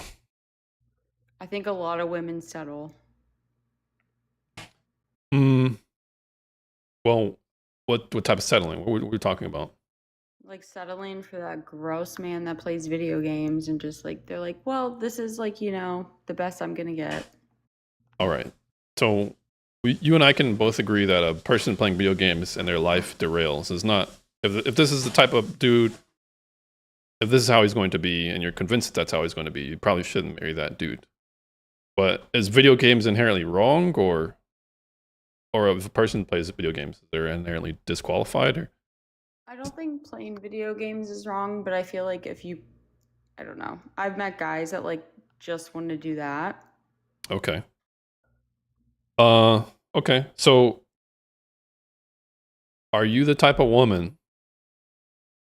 I think a lot of women settle. Well, what type of settling? What are we talking about? Like settling for that gross man that plays video games and just like, they're like, well, this is like, the best I'm going to get. All right. So you and I can both agree that a person playing video games and their life derails is not... If this is the type of dude... If this is how he's going to be, and you're convinced that's how he's going to be, you probably shouldn't marry that dude. But is video games inherently wrong, or if a person plays video games, they're inherently disqualified? Or? I don't think playing video games is wrong, but I feel like I don't know. I've met guys that like just want to do that. Okay. Okay. So, are you the type of woman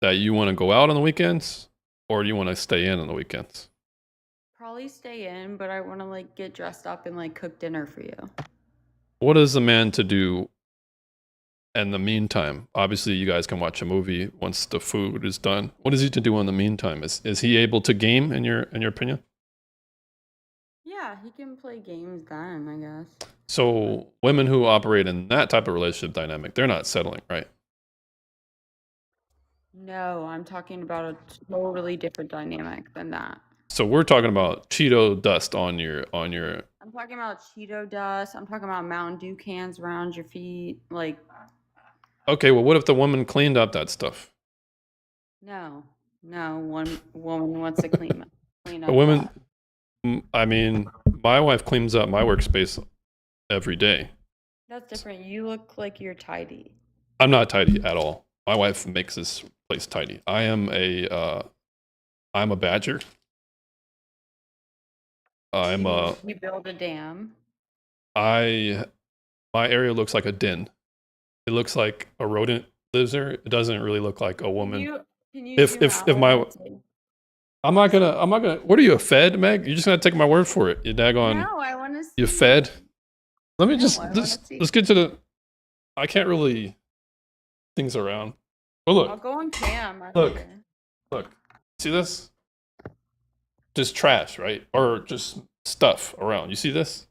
that you want to go out on the weekends, or do you want to stay in on the weekends? Probably stay in, but I want to like get dressed up and like cook dinner for you. What is a man to do in the meantime? Obviously, you guys can watch a movie once the food is done. What is he to do in the meantime? Is he able to game in your opinion? Yeah, Yeah, he can play games then, I guess. So women who operate in that type of relationship dynamic, they're not settling, right? No, I'm talking about a totally different dynamic than that. So we're talking about Cheeto dust on your I'm talking about Cheeto dust. I'm talking about Mountain Dew cans around your feet. Like, Okay, well what if the woman cleaned up that stuff? no, one woman wants to clean up A woman that. I mean, my wife cleans up my workspace every day. That's different. You look like you're tidy. I'm not tidy at all. My wife makes this place tidy. I'm a badger. You build a dam. My area looks like a den. It looks like a rodent lives there. It doesn't really look like a woman. Can you If zoom out my and see? I'm not gonna what are you, a fed, Meg? You're just gonna take my word for it. You daggone No, I want to see. you fed. Let me No, just I wanna see. let's get to the I can't really things around. Oh I'll look, go on cam. Look. look. See this? Just trash, right? Or just stuff around. You see this?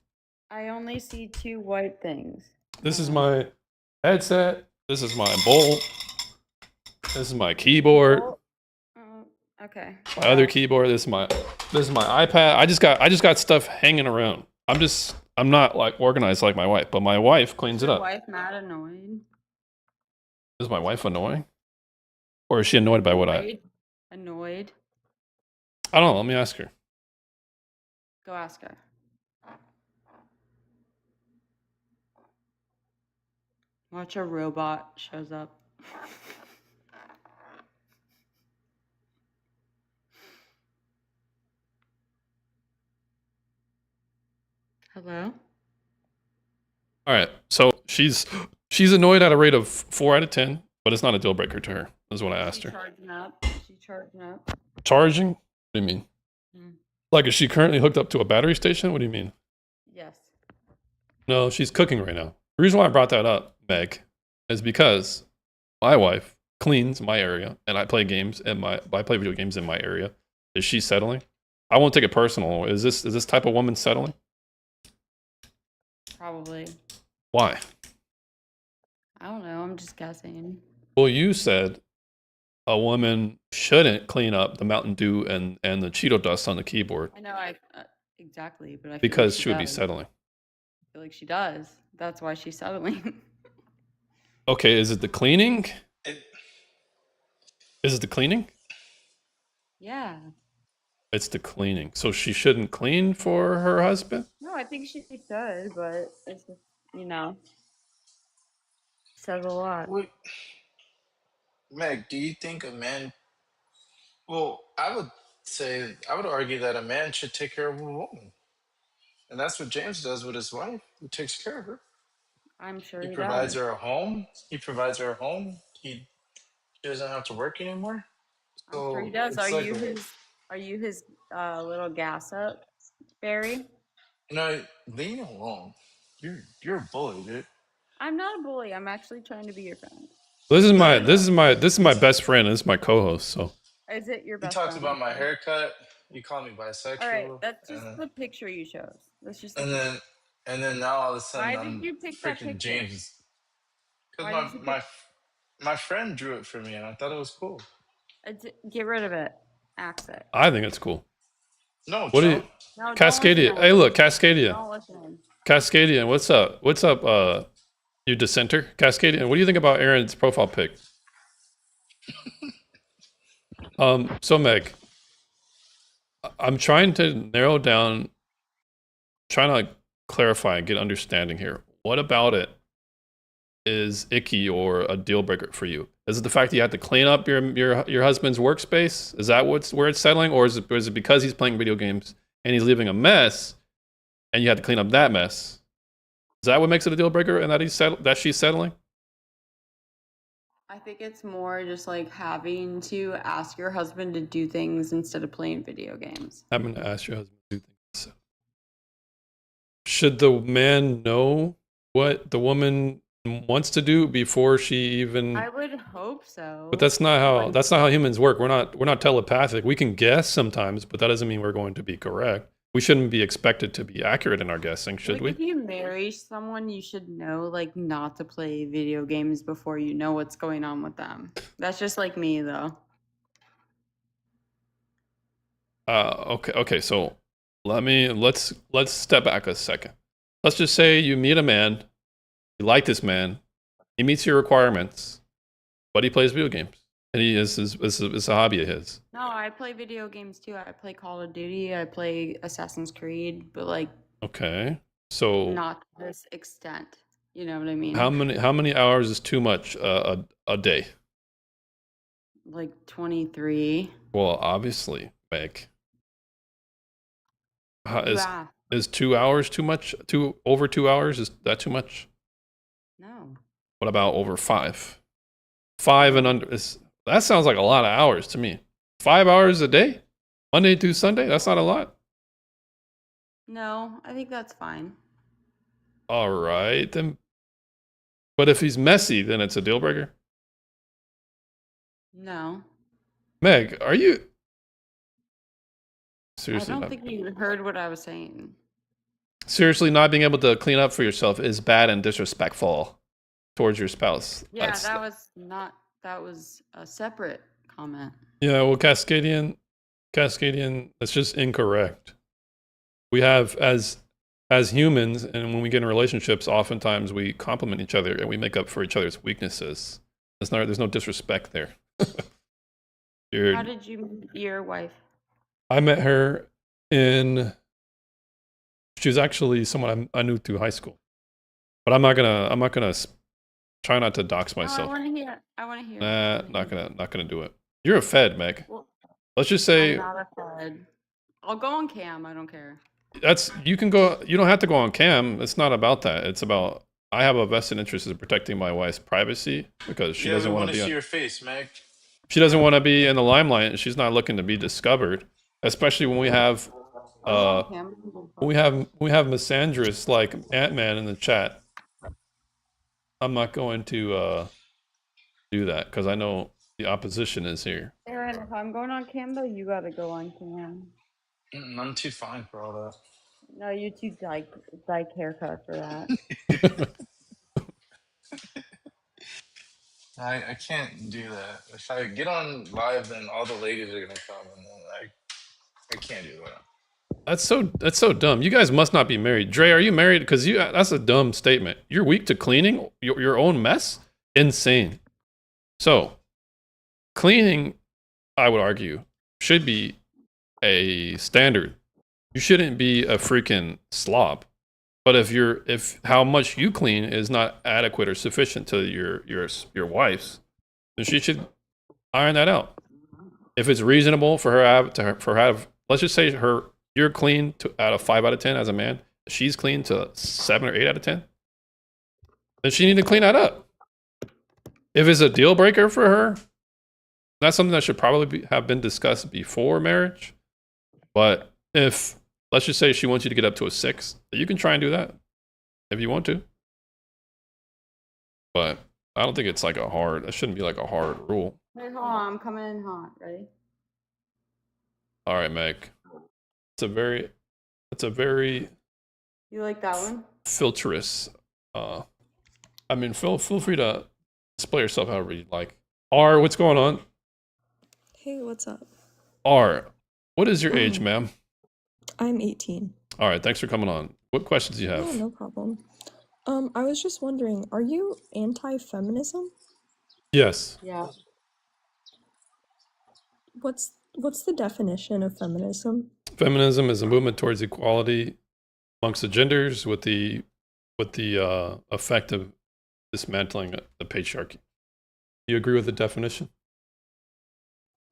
I only see 2 white things. This is my headset. This is my bowl. This is my keyboard. Okay. My other keyboard. This is my iPad. I just got stuff hanging around. I'm not like organized like my wife, but my wife cleans it Your up. wife mad annoyed? Is my wife annoying? Or is she annoyed by what Annoyed? I don't know, let me ask her. Go ask her. Watch a robot shows up. Hello? All right. So she's annoyed at a rate of 4 out of 10, but it's not a deal breaker to her. Is what I asked her. Charging up. She charging up. Charging? What do you mean? Like, is she currently hooked up to a battery station? What do you mean? Yes. No, she's cooking right now. The reason why I brought that up, Meg, is because my wife cleans my area, and I play games I play video games in my area. Is she settling? I won't take it personal. Is this type of woman settling? Probably. Why? I don't know. I'm just guessing. Well, you said a woman shouldn't clean up the Mountain Dew and the Cheeto dust on the keyboard I know. Exactly, but I feel because like she would be does. settling. I feel like she does. That's why she's settling. Okay, is it the cleaning? It- Is it the cleaning? Yeah. It's the cleaning. So she shouldn't clean for her husband? No, I think she should, but it's just, says a lot. Wait, Meg, do you think a man? Well, I would argue that a man should take care of a woman, and that's what James does with his wife. He takes care of her. I'm sure He he provides does. her a home. He provides her a home. She doesn't have to work anymore. I'm sure he does. it's Are like you his little gas up, Barry? leave me alone. You're a bully, dude. I'm not a bully. I'm actually trying to be your friend. This is my best friend. This is my co-host. So Is it your He best talks friend? about my haircut. You call me bisexual. All right, that's just and, the picture you chose. That's just. and then and then now all of a sudden Why did you pick that freaking picture? James. Why Because did you my friend drew it for me, and I thought it was cool. Get rid of it. Axe it. I think it's cool. No, What do you, No, don't Cascadia? listen. Hey, look, Cascadia. Don't listen. Cascadian, what's up? What's up, you dissenter? Cascadian, what do you think about Aaron's profile pic? So Meg, I'm trying to narrow down, trying to like clarify and get understanding here. What about it is icky or a deal breaker for you? Is it the fact that you have to clean up your husband's workspace? Is that where it's settling, or is it because he's playing video games and he's leaving a mess, and you have to clean up that mess? Is that what makes it a deal breaker, and that she's settling? I think it's more just like having to ask your husband to do things instead of playing video games. Having to ask your husband to do things. Should the man know what the woman wants to do before she even? I would hope so. But that's not how humans work. We're not telepathic. We can guess sometimes, but that doesn't mean we're going to be correct. we shouldn't be expected to be accurate in our guessing, should Like, if we? you marry someone, you should know, like, not to play video games before you know what's going on with them. That's just like me, though. Okay. So let's step back a second. Let's just say you meet a man, you like this man, he meets your requirements, but he plays video games, and he is a hobby of his. No, I play video games too. I play Call of Duty. I play Assassin's Creed, but like Okay, so not to this extent. You know what I mean? how many hours is too much a day? Like 23. Well, obviously, Meg. Yeah. Is 2 hours too much? Over 2 hours, is that too much? No. What about over 5? 5 and under that sounds like a lot of hours to me. 5 hours a day? Monday through Sunday? That's not a lot. No, I think that's fine. All right, then. But if he's messy, then it's a deal breaker. No. Meg, are you I seriously don't not, think you heard what I was saying. seriously not being able to clean up for yourself is bad and disrespectful towards your spouse? Yeah, That's- that was a separate comment. Yeah, well, Cascadian, that's just incorrect. We have as humans, and when we get in relationships, oftentimes we complement each other and we make up for each other's weaknesses. There's no disrespect there. How did you meet your wife? I met her she was actually someone I knew through high school, but I'm not gonna try not to dox Oh, myself. I want to hear. I want to hear. Nah, not gonna do it. You're a Fed, Meg. Well, Let's just I'm say not a Fed. I'll go on cam. I don't care. you can go. You don't have to go on cam. It's not about that. It's about I have a vested interest in protecting my wife's privacy because she doesn't want to be. see your face, Meg. She doesn't want to be in the limelight, and she's not looking to be discovered. Especially when we have Cam. we have misandrous like Ant-Man in the chat. I'm not going to do that because I know the opposition is here. Aaron, if I'm going on cam though, you gotta go on cam. I'm too fine for all that. No, you're too dyke haircut for that. I can't do that. If I get on live, then all the ladies are gonna come, and then I can't do that. That's so dumb. You guys must not be married. Dre, are you married? Because that's a dumb statement. You're weak to cleaning your own mess? Insane. So, cleaning, I would argue, should be a standard. You shouldn't be a freaking slob. But if how much you clean is not adequate or sufficient to your wife's, then she should iron that out. If it's reasonable for her to have, let's just say you're clean out of 5 out of 10 as a man, she's clean to 7 or 8 out of 10, then she need to clean that up. If it's a deal breaker for her, that's something that should probably have been discussed before marriage. But if, let's just say she wants you to get up to a 6, you can try and do that if you want to. But I don't think it's like it shouldn't be like a hard rule. Wait, hold on, I'm coming in hot. Ready? All right, Meg. It's a very You like that one? filterous. I mean, feel free to display yourself however you like. R, what's going on? Hey, what's up? R, what is your age, ma'am? I'm 18. All right, thanks for coming on. What questions do you have? Yeah, no problem. I was just wondering, are you anti-feminism? Yes. Yeah. What's the definition of feminism? Feminism is a movement towards equality amongst the genders with the effect of dismantling the patriarchy. Do you agree with the definition?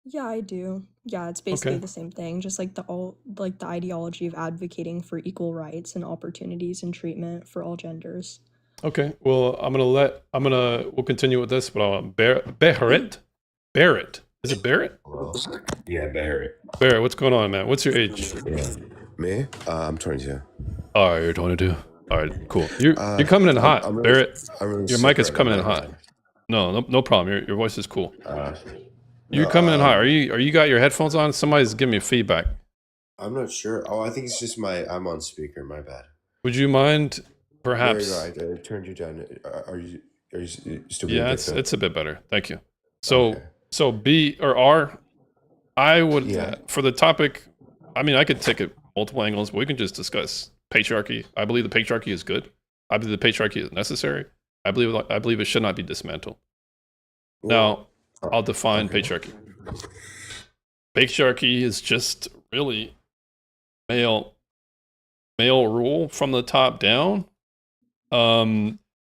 Yeah, I do. Yeah, it's basically Okay. the same thing, just like the ideology of advocating for equal rights and opportunities and treatment for all genders. Okay. Well, we'll continue with this, but Barrett. Is it Barrett? Yeah, Barrett. Barrett, what's going on, man? What's your age? Yeah. Me? I'm 22. All right, you're 22. All right, cool. You're coming in hot, I'm Barrett. really Your sick mic is right coming in now. hot. No problem. Your voice is cool. You're no, coming in hot. Are you got your headphones on? Somebody's giving me feedback. I'm not sure. Oh, I think it's just I'm on speaker. My bad. Would you mind, There you perhaps? go. I turned you down. Are you still being Yeah, good, it's Phil? it's a bit better. Thank you. So Okay. so B or R, I would Yeah. for the topic. I mean, I could take it multiple angles. But we can just discuss patriarchy. I believe the patriarchy is good. I believe the patriarchy is necessary. I believe it should not be dismantled. Now, I'll define okay. patriarchy. Patriarchy is just really male rule from the top down.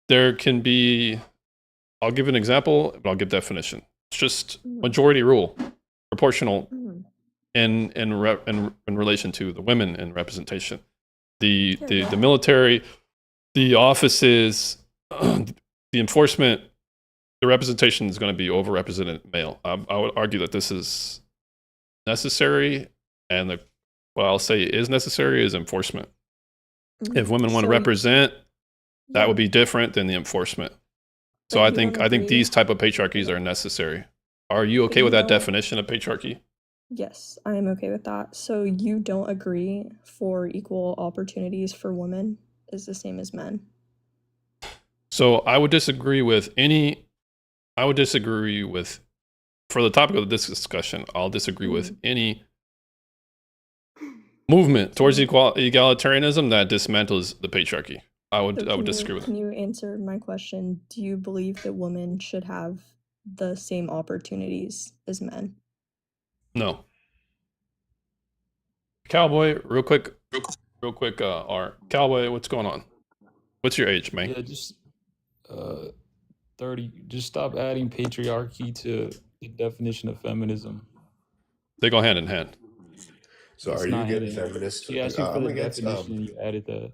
There can be, I'll give an example, but I'll give definition. It's just majority rule, proportional in relation to the women in representation. The military, the offices, the enforcement, the representation is going to be overrepresented male. I would argue that this is necessary, and what I'll say is necessary is enforcement. If women want to represent, that would be different than the enforcement. So I think these type of patriarchies are necessary. Are you okay with that definition of patriarchy? Yes, I am okay with that. So you don't agree for equal opportunities for women is the same as men? So I would disagree with for the topic of this discussion, I'll disagree with any movement towards egalitarianism that dismantles the patriarchy. I would disagree with Can you answer my question? Do you believe that women should have the same opportunities as men? No. Cowboy, real quick, Art. Cowboy, what's going on? What's your age, man? Yeah, just 30. Just stop adding patriarchy to the definition of feminism. They go hand in hand. So It's are you not against hand in- feminists? She asked you for I'm the against definition and you added that.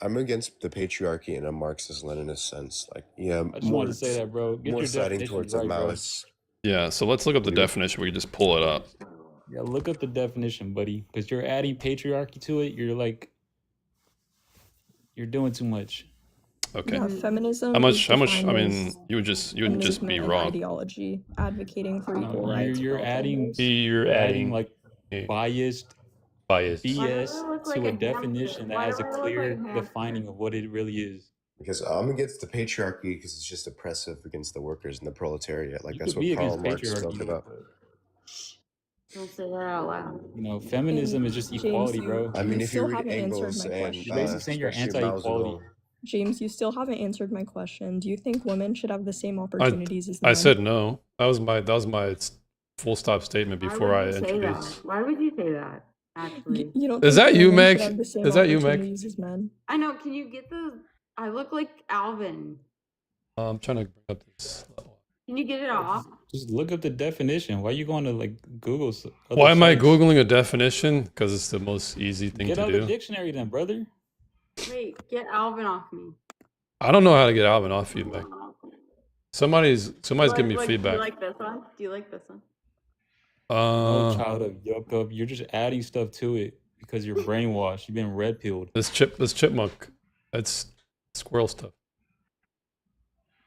I'm against the patriarchy in a Marxist-Leninist sense. Like, yeah, I just wanted to say that, bro. Get more your siding definition towards right, a bro. Maoist. Yeah, so let's look up the definition. We can just pull it up. Yeah, look up the definition, buddy. Because you're adding patriarchy to it. You're doing too much. Okay. Yeah, feminism. How much? is I defined mean, as you would just a be movement of wrong. ideology advocating for No, equal rights. you're for all adding. genders. You're adding like biased BS to a definition that has a clear defining of what it really is. Because I'm against the patriarchy because it's just oppressive against the workers and the proletariat. Like You that's could be what Karl against Marx patriarchy, spoke about. Don't say that out loud. You know, feminism is just James, equality, bro. I mean, you if you still read haven't answered Engels my and question. You're basically saying you're especially Mao anti-equality. Zedong, James, you still haven't answered my question. Do you think women should have the same opportunities as men? I said no. That was my full stop statement before I Why would you say introduced. that? Why would you say that? Actually, You don't Is think that you, women should Meg? have the same Is that you, Meg? opportunities as men? I know. Can you get the? I look like Alvin. I'm trying to bring up this. Can you get it off? Just look up the definition. Why are you going to like Google? Other Why am I sites? googling a definition? Because it's the most easy thing Get to out the do. dictionary then, brother. Wait, get Alvin off me. I don't know how to get Alvin off you, Meg. Somebody's giving me Do feedback. you like this one? Do you like this one? No child of yuck up. You're just adding stuff to it because you're brainwashed. You've been red pilled. This chipmunk, that's squirrel stuff.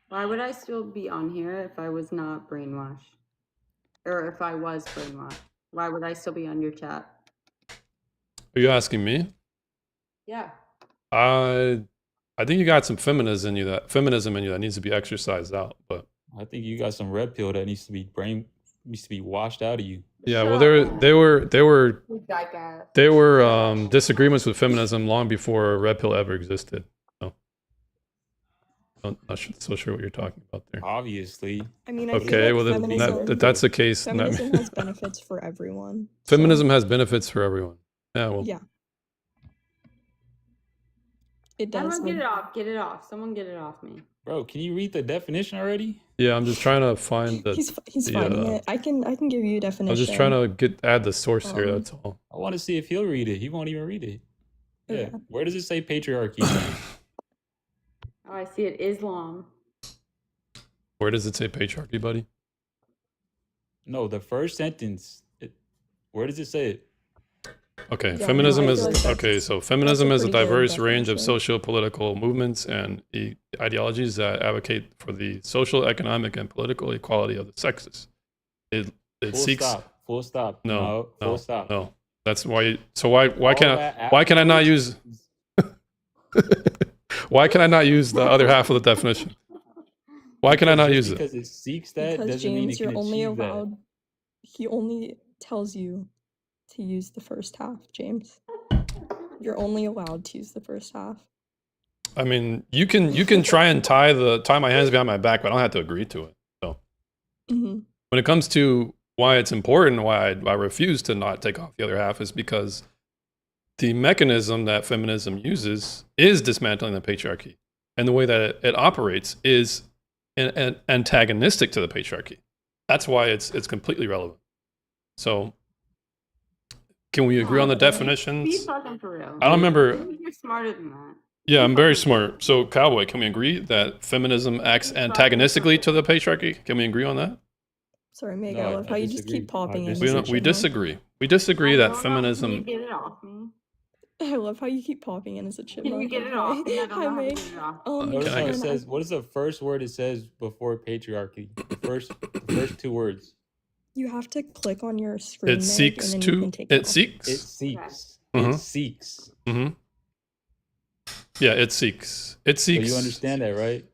Why would I still be on here if I was not brainwashed? Or if I was brainwashed? Why would I still be on your chat? Are you asking me? Yeah. I think you got some feminism in you that needs to be exercised out. But I think you got some red pill that needs to be washed out of you. yeah, well, there were disagreements with feminism long before red pill ever existed. So I'm not so sure what you're talking about there. Obviously. I mean, I feel Okay, like well, if that's the case, feminism has benefits for everyone. Feminism has benefits for everyone. Yeah, well, Yeah. It does. Someone get it off. Get it off. Someone get it off me. Bro, can you read the definition already? yeah, I'm just trying to find the. He's finding it. I can give you a definition. I'm just trying to add the source here. That's all. I want to see if he'll read it. He won't even read it. Yeah. Yeah. Where does it say patriarchy? Oh, I see it. Islam. Where does it say patriarchy, buddy? No, the first sentence. Where does it say it? Okay, Yeah, feminism no, I is feel like that's- okay. So feminism is a pretty good diverse range of definition. socio-political movements and ideologies that advocate for the social, economic, and political equality of the sexes. It Full seeks stop. Full stop. no, Full stop. no. That's why. So why All can't that why can I not afterwards. use why can I not use the other half of the definition? Why can I not use it? Because it seeks that Because doesn't mean James, it can you're only achieve that. allowed. He only tells you to use the first half, James. You're only allowed to use the first half. I mean, you can try and tie my hands behind my back, but I don't have to agree to it. So Mm-hmm. when it comes to why it's important, why I refuse to not take off the other half is because the mechanism that feminism uses is dismantling the patriarchy. And the way that it operates is antagonistic to the patriarchy. That's why it's completely relevant. So can we agree on the Be definitions? fucking for real. I don't remember. You're smarter than that. Yeah, I'm very smart. So, Cowboy, can we agree that feminism acts antagonistically to the patriarchy? Can we agree on that? Sorry, Meg, No, I I love how you just disagree. keep popping I in. We as a don't, we chipmunk. disagree. We disagree I that don't know. Can feminism. you get it off me? I love how you keep popping in as a Can chipmunk. you get it okay? off me? I don't Hi, know how to Meg. get it off. Notice Can I how it get- says, what is the first word it says before patriarchy? The first two words. You have to click on your screen. It Meg, seeks and then you to. can take It off. seeks. It seeks. Mhm. It seeks. Mm-hmm. Yeah, it seeks. It So seeks. you understand that, right?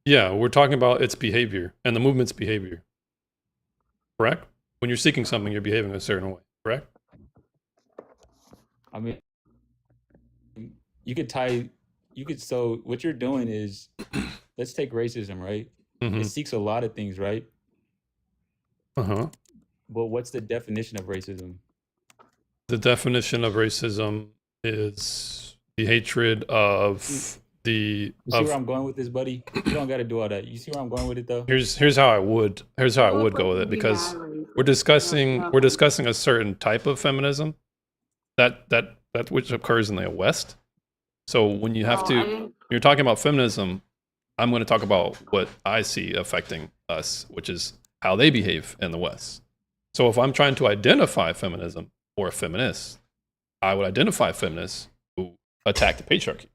Yeah, we're talking about its behavior and the movement's behavior. Correct? When you're seeking something, you're behaving a certain way. Correct? I mean, you could tie, so what you're doing is, let's take racism, right? Mm-hmm. It seeks a lot of things, right? Uh-huh. But what's the definition of racism? The definition of racism is the hatred of the. You see Of, where I'm going with this, buddy? You don't got to do all that. You see where I'm going with it, though? here's how I would go with it, because we're discussing a certain type of feminism that which occurs in the West. So when you have to, you're talking about feminism, I'm going to talk about what I see affecting us, which is how they behave in the West. So if I'm trying to identify feminism or a feminist, I would identify feminists who attack the patriarchy.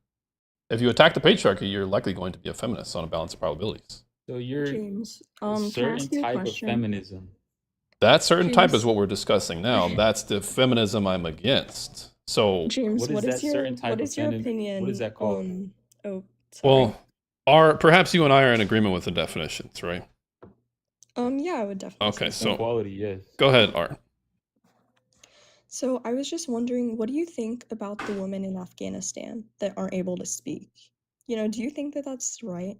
If you attack the patriarchy, you're likely going to be a feminist on a balance of probabilities. So you're James, a can I certain ask you a type of question? feminism. That certain type James. is what we're discussing now. That's the feminism I'm against. So, James, What is what that is your certain type what of is your opinion? What is that called? Oh, sorry. well, perhaps you and I are in agreement with the definitions, right? Yeah, I would definitely. Okay, say so Equality, yes. go ahead, Art. So I was just wondering, what do you think about the women in Afghanistan that aren't able to speak? You know, do you think that that's right?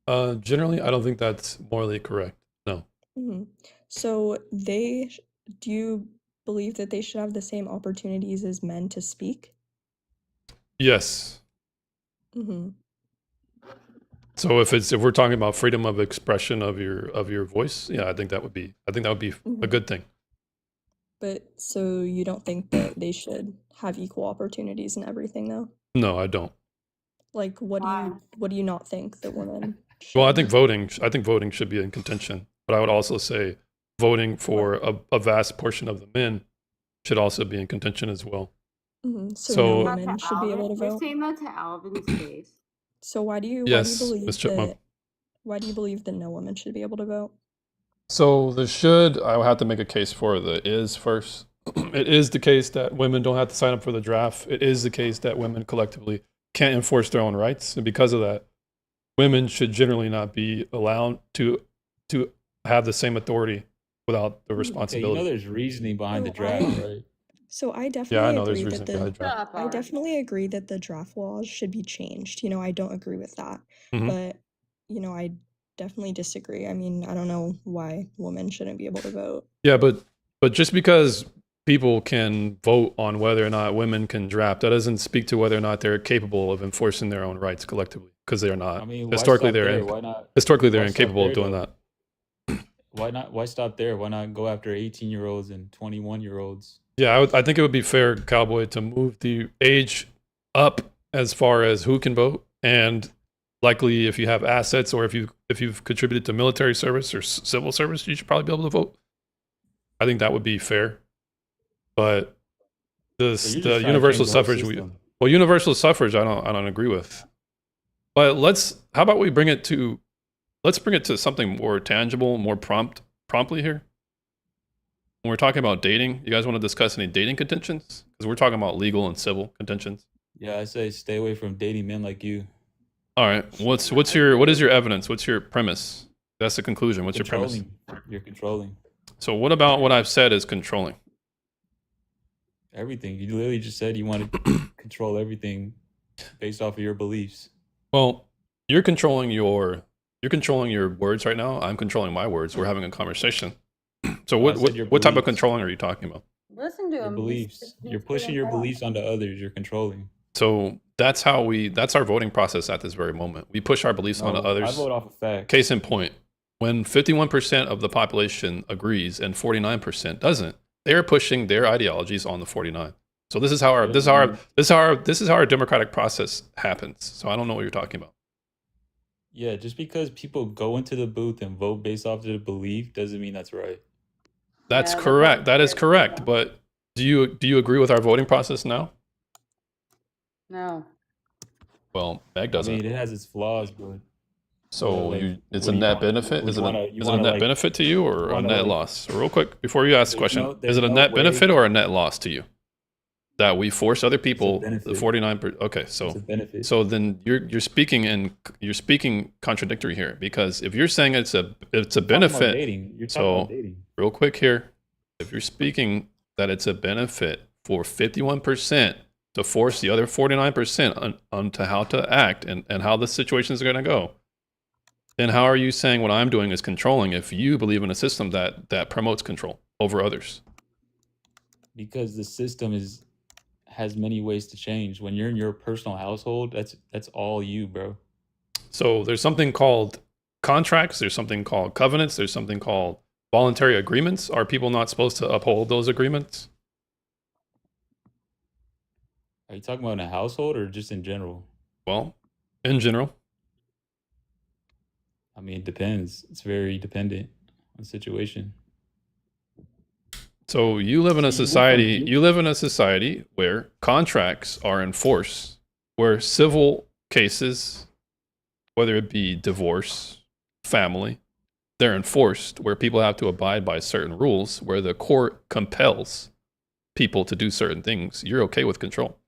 Generally, I don't think that's morally correct. No. Hmm. So do you believe that they should have the same opportunities as men to speak? Yes. Hmm. So if we're talking about freedom of expression of your voice, yeah, I think that would be a Mhm. good thing. But so you don't think that they should have equal opportunities and everything, though? No, I don't. Like, what do you not think that women Well, I should? think voting should be in contention, but I would also say voting for a vast portion of the men should also be in contention as well. So no So women should be able to You're vote. saying that to Alvin's face. So why do you yes, believe Ms. Chipmunk. that why do you believe that no women should be able to vote? So the should, I will have to make a case for the is first. It is the case that women don't have to sign up for the draft. It is the case that women collectively can't enforce their own rights. And because of that, women should generally not be allowed to have the same authority without the Okay, you responsibility. know there's reasoning behind the So draft, right? So I Yeah, I definitely know there's agree reason that behind the draft. Shut up, I Art. definitely agree that the draft laws should be changed. You know, I don't agree with that. Mhm. But, you know, I definitely disagree. I mean, I don't know why women shouldn't be able to vote. Yeah, but just because people can vote on whether or not women can draft, that doesn't speak to whether or not they're capable of enforcing their own rights collectively, because they are not. I mean, why historically, stop they're there? Why not? historically they're Why stop incapable of there, doing though? that. Why not? Why stop there? Why not go after 18-year-olds and 21-year-olds? Yeah, I think it would be fair, Cowboy, to move the age up as far as who can vote, and likely if you have assets or if you've contributed to military service or civil service, you should probably be able to vote. I think that would be fair. But So you're the just trying to universal change the whole suffrage, system. well, universal suffrage, I don't agree with. But how about we bring it to something more tangible, more promptly here. when we're talking about dating, you guys want to discuss any dating contentions? Because we're talking about legal and civil contentions. Yeah, I say stay away from dating men like you. All right. What is your evidence? What's your premise? That's the conclusion. What's your premise? Controlling. You're controlling So what about what I've said is controlling? everything. You literally just said you want to control everything based off of your beliefs. Well, you're controlling your words right now. I'm controlling my words. We're having a conversation. So I said your what type of beliefs. controlling are you talking about? Listen to Your him. beliefs. You're pushing your beliefs onto others. You're controlling. So that's our voting process at this very moment. We push our beliefs onto No, others. I vote off of facts. Case in point, when 51% of the population agrees and 49% doesn't, they're pushing their ideologies on the 49. So this is how our democratic process happens. So I don't know what you're talking about. Yeah, just because people go into the booth and vote based off their belief doesn't mean that's right. That's Yeah, that's correct. not That is fair. correct. But do you agree with our voting process now? No. Well, Meg I doesn't. mean, it has its flaws, but So like, it's what a do you net want? benefit? Would Is you it wanna- a, you is it a wanna, net like- benefit to you or a wanna, net like- loss? Real quick, before you ask the There's question, no- is there's it a no net way- benefit or a net loss to you? That we force other people, the benefit. 49 okay, It's so a benefit. so then you're speaking contradictory here, because if you're saying it's a You're talking about benefit, dating. You're talking so about dating. real quick here, if you're speaking that it's a benefit for 51% to force the other 49% onto how to act and how the situation is going to go, then how are you saying what I'm doing is controlling if you believe in a system that promotes control over others? Because the system has many ways to change. When you're in your personal household, that's all you, bro. So there's something called contracts, there's something called covenants, there's something called voluntary agreements. Are people not supposed to uphold those agreements? Are you talking about in a household or just in general? Well, in general. I mean, it depends. It's very dependent on the situation. So you live in a So you went from society, you- you live in a society where contracts are enforced, where civil cases, whether it be divorce, family, they're enforced, where people have to abide by certain rules, where the court compels people to do certain things. You're okay with control.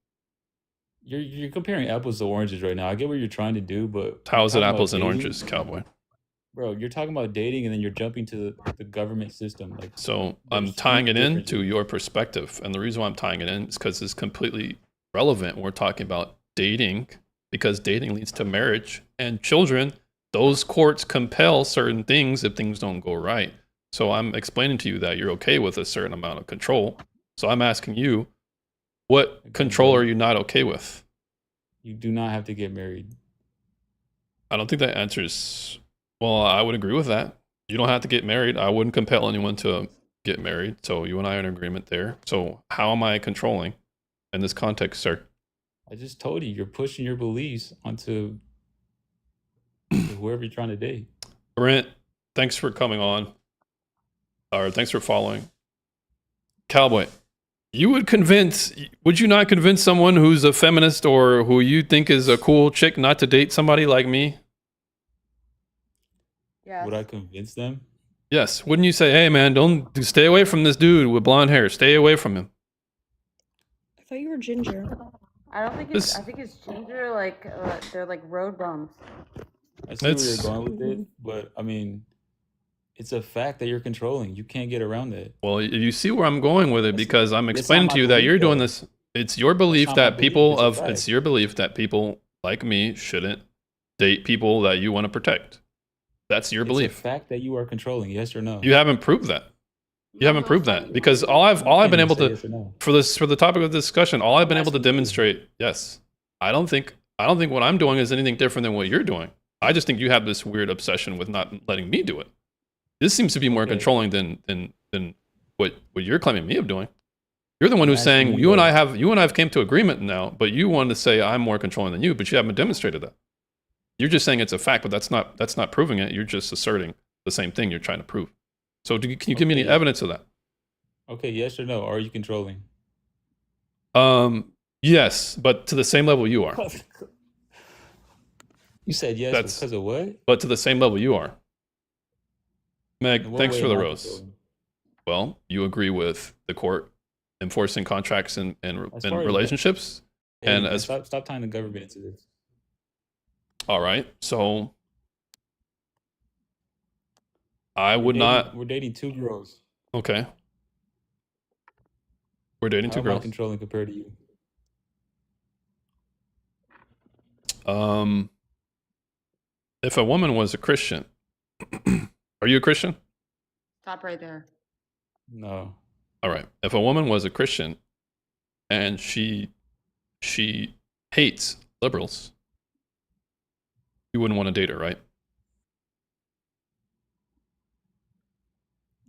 You're comparing apples to oranges right now. I get what you're trying to do, but How is it talking about apples and dating- oranges, cowboy? Bro, you're talking about dating and then you're jumping to the government system. Like, So I'm there's tying huge it differences. into your perspective. And the reason why I'm tying it in is because it's completely relevant when we're talking about dating, because dating leads to marriage and children. Those courts compel certain things if things don't go right. So I'm explaining to you that you're okay with a certain amount of control. So I'm asking you, what control are you not okay with? You do not have to get married. I don't think that answers. Well, I would agree with that. You don't have to get married. I wouldn't compel anyone to get married. So you and I are in agreement there. So how am I controlling in this context, sir? I just told you, you're pushing your beliefs onto whoever you're trying to date. Brent, thanks for coming on. Or thanks for following. Cowboy, would you not convince someone who's a feminist or who you think is a cool chick not to date somebody like me? Yes. Would I convince them? Yes. Wouldn't you say, hey man, don't stay away from this dude with blonde hair. Stay away from him. I thought you were ginger. I don't think This- I think it's ginger. Like they're like road bumps. I see where It's- you're going with it, but I mean, it's a fact that you're controlling. You can't get around it. Well, you see where I'm going with it, That's- because I'm that's explaining not to my you that belief, you're doing though. this. It's your belief not my that belief, people it's a of fact. it's your belief that people like me shouldn't date people that you want to protect. That's your It's belief. a fact that you are controlling. Yes or no? You haven't proved that. You haven't proved that, because all I've been can't able say to yes or no. for the topic of discussion, all I've been able to asking you. demonstrate. Yes, I don't think what I'm doing is anything different than what you're doing. I just think you have this weird obsession with not letting me do it. This seems to be more Okay. controlling than what you're claiming me of doing. You're the one I'm who's saying asking you you, and though. I have came to agreement now, but you wanted to say I'm more controlling than you, but you haven't demonstrated that. You're just saying it's a fact, but that's not proving it. You're just asserting the same thing you're trying to prove. So can you give me any Okay. evidence of that? Okay, yes or no? Are you controlling? Yes, but to the same level you are. You said yes That's- because of what? But to the same level you are. Meg, In what thanks way for the am I rose. controlling? Well, you agree with the court enforcing contracts and As and far as that, relationships, hey, and man, as stop tying the government into this. all right. So I We're would dating. not. We're dating two girls. Okay, we're dating How two am I girls. controlling compared to you? If a woman was a Christian, are you a Christian? Stop right there. No. All right. If a woman was a Christian and she hates liberals, you wouldn't want to date her, right?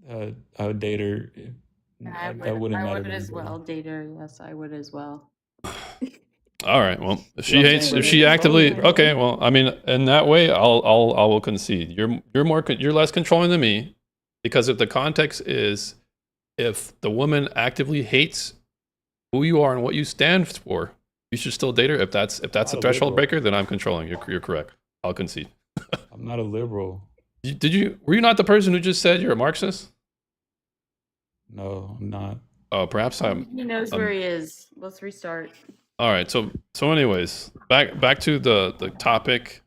I would date her. That wouldn't I matter would to as anybody. well date her. Yes, I would as well. All right. Well, if See she what I'm hates, saying, if bro? she Control actively, it, bro. okay. Well, I mean, in that way, I will concede. You're less controlling than me, because if the context is, if the woman actively hates who you are and what you stand for, you should still date her. If that's I'm a not a threshold liberal. breaker, then I'm controlling. You're correct. I'll concede. I'm not a liberal. Were you not the person who just said you're a Marxist? No, I'm not. Oh, perhaps He knows where he is. Let's restart. All right. So anyways, back to the topic.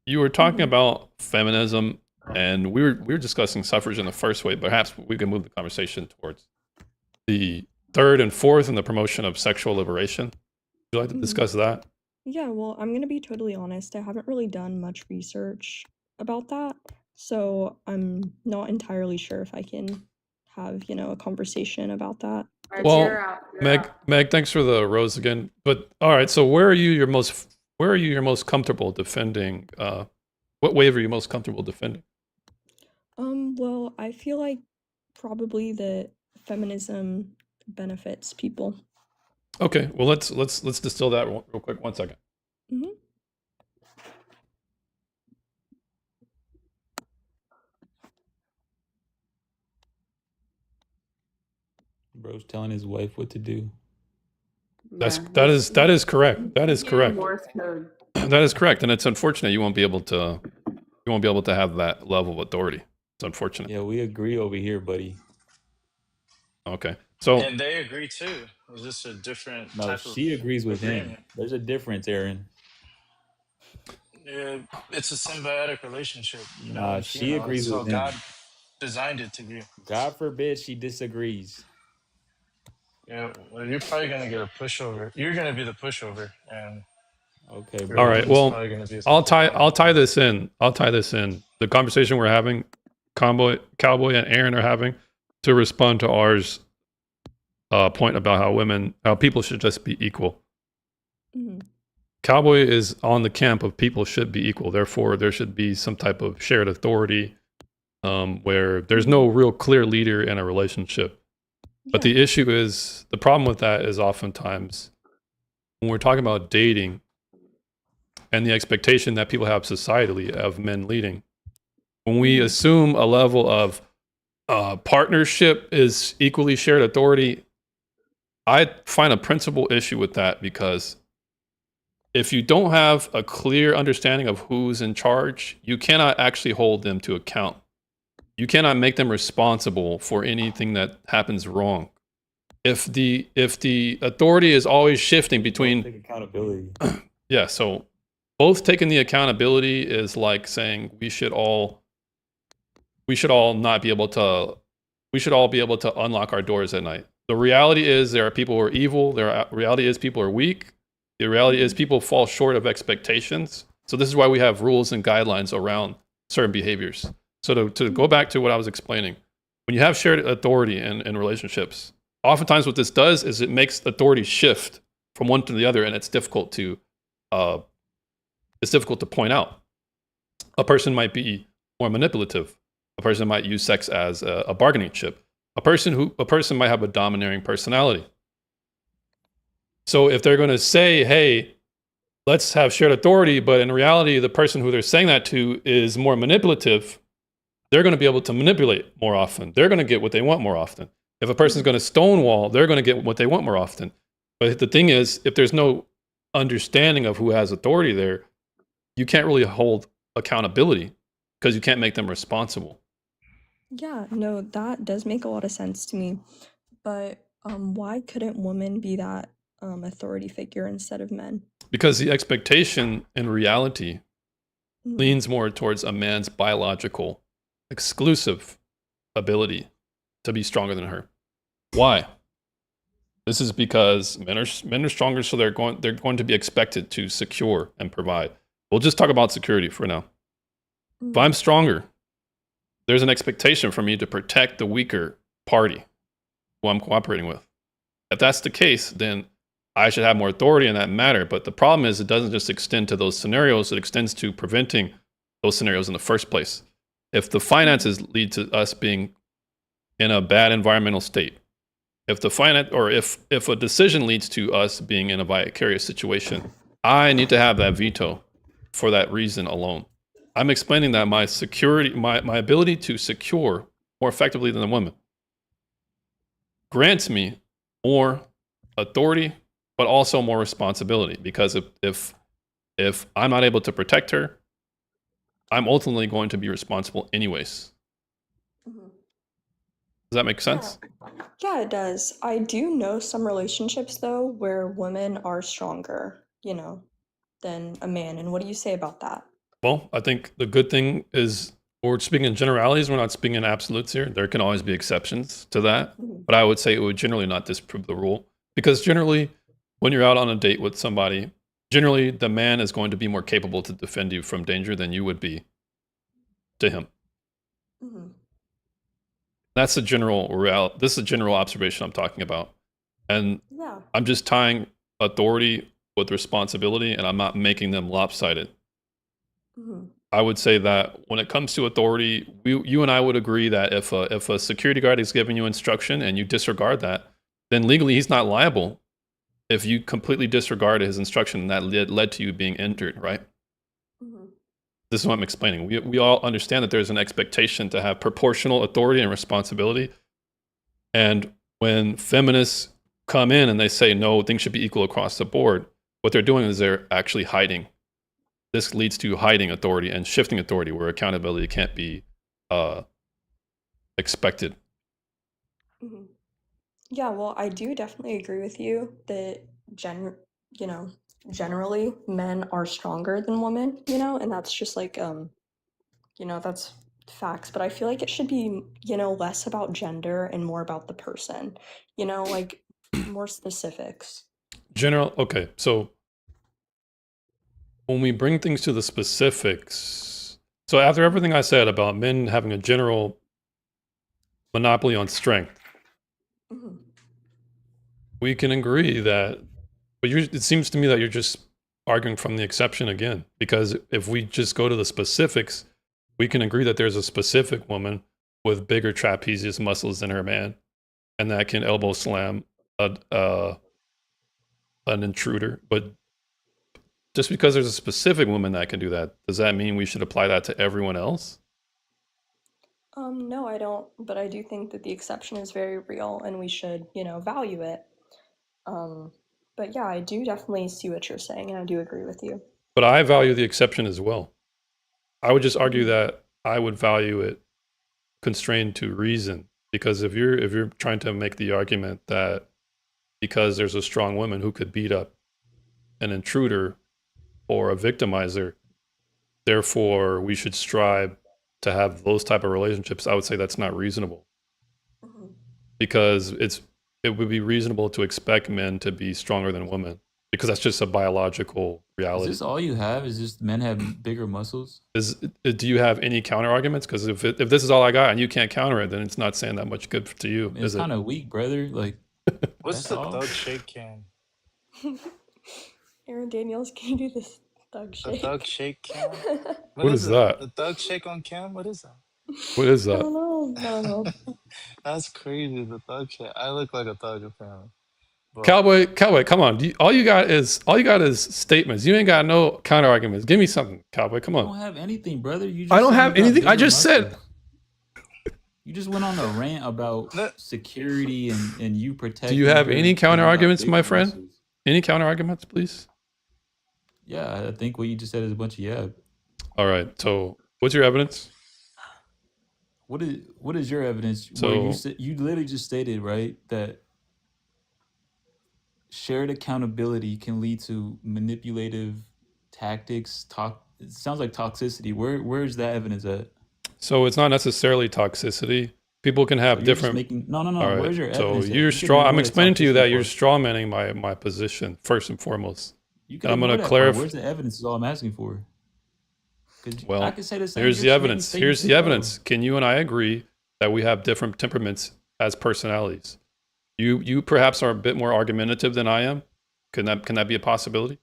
You were talking about feminism, and we were discussing suffrage in the first way. Perhaps we can move the conversation towards the third and fourth in the promotion of sexual liberation. Would you like to discuss that? Yeah, well, I'm gonna be totally honest. I haven't really done much research about that, so I'm not entirely sure if I can have, a conversation about that. Alright, Well, you're out. Meg, thanks for the rose again. But all right, so where are you your most comfortable defending? What wave are you most comfortable defending? Well, I feel like probably that feminism benefits people. Okay, well let's distill that real quick. 1 second. hmm Bro's telling his wife what to do. That is correct. That is correct. Morse code. That is correct, and it's unfortunate you won't be able to have that level of authority. It's unfortunate. Yeah, we agree over here, buddy. Okay, so And they agree too. It's just a different No, type she of agrees with him. agreement. There's a difference, Aaron. Yeah, it's a symbiotic relationship, Nah, she agrees That's how with him. God designed it to be. God forbid she disagrees. Yeah, well, you're probably gonna get a pushover. You're gonna be the pushover, and Okay, your bro. all right. woman's Well, probably gonna be. I'll tie this in. The conversation we're having, Cowboy and Aaron are having, to respond to ours point about how people should just be equal. hmm Cowboy is on the camp of people should be equal. Therefore, there should be some type of shared authority where there's no real clear leader in a relationship. But Yeah. the issue is, the problem with that is oftentimes when we're talking about dating and the expectation that people have societally of men leading, when we assume a level of partnership is equally shared authority, I find a principal issue with that, because if you don't have a clear understanding of who's in charge, you cannot actually hold them to account. You cannot make them responsible for anything that happens wrong. If the authority is always shifting between Take accountability. yeah, so both taking the accountability is like saying we should all not be able to we should all be able to unlock our doors at night. The reality is there are people who are evil, reality is people are weak. The reality is people fall short of expectations. So this is why we have rules and guidelines around certain behaviors. So to go back to what I was explaining, when you have shared authority in relationships, oftentimes what this does is it makes authority shift from one to the other, and it's difficult to point out. A person might be more manipulative. A person might use sex as a bargaining chip. A person might have a domineering personality. So if they're going to say, "Hey, let's have shared authority," but in reality, the person who they're saying that to is more manipulative, they're going to be able to manipulate more often. They're going to get what they want more often. If a person's going to stonewall, they're going to get what they want more often. But the thing is, if there's no understanding of who has authority there, you can't really hold accountability because you can't make them responsible. Yeah, no, that does make a lot of sense to me. But why couldn't women be that authority figure instead of men? Because the expectation in reality Mhm. leans more towards a man's biological, exclusive ability to be stronger than her. Why? This is because men are stronger, so they're going to be expected to secure and provide. We'll just talk about security for now. If Mhm. I'm stronger, there's an expectation for me to protect the weaker party who I'm cooperating with. If that's the case, then I should have more authority in that matter. But the problem is, it doesn't just extend to those scenarios, it extends to preventing those scenarios in the first place. If the finances lead to us being in a bad environmental state, if the if a decision leads to us being in a vicarious situation, I need to have that veto for that reason alone. I'm explaining that my security, my ability to secure more effectively than a woman grants me more authority, but also more responsibility. Because if I'm not able to protect her, I'm ultimately going to be responsible anyways. Mhm. Does that make sense? Yeah, it does. I do know some relationships though where women are stronger, than a man. And what do you say about that? Well, I think the good thing is we're speaking in generalities. We're not speaking in absolutes here. There can always be exceptions to that. Mhm. But I would say it would generally not disprove the rule. Because generally, when you're out on a date with somebody, generally the man is going to be more capable to defend you from danger than you would be to him. Mhm. That's the general this is a general observation I'm talking about. And Yeah. I'm just tying authority with responsibility, and I'm not making them lopsided. Mhm. I would say that when it comes to authority, you and I would agree that if a security guard is giving you instruction and you disregard that, then legally he's not liable if you completely disregard his instruction and that led to you being injured, right? Mhm. This is what I'm explaining. We all understand that there's an expectation to have proportional authority and responsibility. And when feminists come in and they say, no, things should be equal across the board, what they're doing is they're actually hiding. This leads to hiding authority and shifting authority where accountability can't be expected. Mhm. Yeah, well, I do definitely agree with you that you know, generally men are stronger than women, and that's just like that's facts, but I feel like it should be, less about gender and more about the person, like more specifics. Okay, so when we bring things to the specifics, so after everything I said about men having a general monopoly on strength, Mhm. we can agree that, but it seems to me that you're just arguing from the exception again, because if we just go to the specifics, we can agree that there's a specific woman with bigger trapezius muscles than her man, and that can elbow slam an intruder. But just because there's a specific woman that can do that, does that mean we should apply that to everyone else? No, I don't, but I do think that the exception is very real and we should, value it. Um, but yeah, I do definitely see what you're saying and I do agree with you. But I value the exception as well. I would just argue Mhm. that I would value it constrained to reason, because if you're trying to make the argument that because there's a strong woman who could beat up an intruder or a victimizer, therefore we should strive to have those type of relationships, I would say that's not reasonable. Mhm. Because it would be reasonable to expect men to be stronger than women, because that's just a biological Is reality. this all you have? Is just men have bigger muscles? Do you have any counter arguments? Because if this is all I got and you can't counter it, then it's not saying that much good to you, It's is it? kind of weak, brother. Like, What's that's the all. thug shake can? Aaron Daniels, can you do this thug The shake? thug shake can? What is that? The thug shake on cam? What is that? What is I that? don't know. I don't know. That's crazy. The thug shake. I look like a thug apparently. But Cowboy, come on. All you got is statements. You ain't got no counter arguments. Give me something, Cowboy. Come You on. don't have anything, brother. You just I don't said have you got anything. I bigger just said. muscles. You just went on a rant about no, security and you Do protecting you have her any 'cause counter you got arguments, my bigger friend? muscles. Any counter arguments, please? Yeah, I think what you just said is a bunch of yeah. All right. So, what's your evidence? what is your evidence where you So you literally just stated, right, that shared accountability can lead to manipulative tactics, it sounds like toxicity. Where's that evidence at? so it's not necessarily toxicity. People can So have you're just different. making no. All right. Where's your So evidence at? you're You can straw. I'm ignore the explaining to you that toxicity you're part. straw manning my position first and foremost. You And can I'm ignore going to that part. clarify. Where's the evidence? Is all I'm asking for. Because I Well, can say the same. here's You're the creating evidence. Here's statements the as well. evidence. Can you and I agree that we have different temperaments as personalities? You perhaps are a bit more argumentative than I am. Can that be a possibility?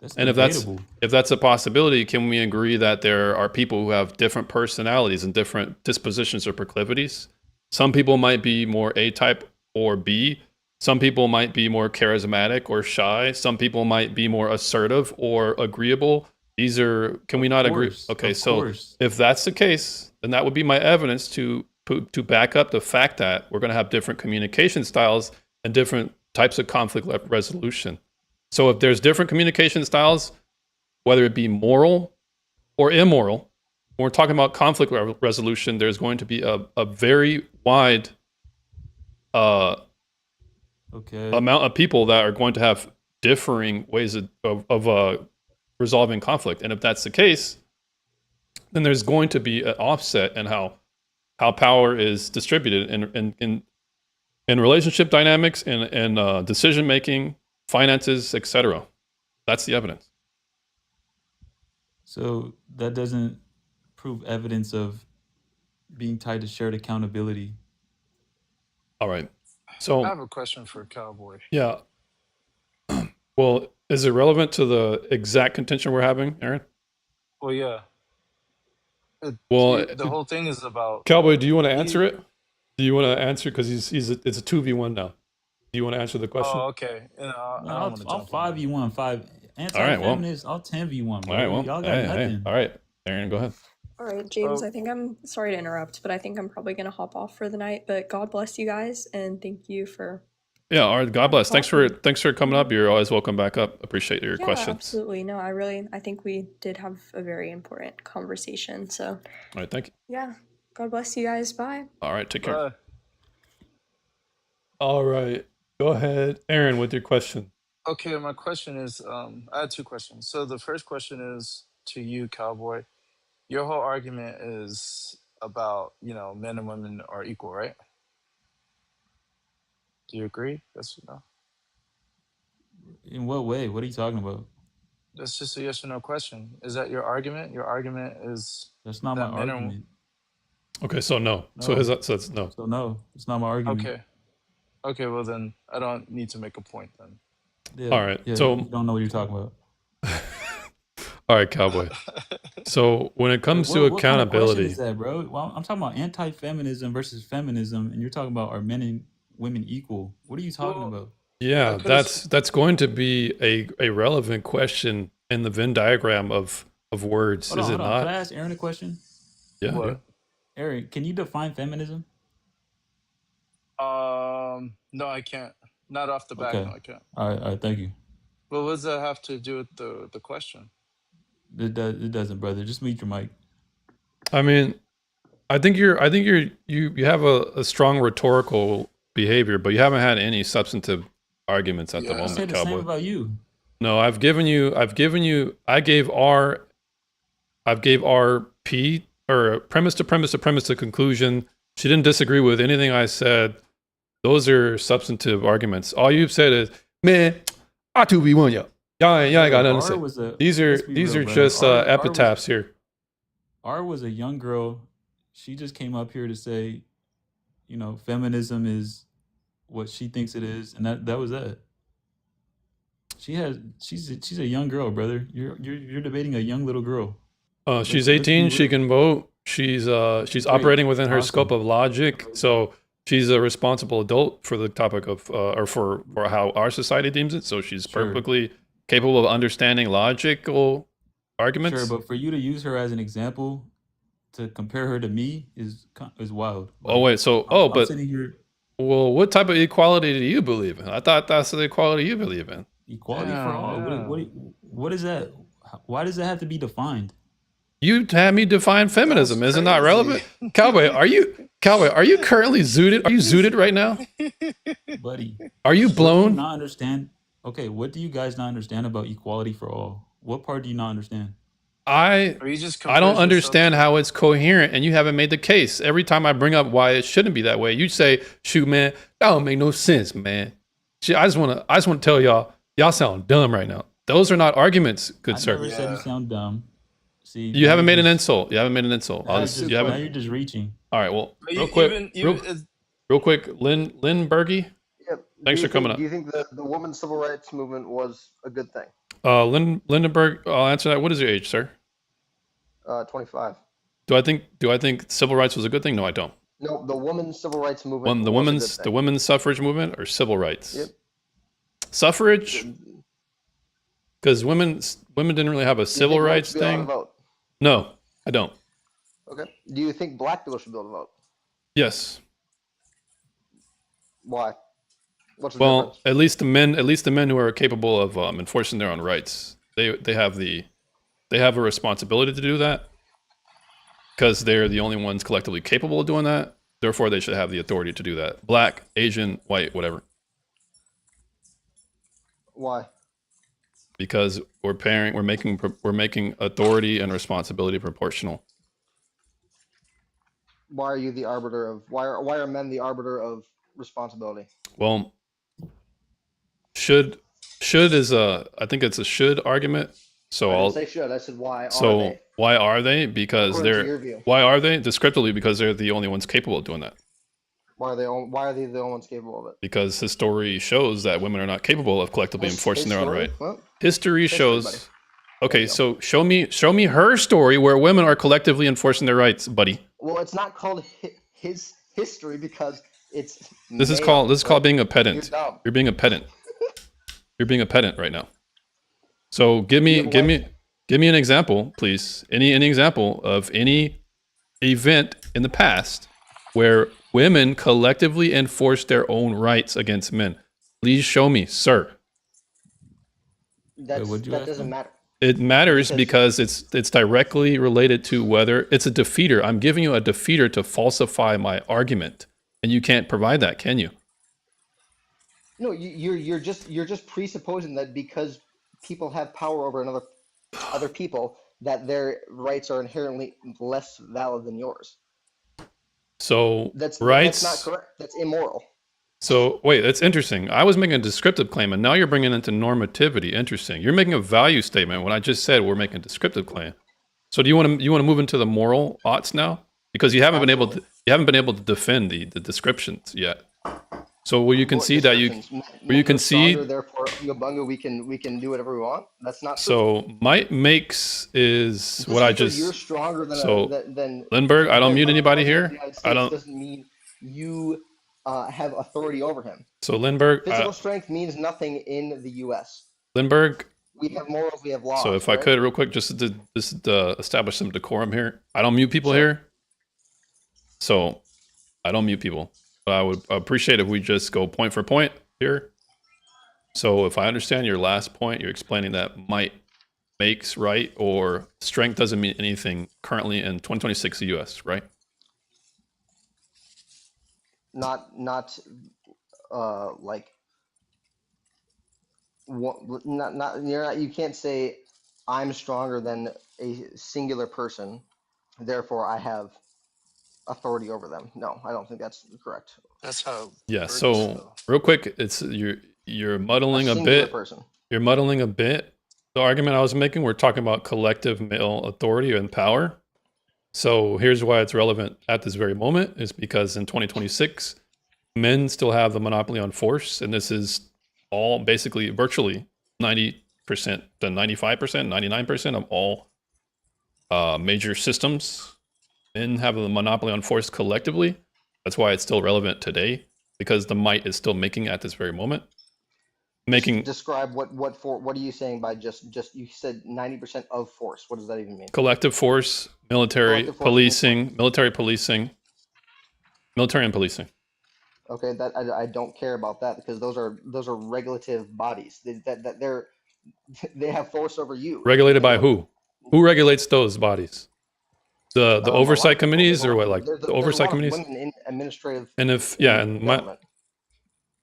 That's And debatable. if that's a possibility, can we agree that there are people who have different personalities and different dispositions or proclivities? Some people might be more A type or B. Some people might be more charismatic or shy. Some people might be more assertive or agreeable. Can we not agree? Okay, Of so course. if that's the case, then that would be my evidence to back up the fact that we're going to have different communication styles and different types of conflict resolution. So if there's different communication styles, whether it be moral or immoral, when we're talking about conflict resolution, there's going to be a very wide Okay. amount of people that are going to have differing ways of resolving conflict. And if that's the case, then there's going to be an offset in how power is distributed in relationship dynamics and decision making, finances, etc. That's the evidence. So that doesn't prove evidence of being tied to shared accountability. All right. I So have a question for Cowboy. yeah. Well, is it relevant to the exact contention we're having, Aaron? Well, yeah. Well, The whole thing is about Cowboy, do you want to he. answer it? Do you want to answer? Because it's a 2v1 now. Do you want to answer the question? Oh, okay. And I No, don't I'll want to I'll jump on that. 5v1, five All right. Well. anti-feminist. I'll 10v1, All bro. right. Well. Y'all got Hey. nothing. All right. Aaron, go ahead. All right, James, Oh, I think I'm sorry to interrupt, but I think I'm probably going to hop off for the night. But God bless you guys, and thank you for Yeah. All right. God bless. Thanks for talking. coming up. You're always welcome back up. Appreciate your Yeah, questions. absolutely. No, I think we did have a very important conversation. So, All right. Thank you. yeah, God bless you guys. Bye. All right. Take care. bye. All right. Go ahead, Aaron, with your question. Okay, my question is, I had two questions. So the first question is to you, Cowboy. Your whole argument is about, men and women are equal, right? Do you agree? Yes or no? In what way? What are you talking about? That's just a yes or no question. Is that your argument? Your argument is That's not my that men are argument. Okay. So no. So No. so it's no. So no, it's not my argument. okay. Okay, well then I don't need to make a point then. Yeah, All right. yeah. So You don't know what you're talking about. all right, Cowboy. So when it comes to What kind of question accountability, is that, bro? Well, I'm talking about anti-feminism versus feminism, and you're talking about are men and women equal? What are you talking Well, about? yeah, because that's going to be a relevant question in the Venn diagram of words, Hold is on, it hold on. Can I not? ask Aaron a question? Yeah. Yeah. what? Aaron, can you define feminism? No, I can't. Not off the back. Okay. No, I can't. All right, thank you. Well, what does that have to do with the question? It doesn't, brother. Just mute your mic. I mean, I think you have a strong rhetorical behavior, but you haven't had any substantive arguments at the Yeah. I moment, said the same Cowboy. about you. No, I gave RP or premise to conclusion. She didn't disagree with anything I said. Those are substantive arguments. All you've said is, man, I 2v1 y'all. Y'all ain't got Brother, nothing to R say. was a. These Let's be are real, brother. just R was epitaphs here. R was a young girl. She just came up here to say, feminism is what she thinks it is, and that was that. She's a young girl, brother. You're debating a young little girl. She's Let's be 18. She real. can vote. She's Great. operating within her Awesome. scope of logic. So she's a responsible adult for the topic of or for how our society deems it. So she's Sure. perfectly capable of understanding logical arguments. Sure, but for you to use her as an example to compare her to me is wild. Oh wait, so I'm but sitting here. well, what type of equality do you believe in? I thought that's the equality you believe in. Equality for all. Yeah. What is that? Why does that have to be defined? You had me define feminism. That's Is it not relevant? crazy. Cowboy, are you currently zooted? Are you zooted right now? Buddy, Are you what do you blown? not understand? Okay, what do you guys not understand about equality for all? What part do you not understand? I Or you just I don't compares yourself understand to how it's coherent, and you haven't made the case. Every time I bring up why it shouldn't be that way, you say, "Shoot, man, that don't make no sense, man." See, I just want to tell y'all sound dumb right now. Those are not arguments, good I sir. never said you Yeah. sound dumb. See, You now haven't you're made an just insult. You haven't made an insult. now I'll you're just just you now haven't. you're just reaching. All right. Well, But real quick, real quick, Lynn Berge, Yep. thanks for coming Do up. you think the women's civil rights movement was a good thing? Lindenberg, I'll answer that. What is your age, sir? 25. Do I think civil rights was a good thing? No, I don't. No, the women's civil rights movement The was a good women's thing. the women's suffrage movement or civil rights? Yep. Suffrage, because women didn't really have a Do you civil think women rights should be allowed to thing. vote? No, I don't. Okay. Do you think black people should be able to vote? Yes. Why? What's the Well, difference? at least the men who are capable of enforcing their own rights, they have a responsibility to do that because they're the only ones collectively capable of doing that. Therefore, they should have the authority to do that. Black, Asian, white, whatever. Why? Because we're making authority and responsibility proportional. Why are you the arbiter of why are men the arbiter of responsibility? Well, should is I think it's a should argument. So I I'll didn't say should. I said why are so they? why are they? Because According to your view. why are they? Descriptively, because they're the only ones capable of doing that. Why are they the only ones capable of it? Because history shows that women are not capable of collectively enforcing their own History? right. Well, History shows. buddy. Okay, so show me her story where women are collectively enforcing their rights, buddy. Well, it's not called his history because it's This is male, called right? being a You're pedant. dumb. You're being a pedant. You're being a pedant right now. So give me an example, please. Any example of any event in the past where women collectively enforced their own rights against men. Please show me, sir. That doesn't matter. It matters because it's directly related to whether it's a defeater. I'm giving you a defeater to falsify my argument, and you can't provide that, can you? No, you're just presupposing that because people have power over other people that their rights are inherently less valid than yours. So That's rights. not correct. That's immoral. So wait, that's interesting. I was making a descriptive claim, and now you're bringing it into normativity. Interesting. You're making a value statement when I just said we're making a descriptive claim. So do you want to move into the moral oughts now? Because you haven't been able to defend the descriptions yet. So will you concede that you concede? Therefore, Bunga, we can do whatever we want. That's not true. So might makes is Just what I because just. You're stronger than So than Lindbergh, I don't mute anybody President of here. the United I States don't. doesn't mean you have authority over him. So Lindbergh, Physical strength means nothing in the U.S. Lindbergh. We have morals. We have laws. So if I right? could, real quick, just to establish some decorum here. I don't mute people here. So I don't mute people. But I would appreciate if we just go point for point here. So if I understand your last point, you're explaining that might makes right, or strength doesn't mean anything currently in 2026 U.S., right? not like what not you're not you can't say I'm stronger than a singular person, therefore I have authority over them. No, I don't think that's correct. That's how. Yeah. it works, So though. real quick, it's you're muddling a singular bit. person. You're muddling a bit. The argument I was making, we're talking about collective male authority and power. So here's why it's relevant at this very moment is because in 2026, men still have the monopoly on force. And this is all basically virtually 90% to 95%, 99% of all major systems. Men have the monopoly on force collectively. That's why it's still relevant today, because the might is still making at this very moment. Describe what are you saying by just you said 90% of force. What does that even mean? Collective force, military, Collective force policing, military and policing. Okay, that I don't care about that because those are regulative bodies. They have force over you. Regulated by who? Who regulates those bodies? The A lot oversight of people, committees or what? Like there's the a oversight lot of committees? women in administrative And if yeah, in and my government.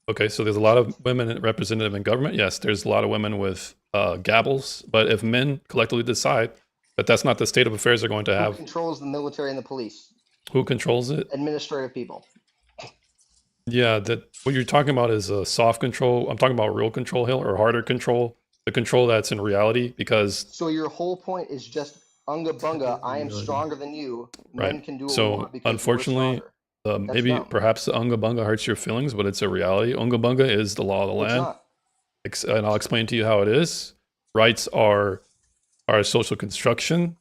okay, so there's a lot of women representative in government. Yes, there's a lot of women with gavels. But if men collectively decide that that's not the state of affairs they're going to Who have, controls the military and the police? who controls it? Administrative people. Yeah, that what you're talking about is a soft control. I'm talking about real control, Hill, or harder control, the control that's in reality. Because So your whole point is just unga bunga. I am Reality. stronger than you. Men right. can do what we So want because we're unfortunately, stronger. That's maybe dumb. perhaps the unga bunga hurts your feelings, but it's a reality. Unga bunga is the law of the It's land. not. And I'll explain to you how it is. Rights are a social construction,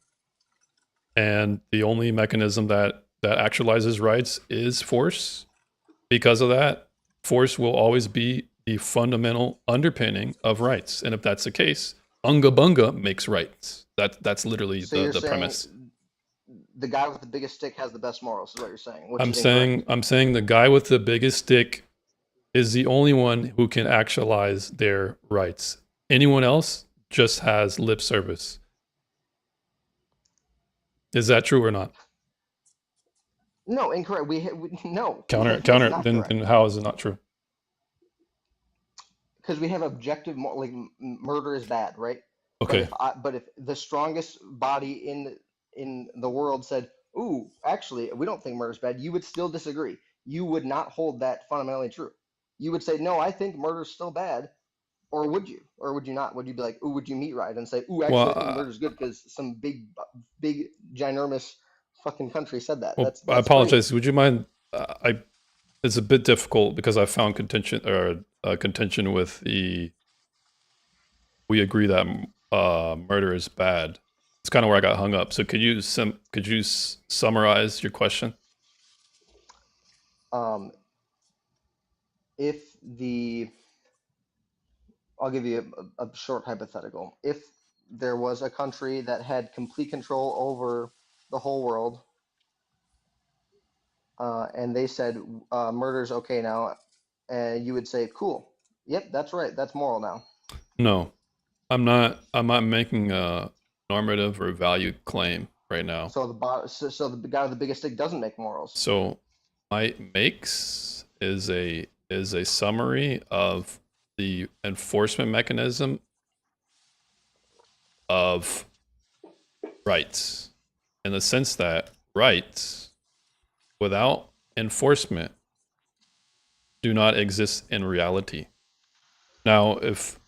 and the only mechanism that actualizes rights is force. Because of that, force will always be the fundamental underpinning of rights. And if that's the case, unga bunga makes rights. That's literally So the you're saying premise. the guy with the biggest stick has the best morals, is what you're saying. Which I'm is incorrect. saying the guy with the biggest stick is the only one who can actualize their rights. Anyone else just has lip service. Is that true or not? No, incorrect. No. Counter. That's not Then correct. how is it not true? Because we have objective, like murder is bad, right? Okay. But if the strongest body in the world said, "Ooh, actually, we don't think murder is bad," you would still disagree. You would not hold that fundamentally true. You would say, "No, I think murder is still bad," or would you? Or would you not? Would you be like, "Ooh, would you meet right and say, ooh, actually, Well, I think murder is good because some big, ginormous fucking country said that." well, That's I crazy. apologize. Would you mind? It's a bit difficult because I found contention with the. We agree that murder is bad. It's kind of where I got hung up. So could you summarize your question? If I'll give you a short hypothetical. If there was a country that had complete control over the whole world, and they said murder's okay now, and you would say, "Cool, yep, that's right, that's moral now." No, I'm not making a normative or value claim right now. So the guy with the biggest stick doesn't make morals. So my makes is a summary of the enforcement mechanism of rights, in the sense that rights without enforcement do not exist in reality. Now, if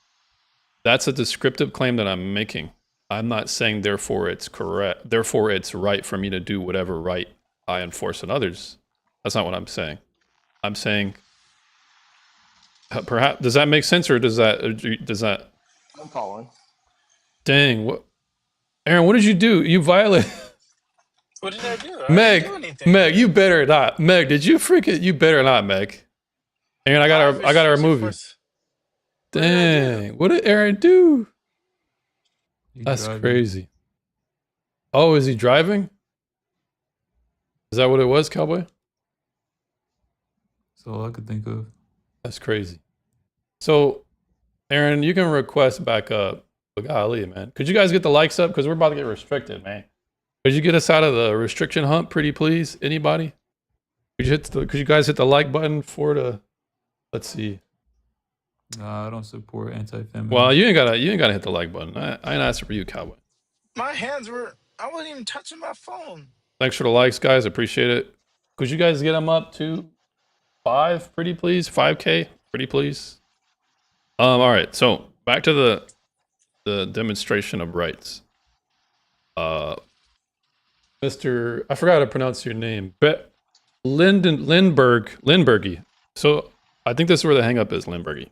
that's a descriptive claim that I'm making, I'm not saying therefore it's correct, therefore it's right for me to do whatever right I enforce on others. That's not what I'm saying. I'm saying, perhaps, does that make sense, or does that I'm following. Dang, what, Aaron, what did you do? You violated. What did I do? I didn't do anything. Meg, you better not. Meg, did you freaking? You better not, Meg. Aaron, I gotta remove you. Dang, what did Aaron do? He's That's driving. crazy. Oh, is he driving? Is that what it was, Cowboy? That's all I could think of. That's crazy. So, Aaron, you can request back up. But golly, man. Could you guys get the likes up? Because we're about to get restricted, man. Could you get us out of the restriction hump, pretty please? Anybody? Could you guys hit the like button for the, let's see. Nah, I don't support anti-feminism. Well, you ain't gotta hit the like button. I ain't asking for you, Cowboy. My hands were, I wasn't even touching my phone. Thanks for the likes, guys. Appreciate it. Could you guys get them up to 5, pretty please? 5K, pretty please. All right. So back to the demonstration of rights. Mr. I forgot how to pronounce your name. Lindberghy. So I think this is where the hang up is, Lindberghy.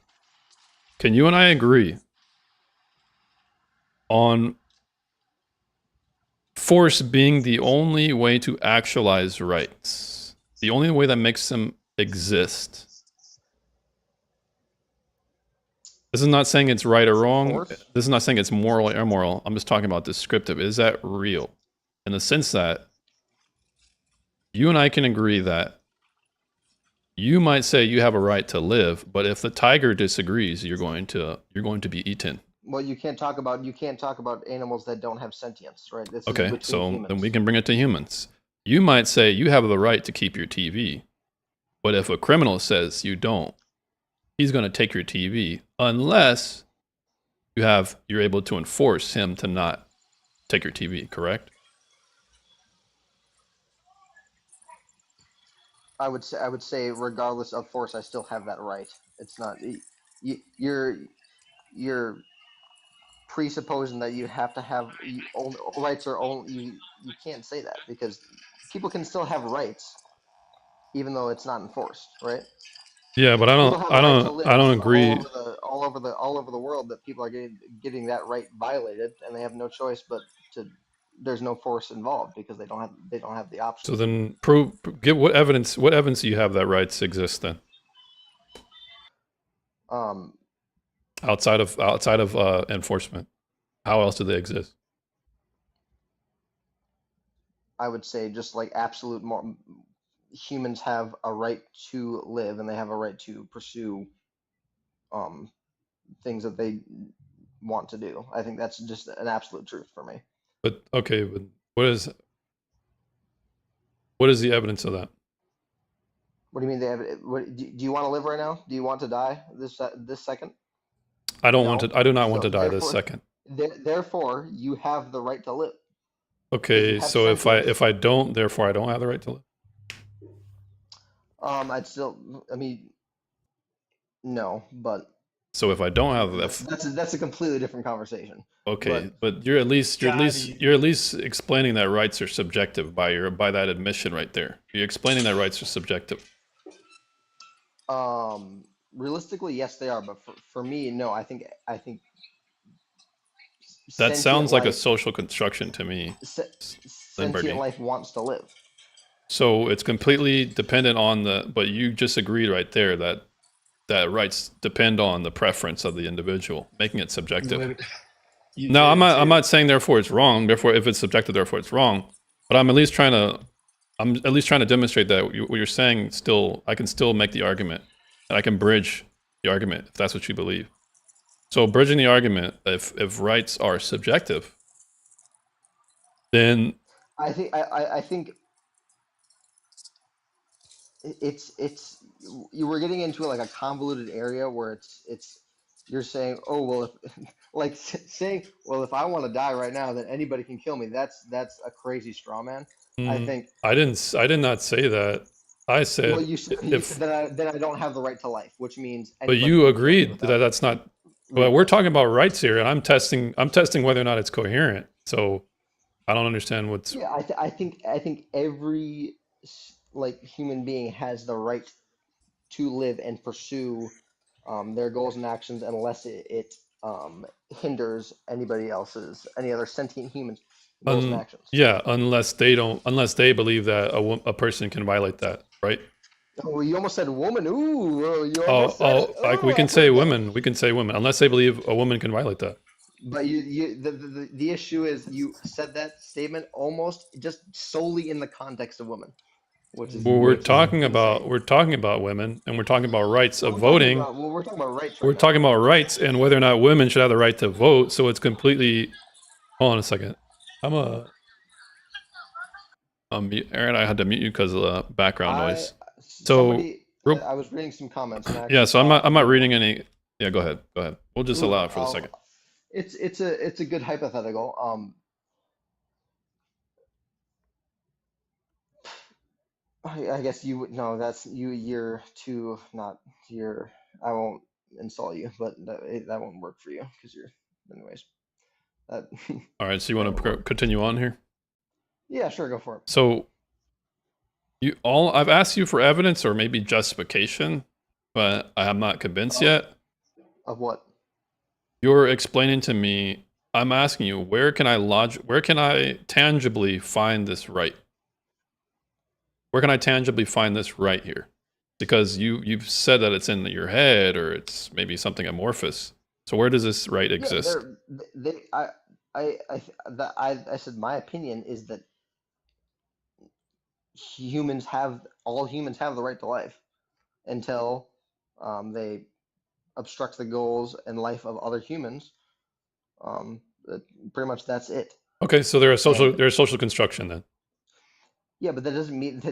Can you and I agree on force being the only way to actualize rights? The only way that makes them exist? This is not saying it's right or wrong. Force? This is not saying it's moral or immoral. I'm just talking about descriptive. Is that real? In the sense that you and I can agree that you might say you have a right to live, but if the tiger disagrees, you're going to be eaten. Well, you can't talk about animals that don't have sentience, right? This is Okay, between so then humans. we can bring it to humans. You might say you have the right to keep your TV, but if a criminal says you don't, he's going to take your TV unless you're able to enforce him to not take your TV, correct? I would say regardless of force, I still have that right. It's not you're presupposing that you have to have rights are only you can't say that because people can still have rights even though it's not enforced, right? Yeah, but People have the right to live I don't agree. all over the world that people are getting that right violated and they have no choice but to there's no force involved because they don't have the option. So then give what evidence do you have that rights exist then? Outside of enforcement. How else do they exist? I would say just like absolute humans have a right to live and they have a right to pursue things that they want to do. I think that's just an absolute truth for me. But okay, but what is the evidence of that? What do you mean do you want to live right now? Do you want to die this second? I don't want No. to. I do not want So to die this therefore- second. Therefore, you have the right to live. Okay, have so sentience. if I don't, therefore I don't have the right to live. I mean, no, but So if I don't have that's a completely different conversation. okay, but you're at least explaining that rights are subjective by that admission right there. You're explaining that rights are subjective. Realistically, yes, they are, but for me, no. I think That sentient sounds like a life- social construction to me. Liberty. sentient life wants to live. So it's completely dependent on but you just agreed right there that rights depend on the preference of the individual, making it subjective. No, I'm not saying therefore it's wrong. Therefore, if it's subjective, therefore it's wrong. But I'm at least trying to demonstrate that what you're saying I can still make the argument, and I can bridge the argument if that's what you believe. So bridging the argument, if rights are subjective, then I think it's you were getting into like a convoluted area where it's you're saying, oh well, if saying, well, if I want to die right now, then anybody can kill me. That's a crazy straw man. I think. I did not say that. I said Well, you said that I don't have the right to life, which means. But anybody you can kill me agreed without- that that's not. Well, we're talking about rights here, and I'm testing whether or not it's coherent. So I don't understand what's. Yeah, I think every like human being has the right to live and pursue their goals and actions unless it hinders any other sentient humans goals and actions. Yeah, unless they believe that a person can violate that, right? Oh, you almost said woman. Ooh, you almost said it. Like we Oh, can I say forgot. women. We can say women, unless they believe a woman can violate that. But the issue is you said that statement almost just solely in the context of women, which is. Well, we're which is talking insane. about women, and we're talking about rights of We're talking voting. we're talking about rights. We're talking about rights and whether or not women should have the right to vote. So it's completely. Hold on a second. Aaron, I had to mute you because of the background noise. So I was reading some comments. And I yeah, actually so I'm saw- not reading any. Yeah, go ahead. We'll just allow it for a I'll- second. It's a good hypothetical. I guess you would no. That's you. You're too not. You're. I won't insult you, but that won't work for you because you're. Anyways. That. All right, so you want to continue on here? Yeah, sure. Go for it. So I've asked you for evidence or maybe justification, but I am not convinced yet. Of what? You're explaining to me. I'm asking you, where can I tangibly find this right? Where can I tangibly find this right here? Because you've said that it's in your head or it's maybe something amorphous. So where does this right exist? I said my opinion is that all humans have the right to life until they obstruct the goals and life of other humans Pretty much that's it. Okay, so they're a And social construction then. yeah, but that doesn't mean they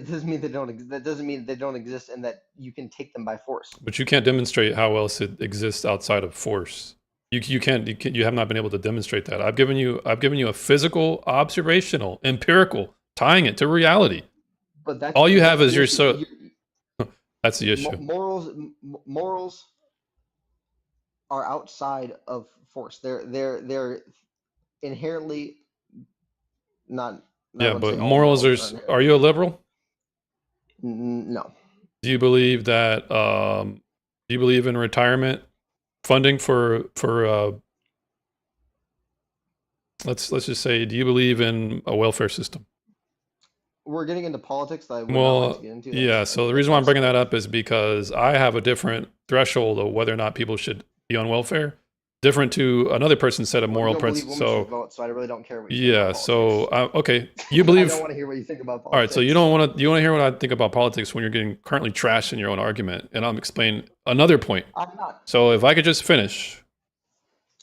don't that doesn't mean they don't exist and that you can take them by force. But you can't demonstrate how else it exists outside of force. You have not been able to demonstrate that. I've given you a physical, observational, empirical, tying it to reality. But All you have that's is the your issue. that's the issue. Morals are outside of force. They're inherently not. I Yeah, wouldn't but say all morals are. inherent. Are you a liberal? No. Do you believe that? Do you believe in retirement funding for? Let's just say, do you believe in a welfare system? We're getting into politics that I would not like Well, to get into. yeah. That's So the reason why I'm that's bringing that up is because I have a different threshold of whether or not people should be on welfare, different to another person's set of you moral don't believe principles. women should So vote, so I really don't care what you think yeah. about So politics. okay, you I believe. don't want to hear what you think about All right. So you politics. don't want to. You want to hear what I think about politics when you're getting currently trashed in your own argument, and I'm explaining another point. I'm not. So if I could just finish.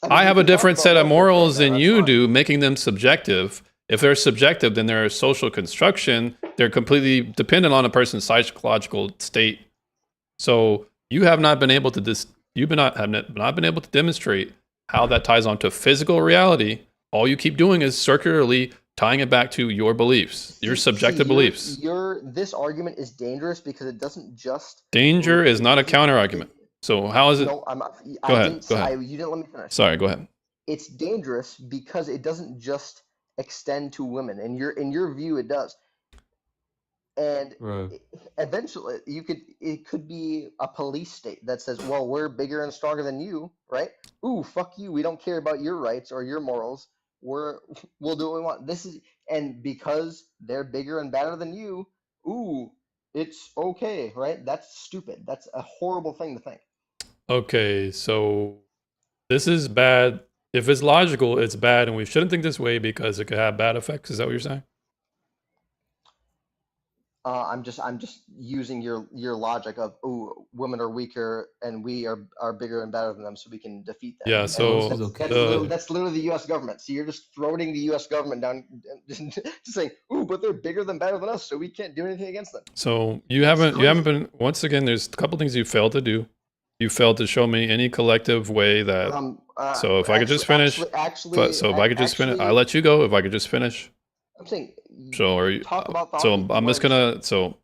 I I mean, we have a can talk different about set of welfare morals state, than that's you fine. do, making them subjective. If they're subjective, then they're a social construction. They're completely dependent on a person's psychological state. So you have not been able to have not been able to demonstrate how that ties onto physical reality. All you keep doing is circularly tying it back to your beliefs, your subjective beliefs. This argument is dangerous because it doesn't just. Danger is not a counter argument. So how is it? No, I'm not. Go I ahead. didn't. Go ahead. You didn't let me finish. Sorry. Go ahead. It's dangerous because it doesn't just extend to women. In your view, it does. And Right. eventually, it could be a police state that says, "Well, we're bigger and stronger than you, right? Ooh, fuck you. We don't care about your rights or your morals. We'll do what we want." And because they're bigger and better than you, ooh, it's okay, right? That's stupid. That's a horrible thing to think. Okay, so this is bad. If it's logical, it's bad, and we shouldn't think this way because it could have bad effects. Is that what you're saying? I'm just using your logic of, ooh, women are weaker and we are bigger and better than them, so we can defeat them. Yeah. And So that's literally the U.S. government. So you're just throwing the U.S. government down, just saying, ooh, but they're bigger than better than us, so we can't do anything against them. So you haven't been. Once again, there's a couple things you failed to do. You failed to show me any collective way that. So if I could just finish. So if I could just finish, I let you go. If I could just finish. I'm saying. So are you? Talk about the So argument, I'm just gonna. So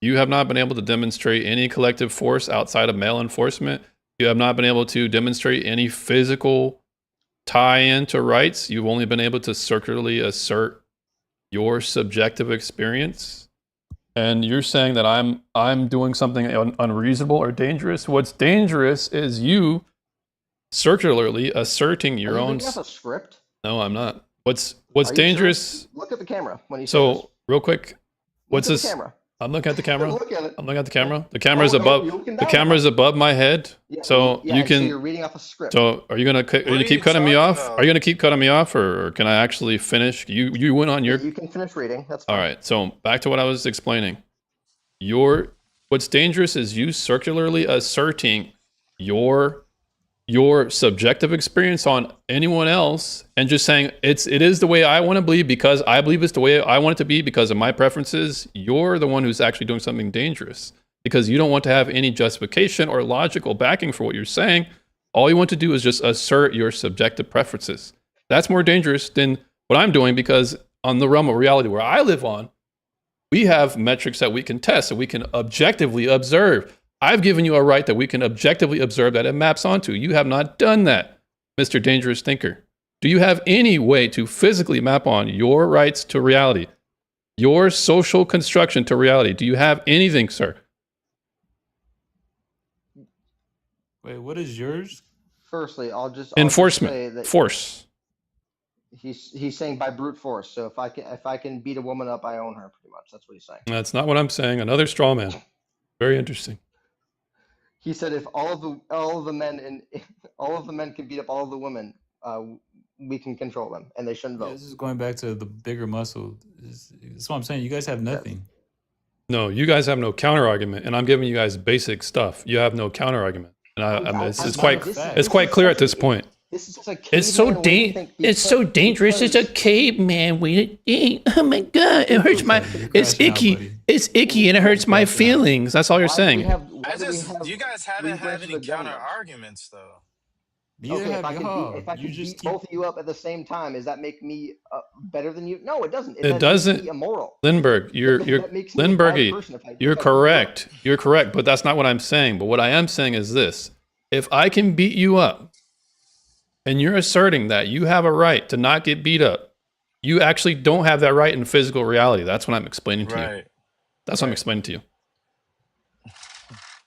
you have not been able to demonstrate any collective force outside of male enforcement. You have not been able to demonstrate any physical tie-in to rights. You've only been able to circularly assert your subjective experience. And you're saying that I'm doing something unreasonable or dangerous. What's dangerous is you circularly asserting your Are you own. reading off a script? No, I'm not. What's Are you sure? dangerous? Look at the camera when you say this. So real quick, what's Look at the this? camera. I'm looking at the camera. Look at it. I'm looking at the camera. The camera's Oh, no, above. you're looking The down. camera's above my head. Yeah, So yeah, you and so can. you're reading off a script. So are you gonna keep cutting me off? Are you gonna keep cutting me off, or can I actually finish? You went on your. You can finish reading. That's All fine. right. So back to what I was explaining. What's dangerous is you circularly asserting your subjective experience on anyone else and just saying it is the way I want to believe because I believe it's the way I want it to be because of my preferences. You're the one who's actually doing something dangerous because you don't want to have any justification or logical backing for what you're saying. All you want to do is just assert your subjective preferences. That's more dangerous than what I'm doing because on the realm of reality where I live on, we have metrics that we can test, that we can objectively observe. I've given you a right that we can objectively observe that it maps onto. You have not done that, Mr. Dangerous Thinker. Do you have any way to physically map on your rights to reality, your social construction to reality? Do you have anything, sir? Wait, what is yours? Firstly, I'll just Enforcement, say that force. he's saying by brute force. So if I can beat a woman up, I own her. Pretty much, that's what he's saying. That's not what I'm saying. Another straw man. Very interesting. He said if all of the men can beat up all of the women, we can control them, and they shouldn't Yeah, vote. this is going back to the bigger muscle. That's what I'm saying. You guys have nothing. No, you guys have no counter argument, and I'm giving you guys basic stuff. You have no counter argument, and it's quite clear at this point. This is just a It's so caveman way to think it's so dangerous. It's a caveman way to think. Oh my god, it hurts my. It's crashing out, icky. buddy. It's icky and it hurts my feelings. That's all you're Why do we saying. have why do we have You guys three haven't had branches any of counter government? arguments though. Neither Okay, have y'all. if I You can just beat keep. both of you up at the same time, does that make me better than you? No, it doesn't. It That makes doesn't. me immoral. Lindbergh, you're That makes me a bad Lindbergh. person if I You're beat you up. correct. You're correct, but that's not what I'm saying. But what I am saying is this: if I can beat you up, and you're asserting that you have a right to not get beat up, you actually don't have that right in physical reality. That's what I'm explaining to you. Right. That's what I'm explaining to you.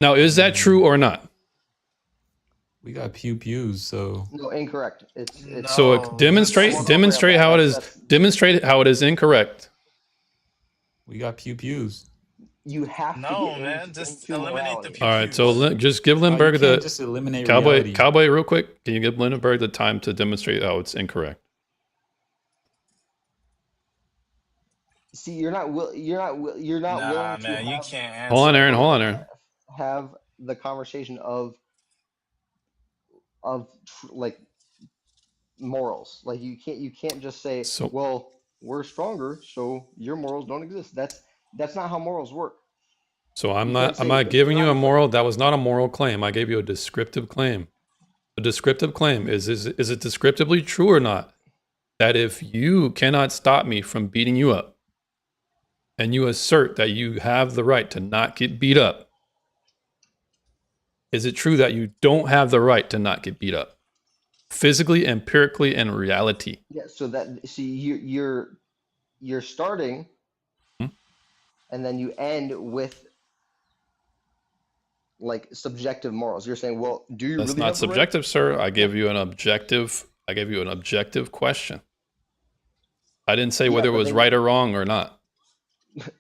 Now, is that true or not? We got pews, so No, incorrect. It's So No, demonstrate that's- demonstrate how it is that's- demonstrate how it is incorrect. we got pews. you have to No, get man, just into eliminate the morality. pew All right, so pews. just give No, you Lindbergh can't the just eliminate cowboy reality. cowboy real quick. Can you give Lindbergh the time to demonstrate how it's incorrect? See, you're not willing Nah, to man, you have, can't answer. Hold on, Aaron. Hold on, Aaron. have the conversation of like morals. Like you can't just say, So- well, we're stronger, so your morals don't exist. That's not how morals work. So I'm You not can't say I'm not it's giving you a not- moral. That was not a moral claim. I gave you a descriptive claim. A descriptive claim is it descriptively true or not? That if you cannot stop me from beating you up, and you assert that you have the right to not get beat up, is it true that you don't have the right to not get beat up? Physically, empirically, and reality. Yeah, so that see you're starting Hmm? and then you end with like subjective morals. You're saying, well, do you That's really not have the right? subjective, sir. I gave you an objective question. I didn't say Yeah, whether it but was then- right or wrong or not.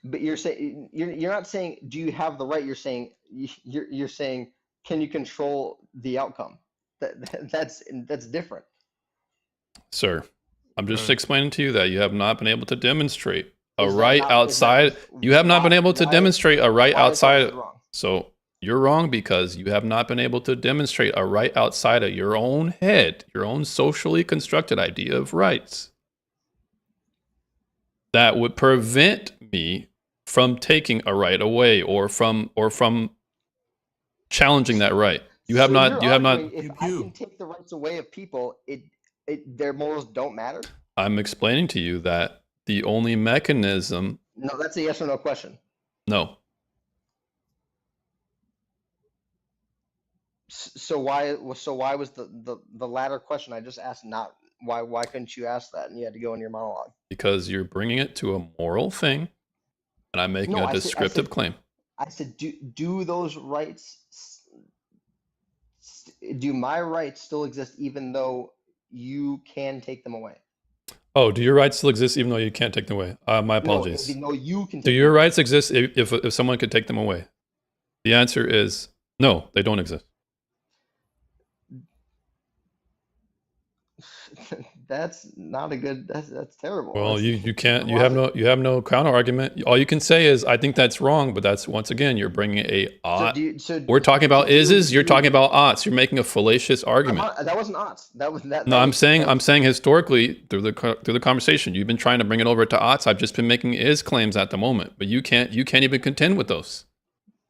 But you're saying you're not saying do you have the right? You're saying you're saying can you control the outcome? That's different. Sir, I'm just Right. explaining to you that you have not been able to demonstrate a Is that right not- is that- outside. You have not been able to why- demonstrate a right why is that outside. wrong? So you're wrong because you have not been able to demonstrate a right outside of your own head, your own socially constructed idea of rights. That would prevent me from taking a right away or from challenging that right. You have So not. you're You have not. arguing If I can take the rights away of people, their morals don't matter. I'm explaining to you that the only mechanism. No, that's a yes or no question. No. So why was the latter question I just asked not why couldn't you ask that and you had to go in your monologue? Because you're bringing it to a moral thing, and I'm making No, a I said- descriptive claim. I said do those rights do my rights still exist even though you can take them away? Oh, do your rights still exist even though you can't take them away? My No, apologies. even though you can Do take your them rights exist if someone could take them away? The answer is no, they don't exist. away. That's not a good that's terrible. Well, That's- you can't you why- have no counter argument. All you can say is I think that's wrong, but that's once again you're bringing a ought. We're talking about ises. You're talking about oughts. You're making a fallacious argument. That wasn't odds. That was that. No, that I'm was- saying historically through the conversation, you've been trying to bring it over to oughts. I've just been making is claims at the moment, but you can't even contend with those.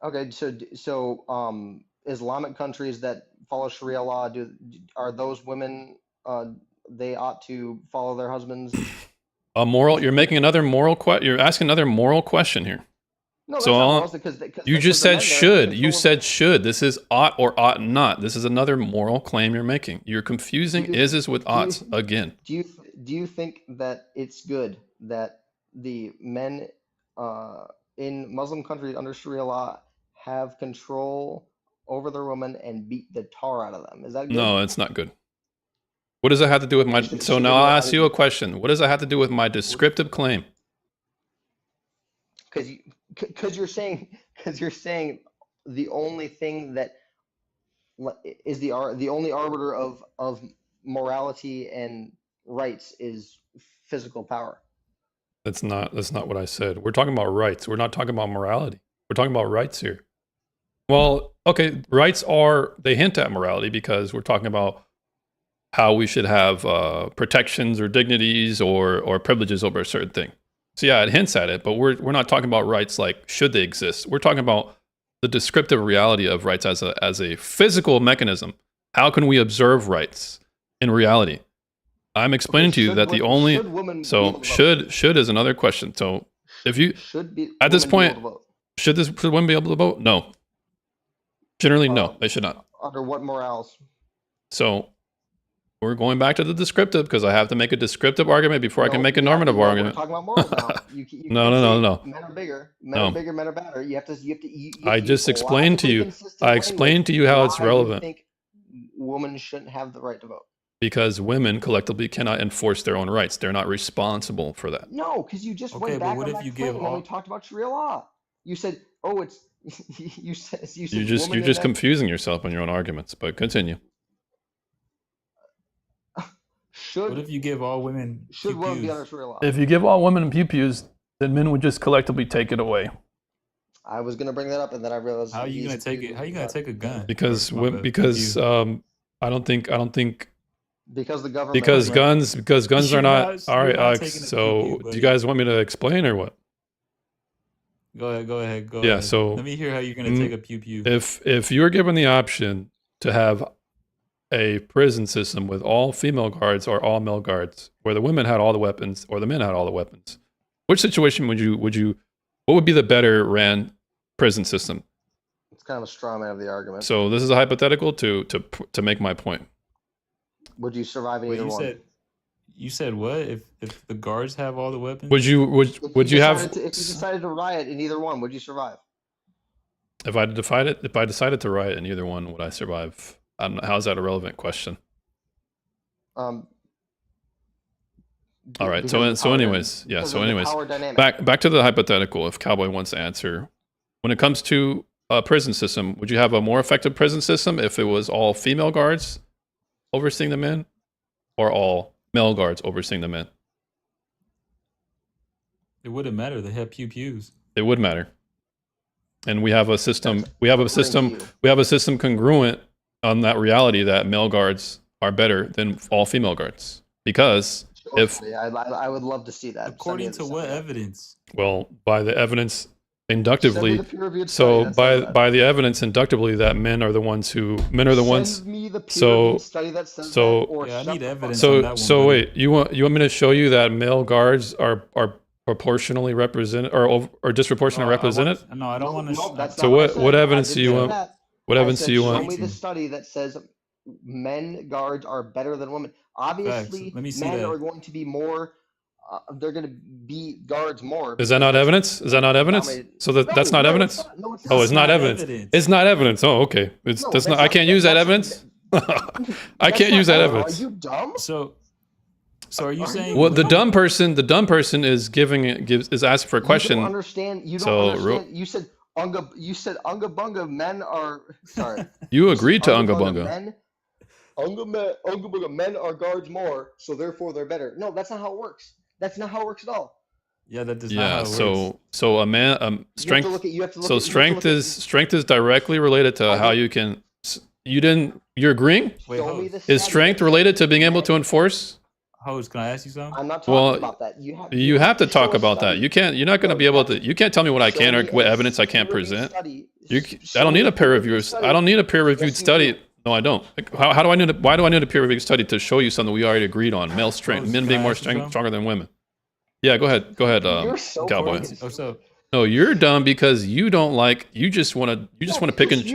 Okay, so Islamic countries that follow Sharia law are those women they ought to follow their husbands? A moral. You're making another moral You're asking another moral question here. No, that's So not I'll- morals because you just the men said there should. control You of- said should. This is ought or ought not. This is another moral claim you're making. You're confusing Do you- is with oughts again. Do you think that it's good that the men in Muslim countries under Sharia law have control over their women and beat the tar out of them? Is that good? No, it's not good. What does that have to do with my? So now I'll ask you a question. What does that have to do with my descriptive claim? Because you're saying the only thing that is the only arbiter of morality and rights is physical power. That's not what I said. We're talking about rights. We're not talking about morality. We're talking about rights here. Well, okay, rights they hint at morality because we're talking about how we should have protections or dignities or privileges over a certain thing. So yeah, it hints at it, but we're not talking about rights like should they exist. We're talking about the descriptive reality of rights as a physical mechanism. How can we observe rights in reality? I'm explaining to you that the only should is another question. So if you at this point should women be able to vote? No. Generally, no, they should not. Under what morals? So we're going back to the descriptive because I have to make a descriptive argument before I can make a normative argument. We're talking about morals now. You No. Men are bigger. Men are bigger. Men are better. You have to. I just explained to you. I explained to you how it's why relevant. You think women shouldn't have the right to vote? Because women collectively cannot enforce their own rights. They're not responsible for that. No, because you just went back on that claim when we talked about Sharia law. You said, "Oh, it's." you said. You're just confusing yourself on your own arguments. But continue. What if you give all women Should women be pew-pews? under Sharia law? If you give all women pew-pews, then men would just collectively take it away. I was gonna bring that up, and then I realized. How are you gonna take it? How are you gonna take a gun? Because Or my bad, because pew. I don't think Because the government. because guns You're are not not- all you're right. not Alex, taking a so pew-pew, do buddy. you guys want me to explain or what? Go ahead. Go Yeah. ahead. So Let me hear how you're gonna take a pew pew. If you're given the option to have a prison system with all female guards or all male guards, where the women had all the weapons or the men had all the weapons, which situation would you what would be the better ran prison system? It's kind of a straw man of the argument. So this is a hypothetical to make my point. Would you survive in Wait, either you one? said what? If the guards have all the weapons? Would you have If you decided to riot in either one, would you survive? if I decided to riot in either one, would I survive? I don't know, how is that a relevant question? Um. All right. because of So power anyways, yeah. because So of the anyways, power dynamic. back to the hypothetical. If Cowboy wants to answer, when it comes to a prison system, would you have a more effective prison system if it was all female guards overseeing the men, or all male guards overseeing the men? It wouldn't matter. They have pew pews. It would matter. And we have a system. We have a according to system. you. We have a system congruent on that reality that male guards are better than all female guards because if Yeah, I would love to see that. According to what evidence? well by the evidence inductively. the peer-reviewed So study that says that. by the evidence inductively that men are the ones. Send me the peer-reviewed study that says that, or Yeah, I shut need the fuck evidence up. on that one. So buddy. wait, you want me to show you that male guards are proportionally represented or disproportionately represented? No, I don't want to. No, that's So not I what said. evidence I do didn't you say want? that. What I evidence said, do you show want? me the study that says men guards are better than women. Obviously, Let me see men that. are going to be more. They're going to be guards more. Is that not evidence? Is that not evidence? dominated- So that's No, not no, evidence? it's not. No, it's Oh, not. it's not evidence. It's not evidence. Oh, okay. It's No, that's that's not. I not- can't use that that's- evidence. I That's can't not use that evidence. evidence. Are you dumb? So are you saying? Well, the dumb person is is asking for a You question. don't understand. You don't So, understand. You said unga bunga men are sorry. You agreed to Unga Unga Bunga. Men, unga bunga men are guards more, so therefore they're better. No, that's not how it works. That's not how it works at all. Yeah, that does not how Yeah. it works. So a man You have to strength. look at- you have to look So at- you have to look at- strength is directly related to how you can. You're agreeing? Wait, Show me Hose, the Is study strength that related to being able to enforce? Hose, can I ask you something? I'm not talking Well, about that. you have to talk show a about that. study. You can't. You're not going to No, be you able have to. You can't tell me what I show can or me what a evidence I can't peer-reviewed present. study. I Show don't me need a a peer reviewed. peer-reviewed study. I don't need a peer reviewed Yes, you study. do. No, I don't. How do I need? Why do I need a peer reviewed study to show you something we already agreed on? Male strength, Hose, men can being I more ask you something? stronger than women. Yeah, go ahead. Go ahead, You're so Cowboy. fucking Oh, so No, you're dumb because you don't like. You just want to pick and.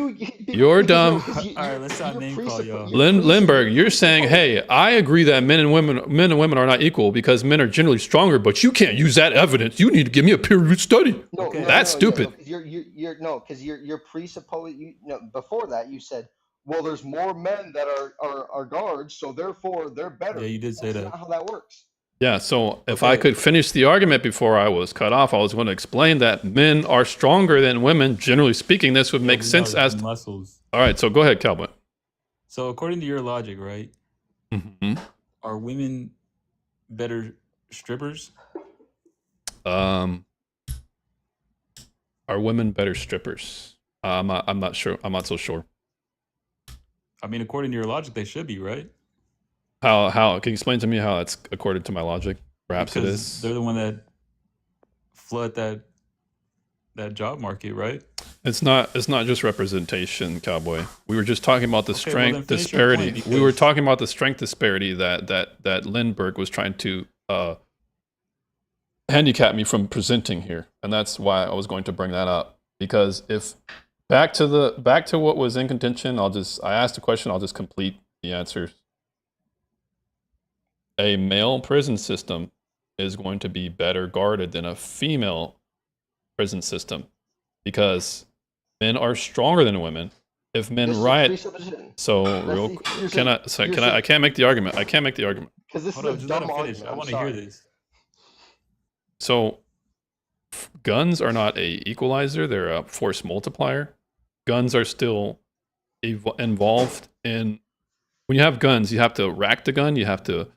You're dumb. all right, let's not name call y'all. Lindbergh, you're saying, hey, I agree that men and women are not equal because men are generally stronger, but you can't use that evidence. You need to give me a peer-reviewed study. No, Okay. no, That's no, stupid. You're no, because you're presupposing. Before that, you said, well, there's more men that are guards, so therefore they're better. Yeah, you did say That's that. not how that works. Yeah, so if I Okay. could finish the argument before I was cut off, I was going to explain that men are stronger than women. Generally speaking, this would make We sense know as. muscles. All right, so go ahead, Cowboy. So according to your logic, right? hmm Are women better strippers? Are women better strippers? I'm not sure. I'm not so sure. I mean, according to your logic, they should be, right? How can you explain to me how that's according to my logic? Perhaps it Because is. they're the one that flood that job market, right? It's not just representation, Cowboy. We were just talking about the Okay, well, then strength finish your point, disparity. We were because talking about the strength disparity that Lindbergh was trying to handicap me from presenting here, and that's why I was going to bring that up. Because if back to what was in contention, I asked a question. I'll just complete the answers. A male prison system is going to be better guarded than a female prison system because men are stronger than women. If men This is a riot, presupposition. so That's real the, you're can I? saying, So you're can I? I saying, can't make the argument. I can't make the argument. because this hold is on, a just let dumb him finish. argument. I I'm want to hear sorry. this. So guns are not a equalizer; they're a force multiplier. Guns are still involved in. When you have guns, you have to rack the gun. You have to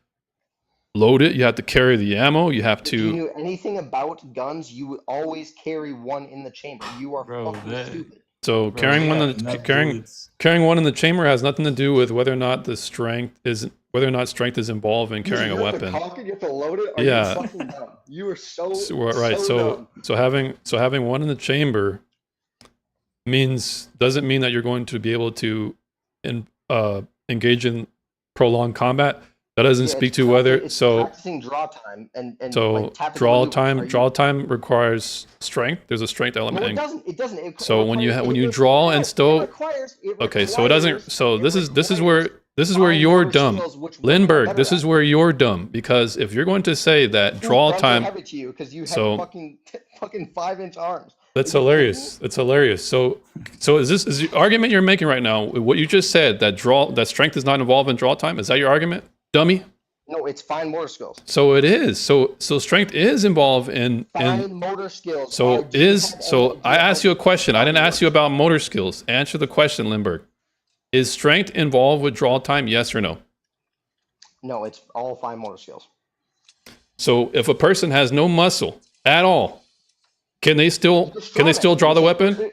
load it. You have to carry the ammo. You have If you to. knew anything about guns, you would always carry one in the chamber. You are Bro, fucking that stupid. So bro, carrying they one got in the, enough carrying bullets. carrying one in the chamber has nothing to do with whether or not strength is involved in carrying a You have to weapon. cock it, you have to load it. Are Yeah. you fucking dumb? You are so Right. so dumb. So having one in the chamber doesn't mean that you're going to be able to engage in prolonged combat. That doesn't Yeah, speak it's to whether it's so practicing draw time and so like tactical maneuvers. Are draw you? time requires strength. There's a strength element. No, it And doesn't. It doesn't. It so when you requires when you inverse. draw and Yes, stow, it okay, so it doesn't. requires So it this is requires where fine you're motor dumb, skills, which women are Lindbergh. better This is at. where you're dumb because if you're going to say that Whose draw guns are time, heavy to you because you have so fucking 5-inch arms? that's Are you kidding me? hilarious. That's hilarious. So is the argument you're making right now? What you just said that strength is not involved in draw time? Is that your argument, dummy? No, it's fine motor skills. So it is. So strength is involved in Fine motor skills. so Do you is have so any? Do I you asked have you a question. I didn't body ask you work? about motor skills. Answer the question, Lindbergh. Is strength involved with draw time? Yes or no? No, it's all fine motor skills. So if a person has no muscle at all, can they You still destroy them. draw the It's weapon?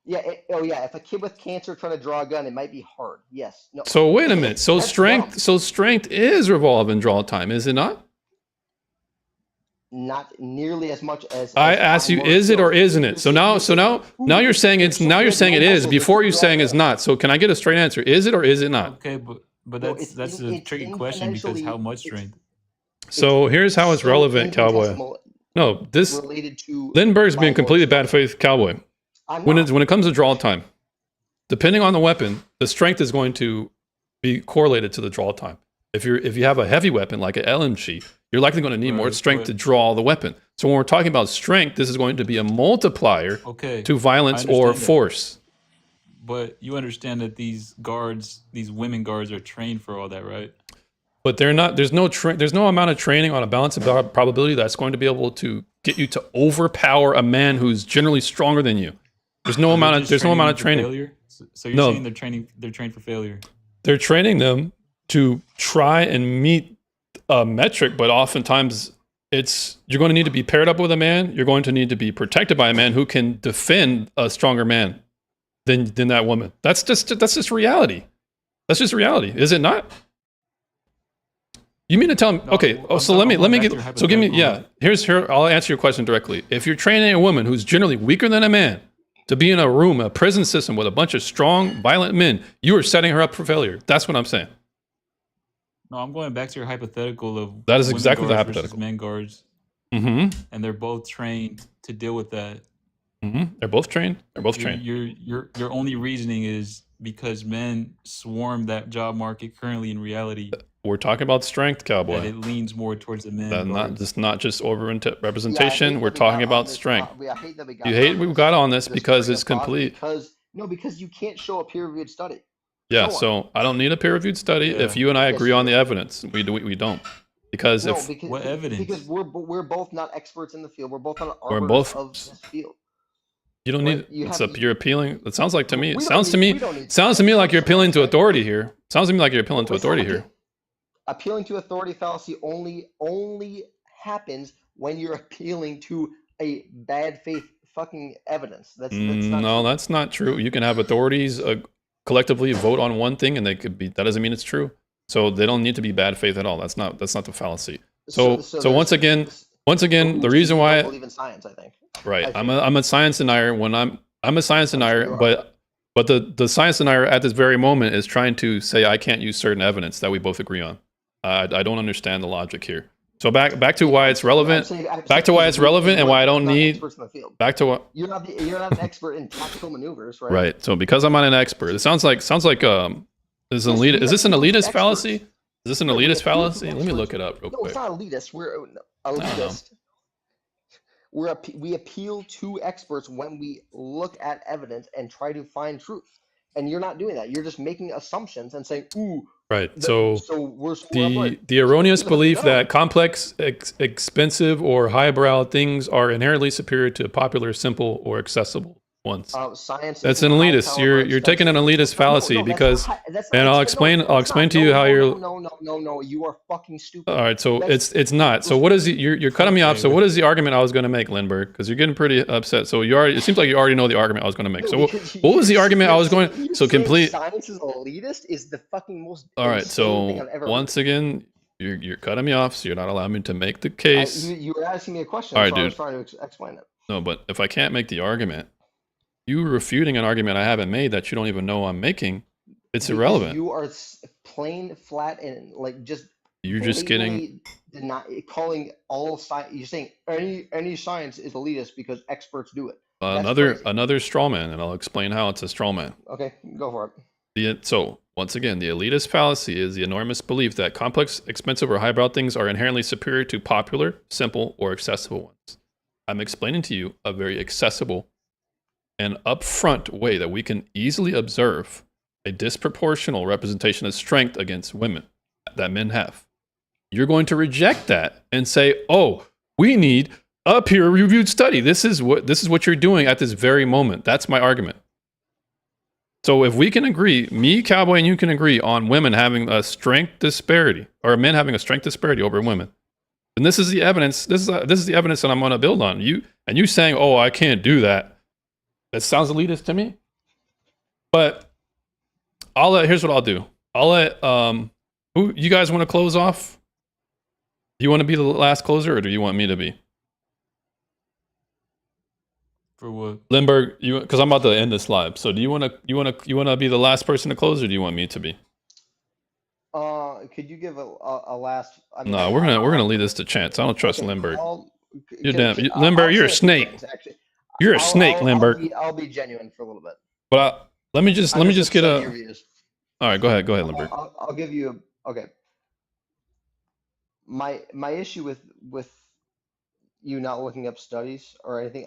yeah. Oh yeah. If a kid with cancer trying to draw a gun, it might be hard. Yes. No. So wait a minute. So That's dumb. strength is revolved in draw time, is it not? Not nearly as much as I as asked fine you, motor is it or skills. isn't it? So now you're saying If you're somebody saying has it no is muscle, they before can you're draw saying a it's gun. not. So can I get a straight answer? Is it or is it not? Okay, but No, that's a it's tricky question because how infinitely much it's strength? So here's how it's so relevant, Cowboy. infinitesimal No, this related to Lindbergh's being fine motor completely bad skills. faith, Cowboy. I'm When not. it comes to draw time, depending on the weapon, the strength is going to be correlated to the draw time. If you have a heavy weapon like an LMG, you're likely going to need more Right, strength to draw the weapon. So when we're talking about strength, this is going to be a multiplier Okay, to I violence or understand that. force. But you understand that these women guards are trained for all that, right? But they're not. There's no amount of training on a balance of probability that's going to be able to get you to overpower a man who's generally stronger than you. There's no So they're amount of just there's no training amount them of for training. failure? So you're No, saying they're trained for failure. they're training them to try and meet a metric, but oftentimes you're going to need to be paired up with a man. You're going to need to be protected by a man who can defend a stronger man than that woman. That's just reality. That's just reality, is it not? You mean to tell me? No, Okay. Oh, so let me back to get. your So give me. hypothetical. Yeah. Here. I'll answer your question directly. If you're training a woman who's generally weaker than a man to be in a room, a prison system with a bunch of strong, violent men, you are setting her up for failure. That's what I'm saying. No, I'm going back to your hypothetical of That is women exactly the guards versus hypothetical. men guards, Mm-hmm. and they're both trained to deal with that. Mm-hmm. They're both trained. They're both Your trained. your only reasoning is because men swarm that job market currently in reality We're talking about strength, that Cowboy. it leans more towards the men Not guards. just over Yeah, I representation. hate We're that we talking got on about this. strength. I hate that we You got hate on we this got on this this because train it's of thought complete. because you can't show a peer-reviewed study. Yeah. Show one. So I don't need a peer-reviewed study if Yeah. you and I Yes, agree you on do. the evidence. We don't, because No, if because What because evidence? we're both not experts in the field. We're both not we're arbiters both, of this field. you don't But need. you It's have up. You're appealing. It sounds like to me. It we don't sounds to need me. we don't need Sounds to me science. like you're It's not appealing to science. authority here. Sounds to me like you're appealing to No, it's not. authority here. Appealing to authority fallacy only happens when you're appealing to a bad faith fucking evidence. That's not No, true. that's not true. You can have authorities collectively vote on one thing, and they could be. That doesn't mean it's true. So they don't need to be bad faith at all. That's not the fallacy. So So once again, the reason you why don't believe in science, I think. right, I I'm a science denier when I'm a science denier, you are. but the science denier at this very moment is trying to say I can't use certain evidence that we both agree on. I don't understand the logic here. So back to why it's relevant. Back to why it's relevant and why I don't need. Experts in the field. Back to what. You're not an expert in tactical maneuvers, right? Right. So because I'm not an expert, it sounds like is Yes, an we elite. Is have this an field elitist experts. fallacy? Is this an Yeah, we have elitist field fallacy? Let me experts. look it up real No, quick. it's not elitist. We're elitist. We appeal to experts when we look at evidence and try to find truth. And you're not doing that. You're just making assumptions and saying, "Ooh, Right. so So we're the erroneous belief that complex, expensive, or highbrow things are inherently superior to popular, simple, or accessible ones. Science. That's is an high elitist. caliber, You're taking an elitist fallacy no, that's because, not high, that's and not, I'll no, explain. no, I'll it's explain not. to you how you're. No, you are fucking stupid. All right, so That's- it's not. So what is you're cutting me off? So what is the argument I was going to make, Lindbergh? Because you're getting pretty upset. So it seems like you already know the argument I was going to make. No, So because what was the argument I was you're going? So saying complete. Science is elitist is the fucking most. All right, insane thing I've so ever once again, you're cutting me off, so you're not allowing me to make the heard. case. You were asking me a question, All right, so I was dude. trying to explain it. No, but if I can't make the argument, you refuting an argument I haven't made that you don't even know I'm making, it's Because irrelevant. You are plain flat and like just. You're just getting. calling all science. You're saying any science is elitist because experts do it. That's crazy. Another straw man, and I'll explain how it's a straw man. Okay, go for it. So once again, the elitist fallacy is the enormous belief that complex, expensive, or highbrow things are inherently superior to popular, simple, or accessible ones. I'm explaining to you a very accessible and upfront way that we can easily observe a disproportional representation of strength against women that men have. You're going to reject that and say, "Oh, we need a peer-reviewed study. This is what you're doing at this very moment." That's my argument. So if we can agree, me, Cowboy, and you can agree on women having a strength disparity, or men having a strength disparity over women, then this is the evidence. This is the evidence that I'm going to build on. You saying, "Oh, I can't do that." That sounds elitist to me. But here's what I'll do. I'll let who you guys want to close off? Do you want to be the last closer, or do you want me to be? For what? Lindbergh, because I'm about to end this live. So do you want to be the last person to close, or do you want me to be? Could you give a last? I mean, No, we're gonna leave this to chance. I don't trust Lindbergh. You're can- damn, I'll Lindbergh. say You're a few snake. things, actually. You're a snake, Lindbergh. I'll be genuine for a little bit. But let me just get upset a. your views. All right, go ahead, Lindbergh. I'll give you okay. My issue with you not looking up studies or anything,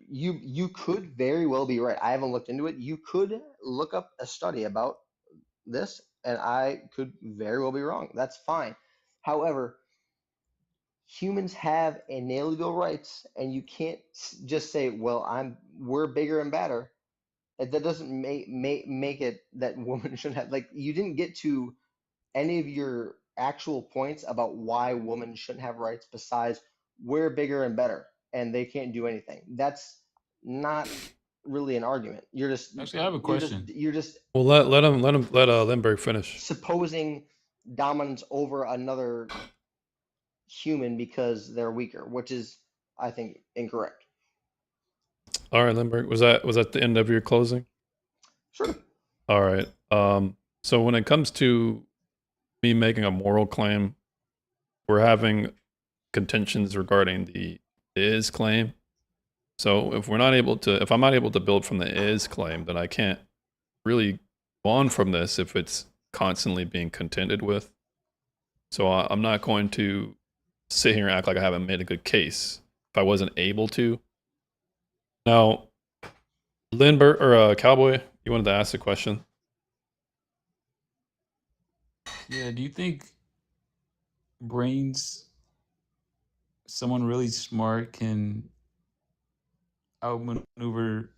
you could very well be right. I haven't looked into it. You could look up a study about this, and I could very well be wrong. That's fine. However, humans have inalienable rights, and you can't just say, "Well, we're bigger and better." That doesn't make it that women shouldn't have. Like, you didn't get to any of your actual points about why women shouldn't have rights besides we're bigger and better and they can't do anything. That's not really an argument. You're just Actually, I have a question. You're just Well, let Lindbergh finish. supposing dominance over another human because they're weaker, which is, I think, incorrect. All right, Lindbergh. Was that the end of your closing? Sure. All right. So when it comes to me making a moral claim, we're having contentions regarding the is claim. So if I'm not able to build from the is claim, then I can't really go on from this if it's constantly being contended with. So I'm not going to sit here and act like I haven't made a good case if I wasn't able to. Now, Lindbergh or Cowboy, you wanted to ask a question? Yeah, do you think someone really smart can outmaneuver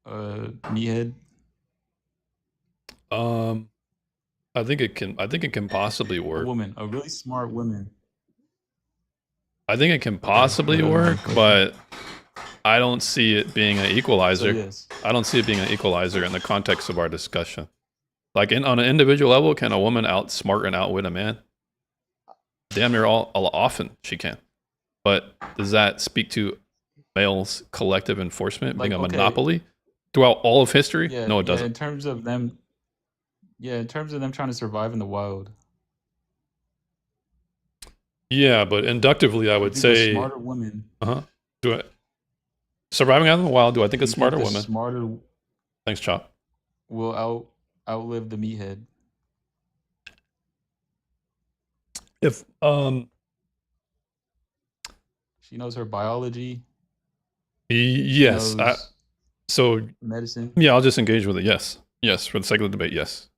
a meathead? I think it can possibly work. A really smart woman. I think it can possibly work, but I don't see it being an equalizer. So yes. I don't see it being an equalizer in the context of our discussion. Like on an individual level, can a woman outsmart and outwit a man? Damn near often she can. But does that speak to males' collective enforcement Like, being a okay, monopoly throughout all of history? yeah, No, it yeah. doesn't. In terms of them, yeah, in terms of them trying to survive in the wild, Yeah, but inductively, I you would think a say, smarter woman, do I surviving out in the wild? Do I think a you think smarter a woman? smarter Thanks, Chop. will outlive the meathead? If She knows her biology. yes, knows so medicine. yeah, I'll just engage with it. Yes, for the sake of the debate, yes.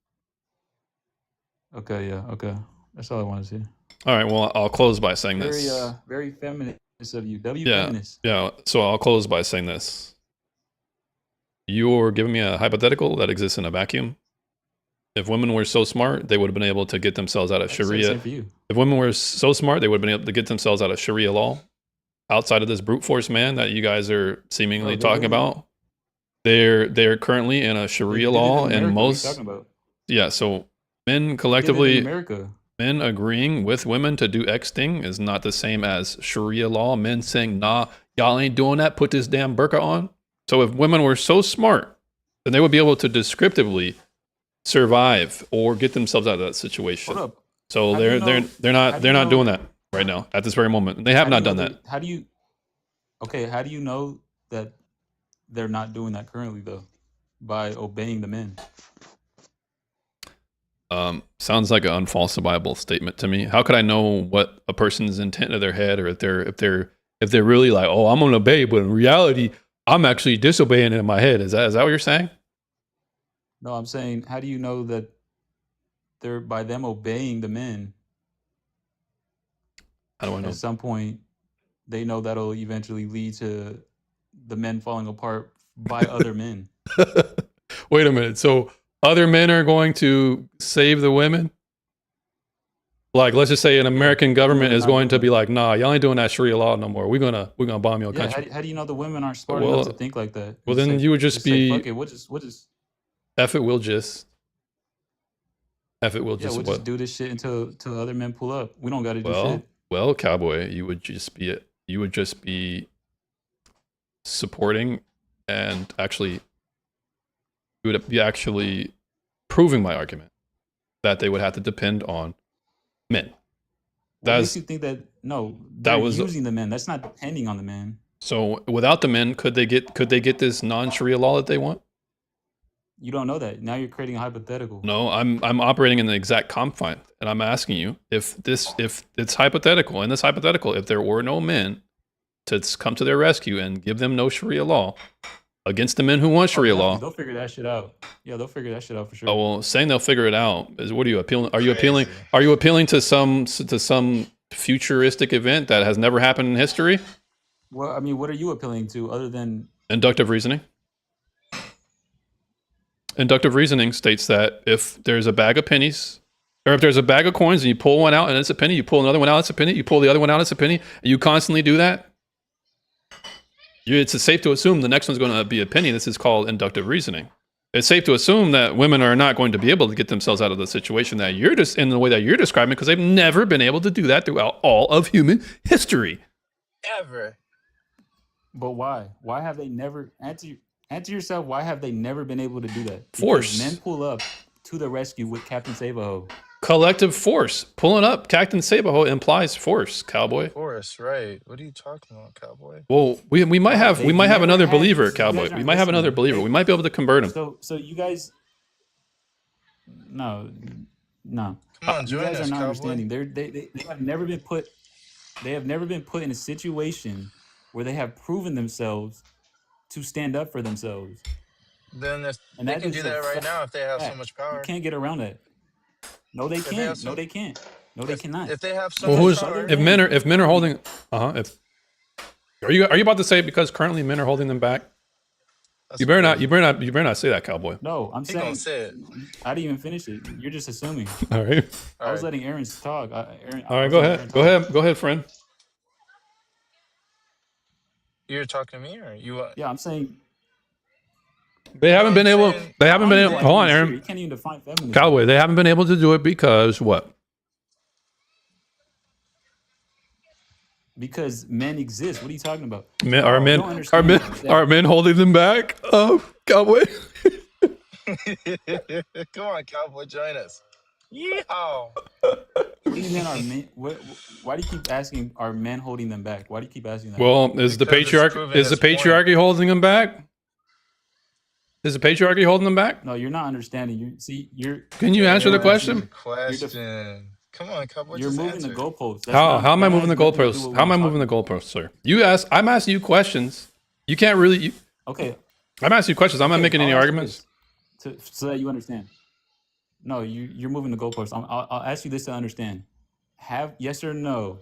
Okay, yeah, okay. That's all I want to see. All right, well, I'll close by saying Very this. very feminist of you. W Yeah, feminist. yeah. So I'll close by saying this. You're giving me a hypothetical that exists in a vacuum. If women were so smart, they would have been able to get themselves out of I can say the Sharia. same for you. If women were so smart, they would have been able to get themselves out of Sharia law, outside of this brute force man that you guys are seemingly No, they talking literally about. They're currently in a they Sharia did it law, in and America. What are you most talking about? yeah. So men They did it in collectively, America. men agreeing with women to do X thing is not the same as Sharia law. Men saying, "Nah, y'all ain't doing that. Put this damn burqa on." So if women were so smart, then they would be able to descriptively survive or get themselves out of that situation. Hold up. So How do you they're know? they're How not do they're you not doing know? that right now at this very moment. They have How do you not know done that. that? How do you? Okay, how do you know that they're not doing that currently though? By obeying the men. Sounds like an unfalsifiable statement to me. How could I know what a person's intent of their head, or if they're really like, oh, I'm gonna obey, but in reality, I'm actually disobeying it in my head. Is that what you're saying? No, I'm saying, how do you know that they're by them obeying the men? How do I know? At some point, they know that'll eventually lead to the men falling apart by other men. Wait a minute. So other men are going to save the women? Like, let's just say an American government are is not going to doing be that. like, nah, y'all ain't doing that Sharia law no more. We're gonna bomb your Yeah, country. how do you know the women aren't smart enough to Well, think like that? well, And then say, you would just say, fuck be it, we'll just F it. We'll just yeah, we'll what? just do this shit until other men pull up. We don't got to do shit. Well, cowboy, you would just be supporting and actually you would be actually proving my argument that they would have to depend on men. What makes That's you think that? No, that they're was using the men. That's not depending on the men. so without the men, could they get this non-Sharia law that they want? You don't know that. Now you're creating a hypothetical. No, I'm operating in the exact confine, and I'm asking you if it's hypothetical. In this hypothetical, if there were no men to come to their rescue and give them no Sharia law against the men who want Oh, Sharia definitely. law. They'll figure that shit out. Yeah, they'll figure that shit out for sure. Oh well, saying they'll figure it out is what are you appealing? Are you Crazy. appealing to some futuristic event that has never happened in history? Well, I mean, what are you appealing to other than Inductive reasoning. Inductive reasoning states that if there's a bag of pennies, or if there's a bag of coins and you pull one out and it's a penny, you pull another one out, it's a penny, you pull the other one out, it's a penny, and you constantly do that, it's safe to assume the next one's going to be a penny. This is called inductive reasoning. It's safe to assume that women are not going to be able to get themselves out of the situation that you're just in the way that you're describing, because they've never been able to do that throughout all of human history. Ever. But why? Why have they never answer yourself? Why have they never been able to do that? Because Force. men pull up to the rescue with Captain Save-A-Ho. Collective force. Pulling up Captain Save-A-Ho implies force, cowboy. Force, right? What are you talking about, cowboy? Well, we might have They never another had- believer, you guys cowboy. aren't We might have another listening. believer. We might be able to convert him. So you guys, no. Come on, You join guys are us, not cowboy. understanding. They have never been put. They have never been put in a situation where they have proven themselves to stand up for themselves. Then if And they that can is do a that right fact. now if they have so Fact. much You power. can't get around that. No, they If they can't. have No, so- they can't. No, they cannot. If they have so Well, much who's power, if men are holding if are you about to say because currently men are holding them back? that's You better crazy. not say that, cowboy. No, I'm He saying. gonna say it. I didn't even finish it. You're just assuming. All right. I was Alright. letting Aaron talk. All right, go ahead, friend. You're talking to me, or you? Yeah, I'm saying. They haven't been able. They haven't been able. Hold on, You Aaron. can't even define feminism. Cowboy. They haven't been able to do it because what? Because men exist. What are you talking about? Men, Oh, are you men don't are understand men that- are men holding them back? Cowboy. Come on, cowboy, join us. Yeehaw! These men are men. Why do you keep asking? Are men holding them back? Why do you keep asking that? Well, is the Because it's patriarchy proven is the its point. patriarchy holding them back? Is the patriarchy holding them back? No, you're not understanding. You see, you're. Can you answer the You're asking question? Question. Come on, cowboy, You're just moving answer. the goalposts. That's How not- how am I that moving the has nothing to do goalposts? with How am I what we're moving the goalposts, sir? You ask. I'm asking you questions. You can't really. talking- Okay. I'm asking you questions. I'm not Okay, making any I'll ask you arguments. this so that you understand. No, you're moving the goalposts. I'll ask you this to understand. Have yes or no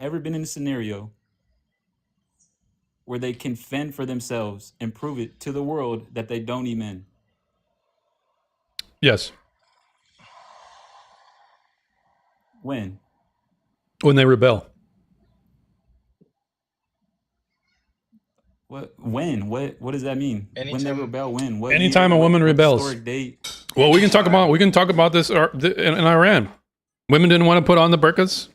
ever been in a scenario where they can fend for themselves and prove it to the world that they don't need men? Yes. When? When they rebel. What? When? What does that mean? When they Anytime- rebel? When? What Anytime year? a woman What rebels. historic date? Well, we can talk about this in Iran. Women didn't want to put on the burqas.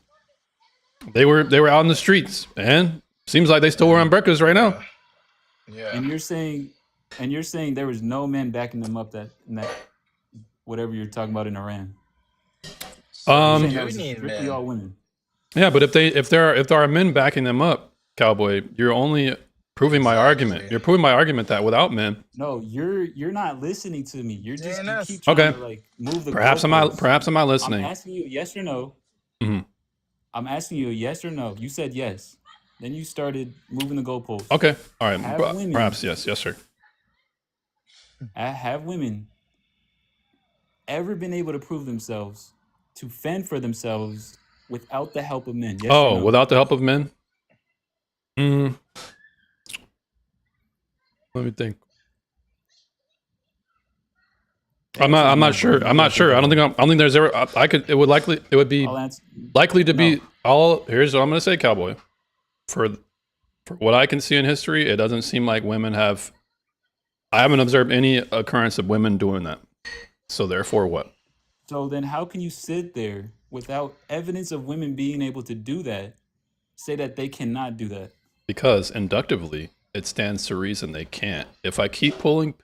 They were out in the streets, and seems like they still wear on burqas right now. Yeah. And you're saying there was no men backing them up in that whatever you're talking about in Iran. You're saying that was need strictly men. all women. Yeah, but if there are men backing them up, Cowboy, you're only proving my argument. You're proving my argument that without men, No, you're not listening to me. You're just you DNS. keep trying Okay. to like move the perhaps I'm not goalposts. listening. I'm asking you yes or no. Mhm. I'm asking you a yes or no. You said yes. Then you started moving the goalposts. Okay, all right. Have women- Perhaps yes, sir. Have women ever been able to prove themselves to fend for themselves without the help of men? Yes or Oh, no? without the help of men? Let me think. I'm not sure. I'm not sure. I don't think there's ever. It would be I'll answer. likely to be all. Here's what I'm going to say, Cowboy. For what I can see in history, it doesn't seem like women have. I haven't observed any occurrence of women doing that. So therefore, what? So then, how can you sit there without evidence of women being able to do that, say that they cannot do that? Because inductively, it stands to reason they can't. If I keep pulling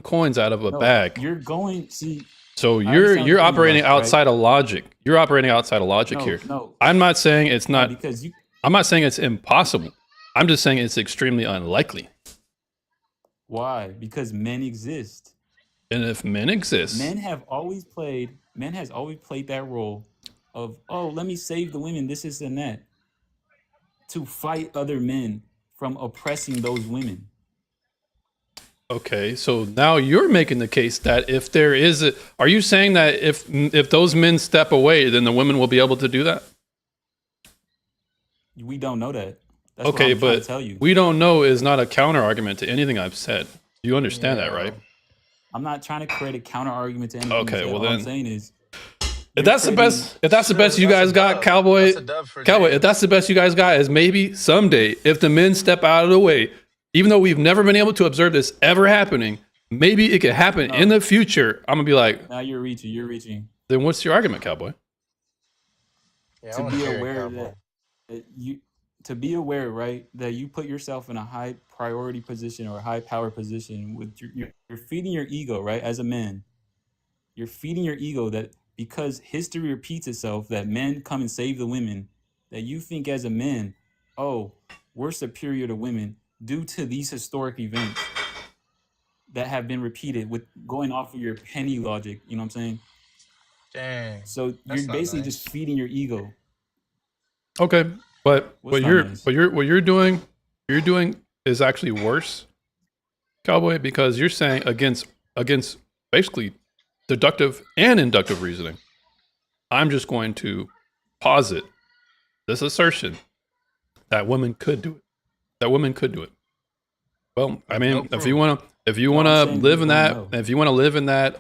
coins out of a No, bag, you're going. See, so I you're understand you're what you're operating saying, right? outside of logic. You're operating outside of logic No, here. no. I'm not saying it's not. Because you. I'm not saying it's impossible. I'm just saying it's extremely unlikely. Why? Because men exist. And if men exist, Men has always played that role of, oh, let me save the women, this and that, to fight other men from oppressing those women. okay, so now you're making the case that if there is a, are you saying that if those men step away, then the women will be able to do that? We don't know that. That's Okay, what I'm trying to but tell you. we don't know is not a counter argument to anything I've said. You understand that, right? I'm not trying to create a counter argument to anything. Okay, you said. well All I'm then- saying is, If that's the best, you guys got, Cowboy, if that's the best you guys got, is maybe someday if the men step out of the way, even though we've never been able to observe this ever happening, maybe it could happen in the future. I'm gonna be like, now you're reaching. then what's your argument, Cowboy? Yeah, I To wanna be hear it, aware cowboy. that you, to be aware, right, that you put yourself in a high priority position or a high power position with you're feeding your ego, right, as a man. You're feeding your ego that because history repeats itself, that men come and save the women, that you think as a man, oh, we're superior to women due to these historic events that have been repeated with going off of your penny logic, you know what I'm saying? Dang. So That's you're not basically nice. just feeding your ego. Okay, but What's not nice? what you're doing is actually worse, Cowboy, because you're saying against basically deductive and inductive reasoning. I'm just going to posit this assertion that women could do it. That women could do it. Well, I mean, if you want to saying live we in don't that, know. if you want to live in that,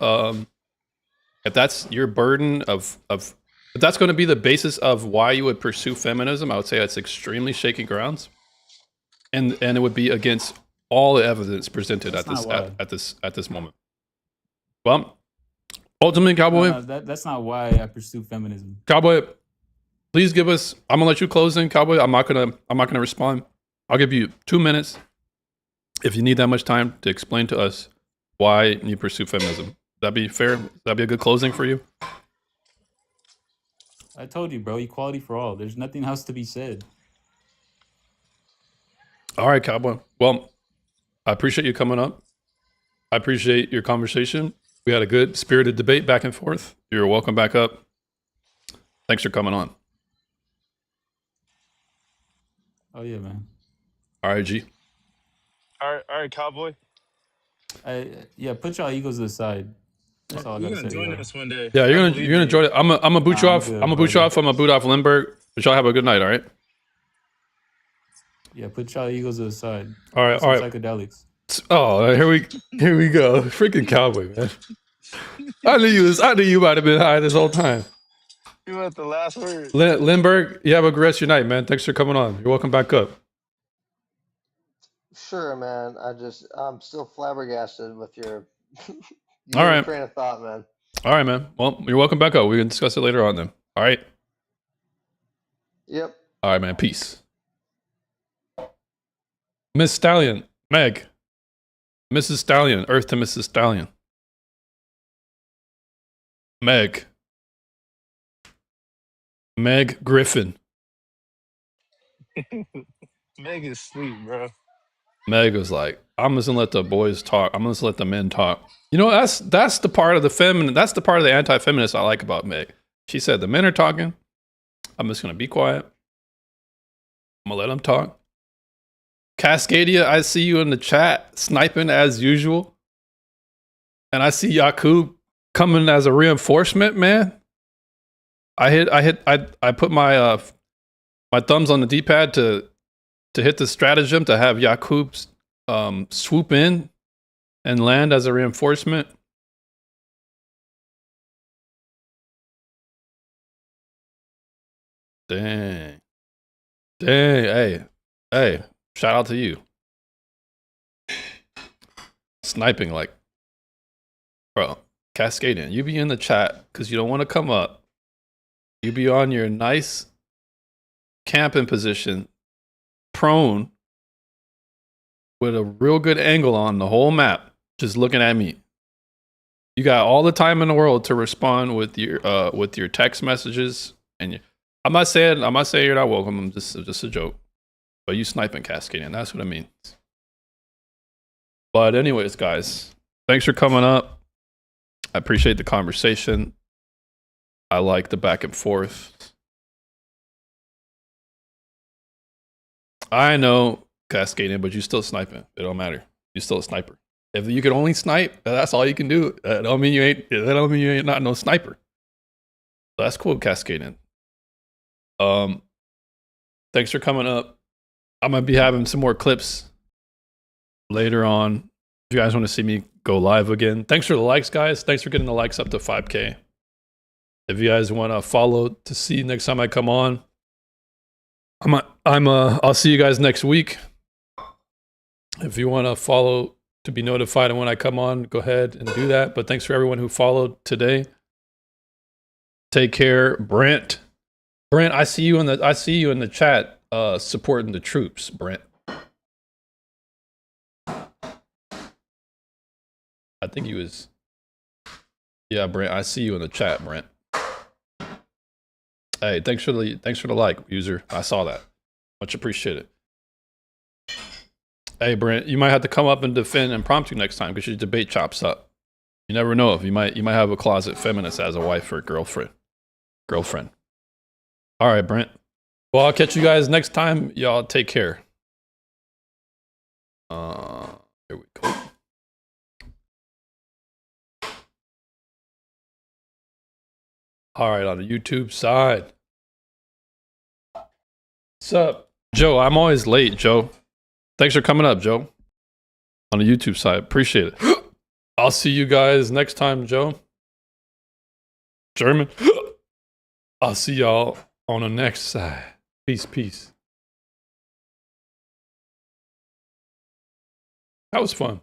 if that's your burden of if that's going to be the basis of why you would pursue feminism, I would say that's extremely shaky grounds, and it would be against all the evidence presented That's at this not why. at this moment. Well, ultimately, Cowboy, No, that's not why I pursue feminism. Cowboy, please give us. I'm gonna let you close in, Cowboy. I'm not gonna respond. I'll give you 2 minutes if you need that much time to explain to us why you pursue feminism. That'd be fair. That'd be a good closing for you. I told you, bro. Equality for all. There's nothing else to be said. All right, Cowboy. Well, I appreciate you coming up. I appreciate your conversation. We had a good spirited debate back and forth. You're welcome back up. Thanks for coming on. Oh yeah, man. All right, G. All right, cowboy. Yeah, put y'all egos aside. That's all I You're gotta gonna say. join yo. us one day. Yeah, I you're believe gonna in enjoy you. it. I'm gonna boot you Nah, I'm off. good, I'm gonna boot you brother. off. I'm gonna boot off Lindbergh. But y'all have a good night. All right. Yeah, put y'all egos aside. All right. Some All right. psychedelics. Oh, here we go. Freaking Cowboy, man. I knew you might have been high this whole time. You want the last word? Lindbergh, you have a good rest of your night, man. Thanks for coming on. You're welcome back up. Sure, man. I'm still flabbergasted with your All right. train of thought, man. All right, man. Well, you're welcome back up. We can discuss it later on then. All right. Yep. All right, man. Peace. Miss Stallion, Meg. Mrs. Stallion, Earth to Mrs. Stallion. Meg. Meg Griffin. Meg is sweet, bro. Meg was like, I'm just gonna let the boys talk. I'm just gonna let the men talk. You know, that's the part of the feminine. That's the part of the anti-feminist I like about Meg. She said the men are talking. I'm just gonna be quiet. I'm gonna let them talk. Cascadia, I see you in the chat sniping as usual, and I see Yakub coming as a reinforcement. Man, I put my my thumbs on the D-pad to hit the stratagem to have Yakub swoop in and land as a reinforcement. Dang. Hey, shout out to you. Sniping like, bro, cascading. You be in the chat because you don't want to come up. You be on your nice camping position, prone, with a real good angle on the whole map, just looking at me. You got all the time in the world to respond with your text messages, and I'm not saying you're not welcome. I'm just a joke. But you sniping cascading, that's what I mean. But anyways, guys, thanks for coming up. I appreciate the conversation. I like the back and forth. I know cascading, but you still sniping. It don't matter. You're still a sniper. If you can only snipe, that's all you can do. That don't mean you ain't not no sniper. So that's cool, cascading. Thanks for coming up. I'm gonna be having some more clips later on. If you guys want to see me go live again, thanks for the likes, guys. Thanks for getting the likes up to 5K. If you guys want to follow to see next time I come on, I'll see you guys next week. If you want to follow to be notified of when I come on, go ahead and do that. But thanks for everyone who followed today. Take care, Brent. Brent, I see you in the chat supporting the troops, Brent. I think he was. Yeah, Brent, I see you in the chat, Brent. Hey, thanks for the like, user. I saw that. Much appreciated. Hey, Brent, you might have to come up and defend impromptu next time because your debate chops up. You never know if you might have a closet feminist as a wife or girlfriend. All right, Brent. Well, I'll catch you guys next time. Y'all take care. Here we go. All right, on the YouTube side. What's up, Joe? I'm always late, Joe. Thanks for coming up, Joe. On the YouTube side. Appreciate it. I'll see you guys next time, Joe. German. I'll see y'all on the next side. Peace, peace. That was fun.